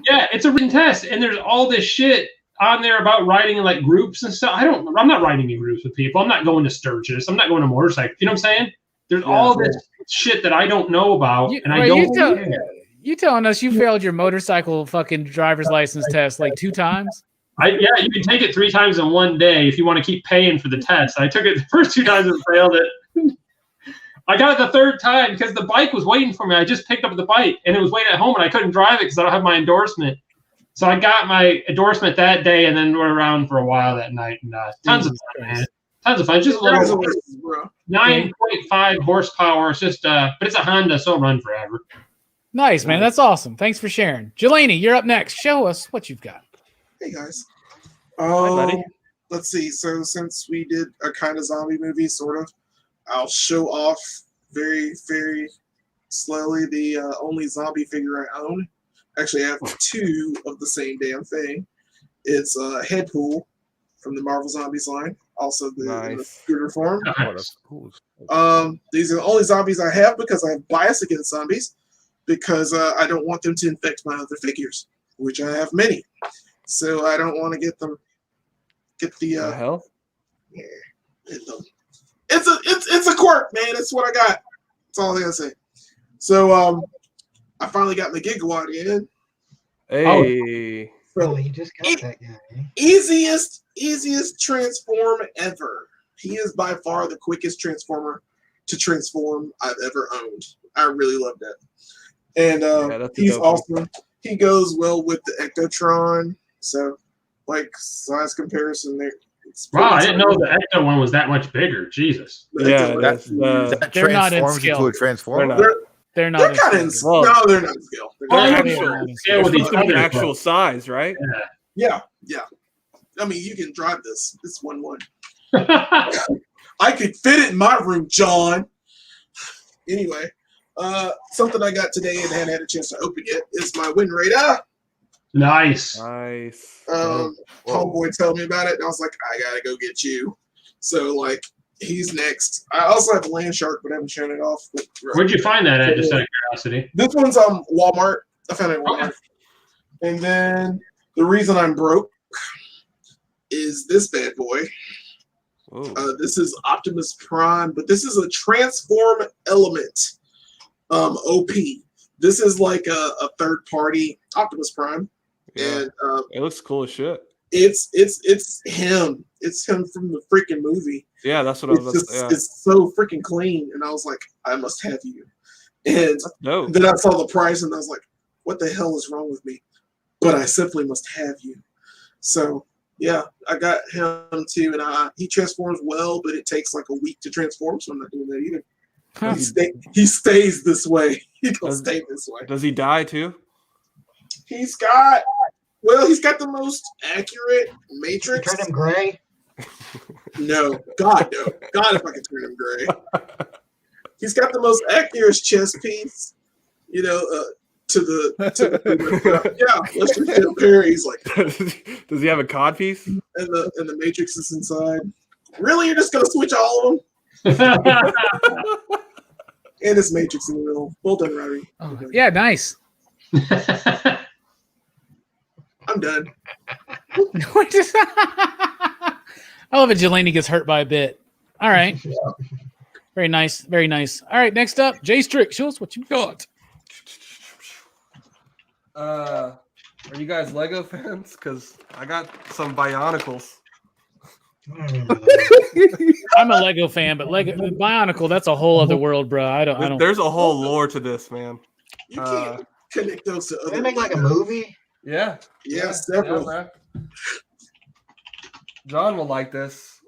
Yeah, it's a written test, and there's all this shit on there about riding in like groups and stuff. I'm not riding in groups with people. I'm not going to Sturgis. I'm not going to motorcycle. You know what I'm saying? There's all this shit that I don't know about, and I don't. You telling us you failed your motorcycle fucking driver's license test like 2 times? You can take it 3 times in one day if you want to keep paying for the test. I took it the first 2 times and failed it. I got it the 3rd time because the bike was waiting for me. I just picked up the bike and it was waiting at home, and I couldn't drive it because I don't have my endorsement. So I got my endorsement that day, and then we're around for a while that night. And tons of fun, man. Tons of fun. Just a little 9.5 horsepower. It's just, but it's a Honda, so it'll run forever. Nice, man. That's awesome. Thanks for sharing. Jelani, you're up next. Show us what you've got. Hey guys. Hi, buddy. Let's see. So since we did a kind of zombie movie, sort of, I'll show off very, very slowly the only zombie figure I own. Actually, I have 2 of the same damn thing. It's Headpool from the Marvel Zombies line, also the scooter form. These are the only zombies I have because I have bias against zombies, because I don't want them to infect my other figures, which I have many. So I don't want to get the hell? Yeah, it's a quirk, man. It's what I got. That's all I gotta say. So I finally got my gigawatt in. Hey. So you just got that guy. Eh? Easiest transform ever. He is by far the quickest transformer to transform I've ever owned. I really love that. And he's awesome. He goes well with the Ectotron. So, like, size comparison there. Wow, I didn't know the Ecto one was that much bigger. Jesus. Yeah, that they're not in transforms scale. into a transformer. They're not. They're kind of in scale. No, they're not in scale. Scale with each other. Actual size, right? Yeah. I mean, you can drive this. It's 1-1. I could fit it in my room, John. Anyway, something I got today and hadn't had a chance to open yet is my Wind Raider. Nice. Homeboy told me about it, and I was like, I gotta go get you. So like he's next. I also have Land Shark, but I haven't shown it off. Where'd you find that at? Just out of curiosity. This one's Walmart. I found it at Walmart. And then the reason I'm broke is this bad boy. This is Optimus Prime, but this is a transform element OP. This is like a third party Optimus Prime. Yeah. And it looks cool as shit. It's him. It's him from the freaking movie. Yeah, that's what I was. It's so freaking clean, and I was like, I must have you. And then I saw the price, and I was like, what the hell is wrong with me? But I simply must have you. So yeah, I got him too, and he transforms well, but it takes like a week to transform, so I'm not doing that either. Huh. He stays this way. He gonna stay this way. Does he die too? He's got the most accurate Matrix. Turn him gray. No, God, no. God, if I could turn him gray. He's got the most accurate chest piece, to the yeah, let's just compare. He's like, does he have a cod piece? And the Matrix is inside. Really, you're just gonna switch all of them? And this Matrix in the middle. Well done, Robbie. Oh, yeah, nice. I'm done. I love it. Jelani gets hurt by a bit. All right. Very nice. Very nice. All right. Next up, Jay Strick. Show us what you got. Are you guys Lego fans? Because I got some Bionicles. I'm a Lego fan, but Bionicle, that's a whole other world, bro. I don't. There's a whole lore to this, man. You can't connect those to other. They make like a movie. Yeah. Yeah, several. Yeah, John will like this.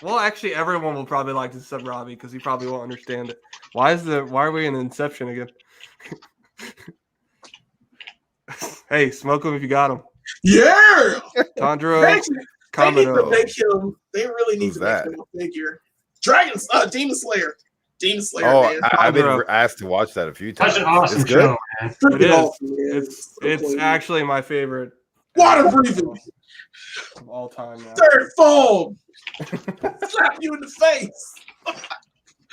Well, actually, everyone will probably like this except Robbie because he probably won't understand it. Why are we in Inception again? Hey, smoke them if you got them. Yeah. Tondro. They need to make him. They really need to make him a figure. Demon Slayer. Demon Slayer. Oh, man. I've been asked to watch that a few times. Such an awesome It's show, good. man. It is. Awesome, man. It's actually my favorite. Water breathing of all time. Now. Third foam. Slap you in the face.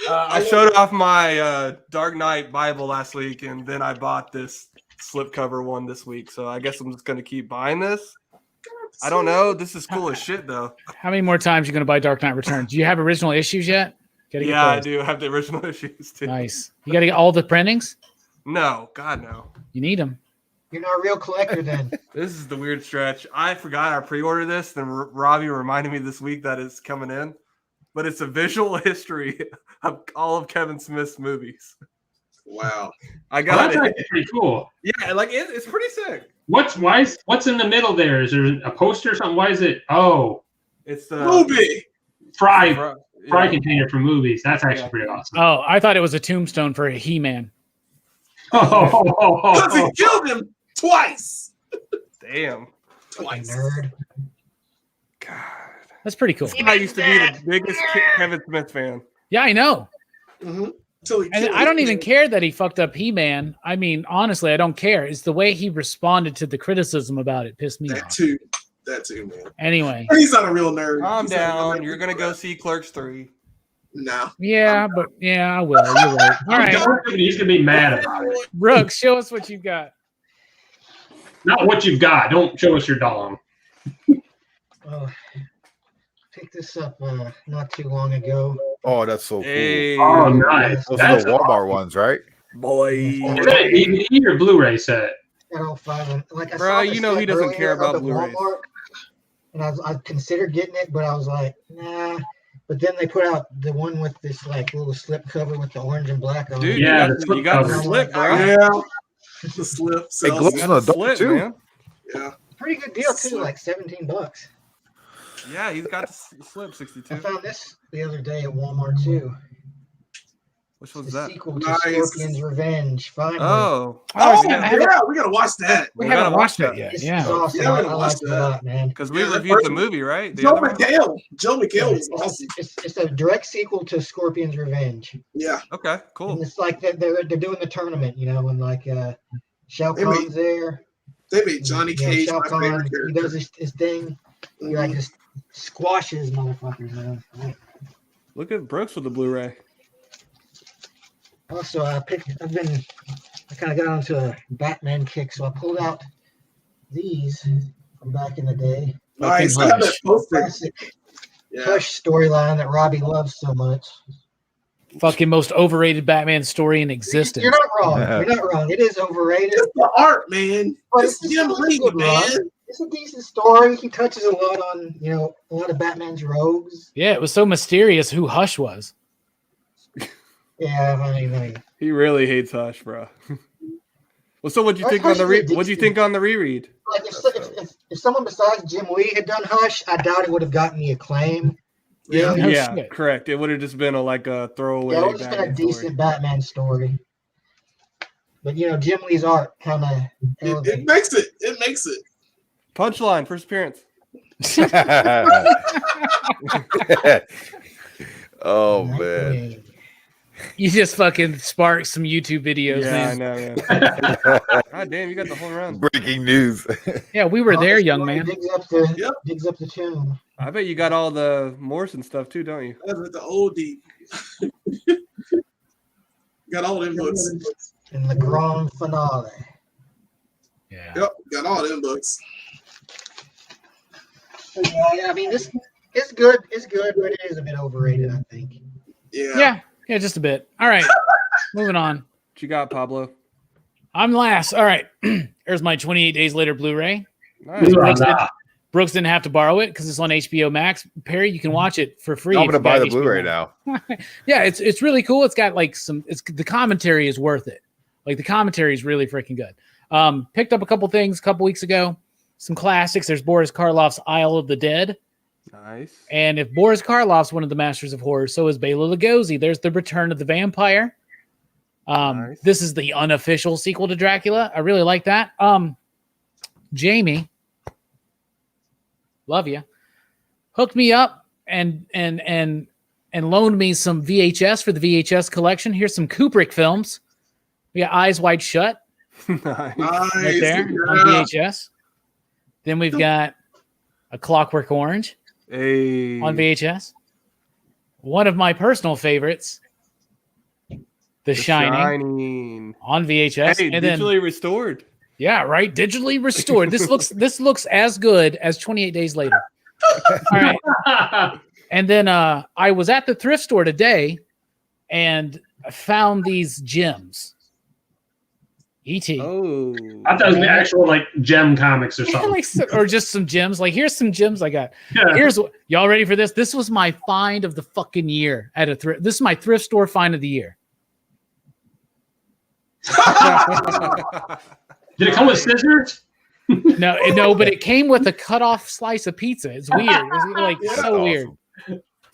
I showed off my Dark Knight Bible last week, and then I bought this slipcover one this week. So I guess I'm just gonna keep buying this. I don't know. This is cool as shit, though. How many more times are you going to buy Dark Knight Returns? Do you have original issues yet? Yeah, I do have the original issues, too. Nice. You got to get all the printings? No. God, no. You need them. You're not a real collector then. This is the weird stretch. I forgot I pre-ordered this. Then Robbie reminded me this week that it's coming in. But it's a visual history of all of Kevin Smith's movies. Wow. I got that's it. actually pretty cool. Yeah, like it's pretty sick. What's in the middle there? Is there a poster or something? Why is it? Oh, it's the movie fry container for movies. That's actually pretty awesome. Oh, I thought it was a tombstone for a He-Man. Because he killed him twice. Damn. Twice. Nerd. God. That's pretty cool. I used to be the biggest Kevin Smith fan. Yeah, I know. Mm-hmm. And I don't even care that he fucked up He-Man. I mean, honestly, I don't care. It's the way he responded to the criticism about it pissed me off. That too, man. Anyway. He's not a real nerd. Calm down. You're going to go see Clerks 3. No. Yeah, but I will. You're right. All right. He's going to be mad about it. Brooks, show us what you've got. Not what you've got. Don't show us your dong. Picked this up not too long ago. Oh, that's so cool. Hey. Oh, nice. Those are the Walmart ones, right? Boy. Is that an DVD or Blu-ray set? Got all five of them. Like I Bro, saw you know he doesn't care about Blu-rays. And I considered getting it, but I was like, nah. But then they put out the one with this like little slip cover with the orange and black on it. Dude, Yeah, you got the slip, bro. Yeah. The slip. It glows on the dark too. Man. Yeah. Pretty good deal too, like $17. Yeah, he's got the slip 62. I found this the other day at Walmart too. Which was The that? sequel to Nice. Scorpion's Revenge. Finally. Oh. Yeah, we gotta watch that. We We gotta haven't watched watch that yet. This Yeah. is awesome. Yeah, we I gotta like watch it a that. lot, man. Because we Yeah, that reviewed the first- movie, right? The Joe other one? McHale was awesome. It's a direct sequel to Scorpion's Revenge. Yeah. Okay, And cool. it's like they're doing the tournament, and like Shao They made- Kahn's there. They made Johnny Cage Shao my Kahn, favorite he character. does his thing. He like just squashes motherfuckers, man. Look at Brooks with the Blu-ray. Also, I kind of got onto a Batman kick, so I pulled out these from back in the day. Nice. I Hush. have that poster. Classic Yeah. Hush storyline that Robbie loves so much. Fucking most overrated Batman story in existence. You're not wrong. You're not wrong. It is overrated. It's the art, man. But It's it's Jim still a Lee, good run. man. It's a decent story. He touches a lot on, a lot of Batman's rogues. Yeah, it was so mysterious who Hush was. Yeah, I mean, He really hates Hush, bro. Well, so what'd you think Hush on the is a what'd you think on the reread? like if someone besides Jim Lee had done Hush, I doubt it would have gotten the acclaim. Yeah. No Yeah, shit. correct. It would have just been a throwaway. Yeah, it would have just been a Batman decent story. Batman story. But Jim Lee's art kind of It makes it. It makes it. Punchline, first appearance. Oh man. You just fucking sparked some YouTube videos, Yeah, I man. know, man. God damn, you got the whole round. Breaking news. Yeah, we were there, young man. Digs up the tomb. I bet you got all the Morrison stuff too, don't you? That's with the old deep. Got all them books. In the grand finale. Yeah. Yep, got all them books. Yeah, I mean, it's good. It's good, but it is a bit overrated, I think. Yeah. Yeah, just a bit. All right, moving on. What you got, Pablo? I'm last. All right, there's my 28 Days Later Blu-ray. Nice. Brooks didn't have to borrow it because it's on HBO Max. Perry, you can watch it for free. I'm if gonna you buy got the HBO Blu-ray Max. now. Yeah, it's really cool. It's got like the commentary is worth it. Like the commentary is really freaking good. Picked up a couple things a couple weeks ago. Some classics. There's Boris Karloff's Isle of the Dead. Nice. And if Boris Karloff's one of the masters of horror, so is Bela Lugosi. There's The Return of the Vampire. Nice. This is the unofficial sequel to Dracula. I really like that. Jamie, love you, hooked me up and loaned me some VHS for the VHS collection. Here's some Kubrick films. We got Eyes Wide Shut Nice. right there on VHS. Then we've got A Clockwork Orange Hey. on VHS. One of my personal favorites, The Shining on VHS. Hey, and then digitally restored. yeah, right, digitally restored. This looks as good as 28 Days Later. All right. And then I was at the thrift store today and found these gems. E.T. Oh. I thought it was the actual like gem comics or Yeah, something. or just some gems. Like, here's some gems I got. Yeah. Here's y'all ready for this? This was my find of the fucking year at a thrift. This is my thrift store find of the year. Did it come with scissors? No, but it came with a cut off slice of pizza. It's weird. It's like Yeah, so that's weird.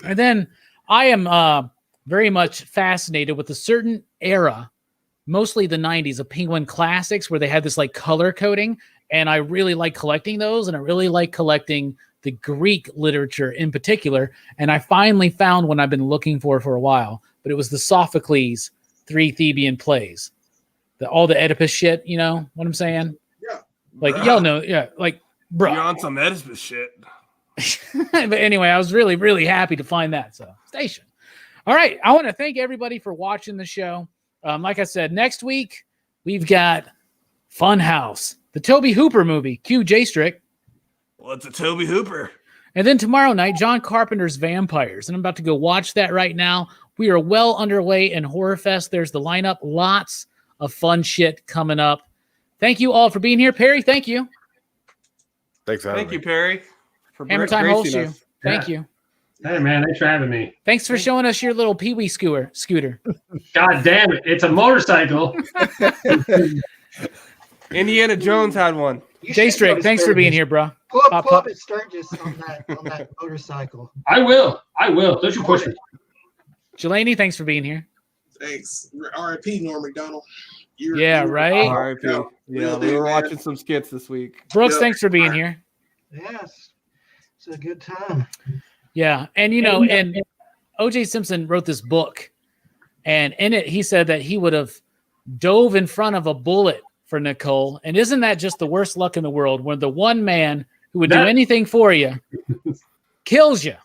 And then I am very much fascinated with a certain era, mostly the 90s, of Penguin Classics, where they had this like color coding. And I really like collecting those. And I really like collecting the Greek literature in particular. And I finally found one I've been looking for a while, but it was the Sophocles 3 Theban plays. All the Oedipus shit, you know what I'm saying? Yeah. Like, y'all know, yeah, like, bro. You're on some Oedipus shit. But anyway, I was really, really happy to find that. So, station. All right. I want to thank everybody for watching the show. Like I said, next week, we've got Funhouse, the Toby Hooper movie, Q J Strick. Well, it's a Toby Hooper. And then tomorrow night, John Carpenter's Vampires. And I'm about to go watch that right now. We are well underway in Horrorfest. There's the lineup. Lots of fun shit coming up. Thank you all for being here. Perry, thank you. Thanks for having Thank me. you, Perry. For Hammer Time holds gracing you. us. Thank you. Hey man, thanks for having me. Thanks for showing us your little Pee-wee scooter. God damn it, it's a motorcycle. Indiana Jones had one. You Jay should go Strick, to thanks for being Sturgis. here, bro. Pull Pop, up pop. at Sturgis on that motorcycle. I will. Don't you push me. Jelani, thanks for being here. Thanks. R.I.P. Norm McDonald. Yeah, right? R.I.P. Yeah, Yeah, real we deal, were man. watching some skits this week. Brooks, Yeah. thanks for being here. Yes, it's a good time. Yeah, and and O.J. Simpson wrote this book, and in it he said that he would have dove in front of a bullet for Nicole. And isn't that just the worst luck in the world? When the one man who would do That- anything for you kills you.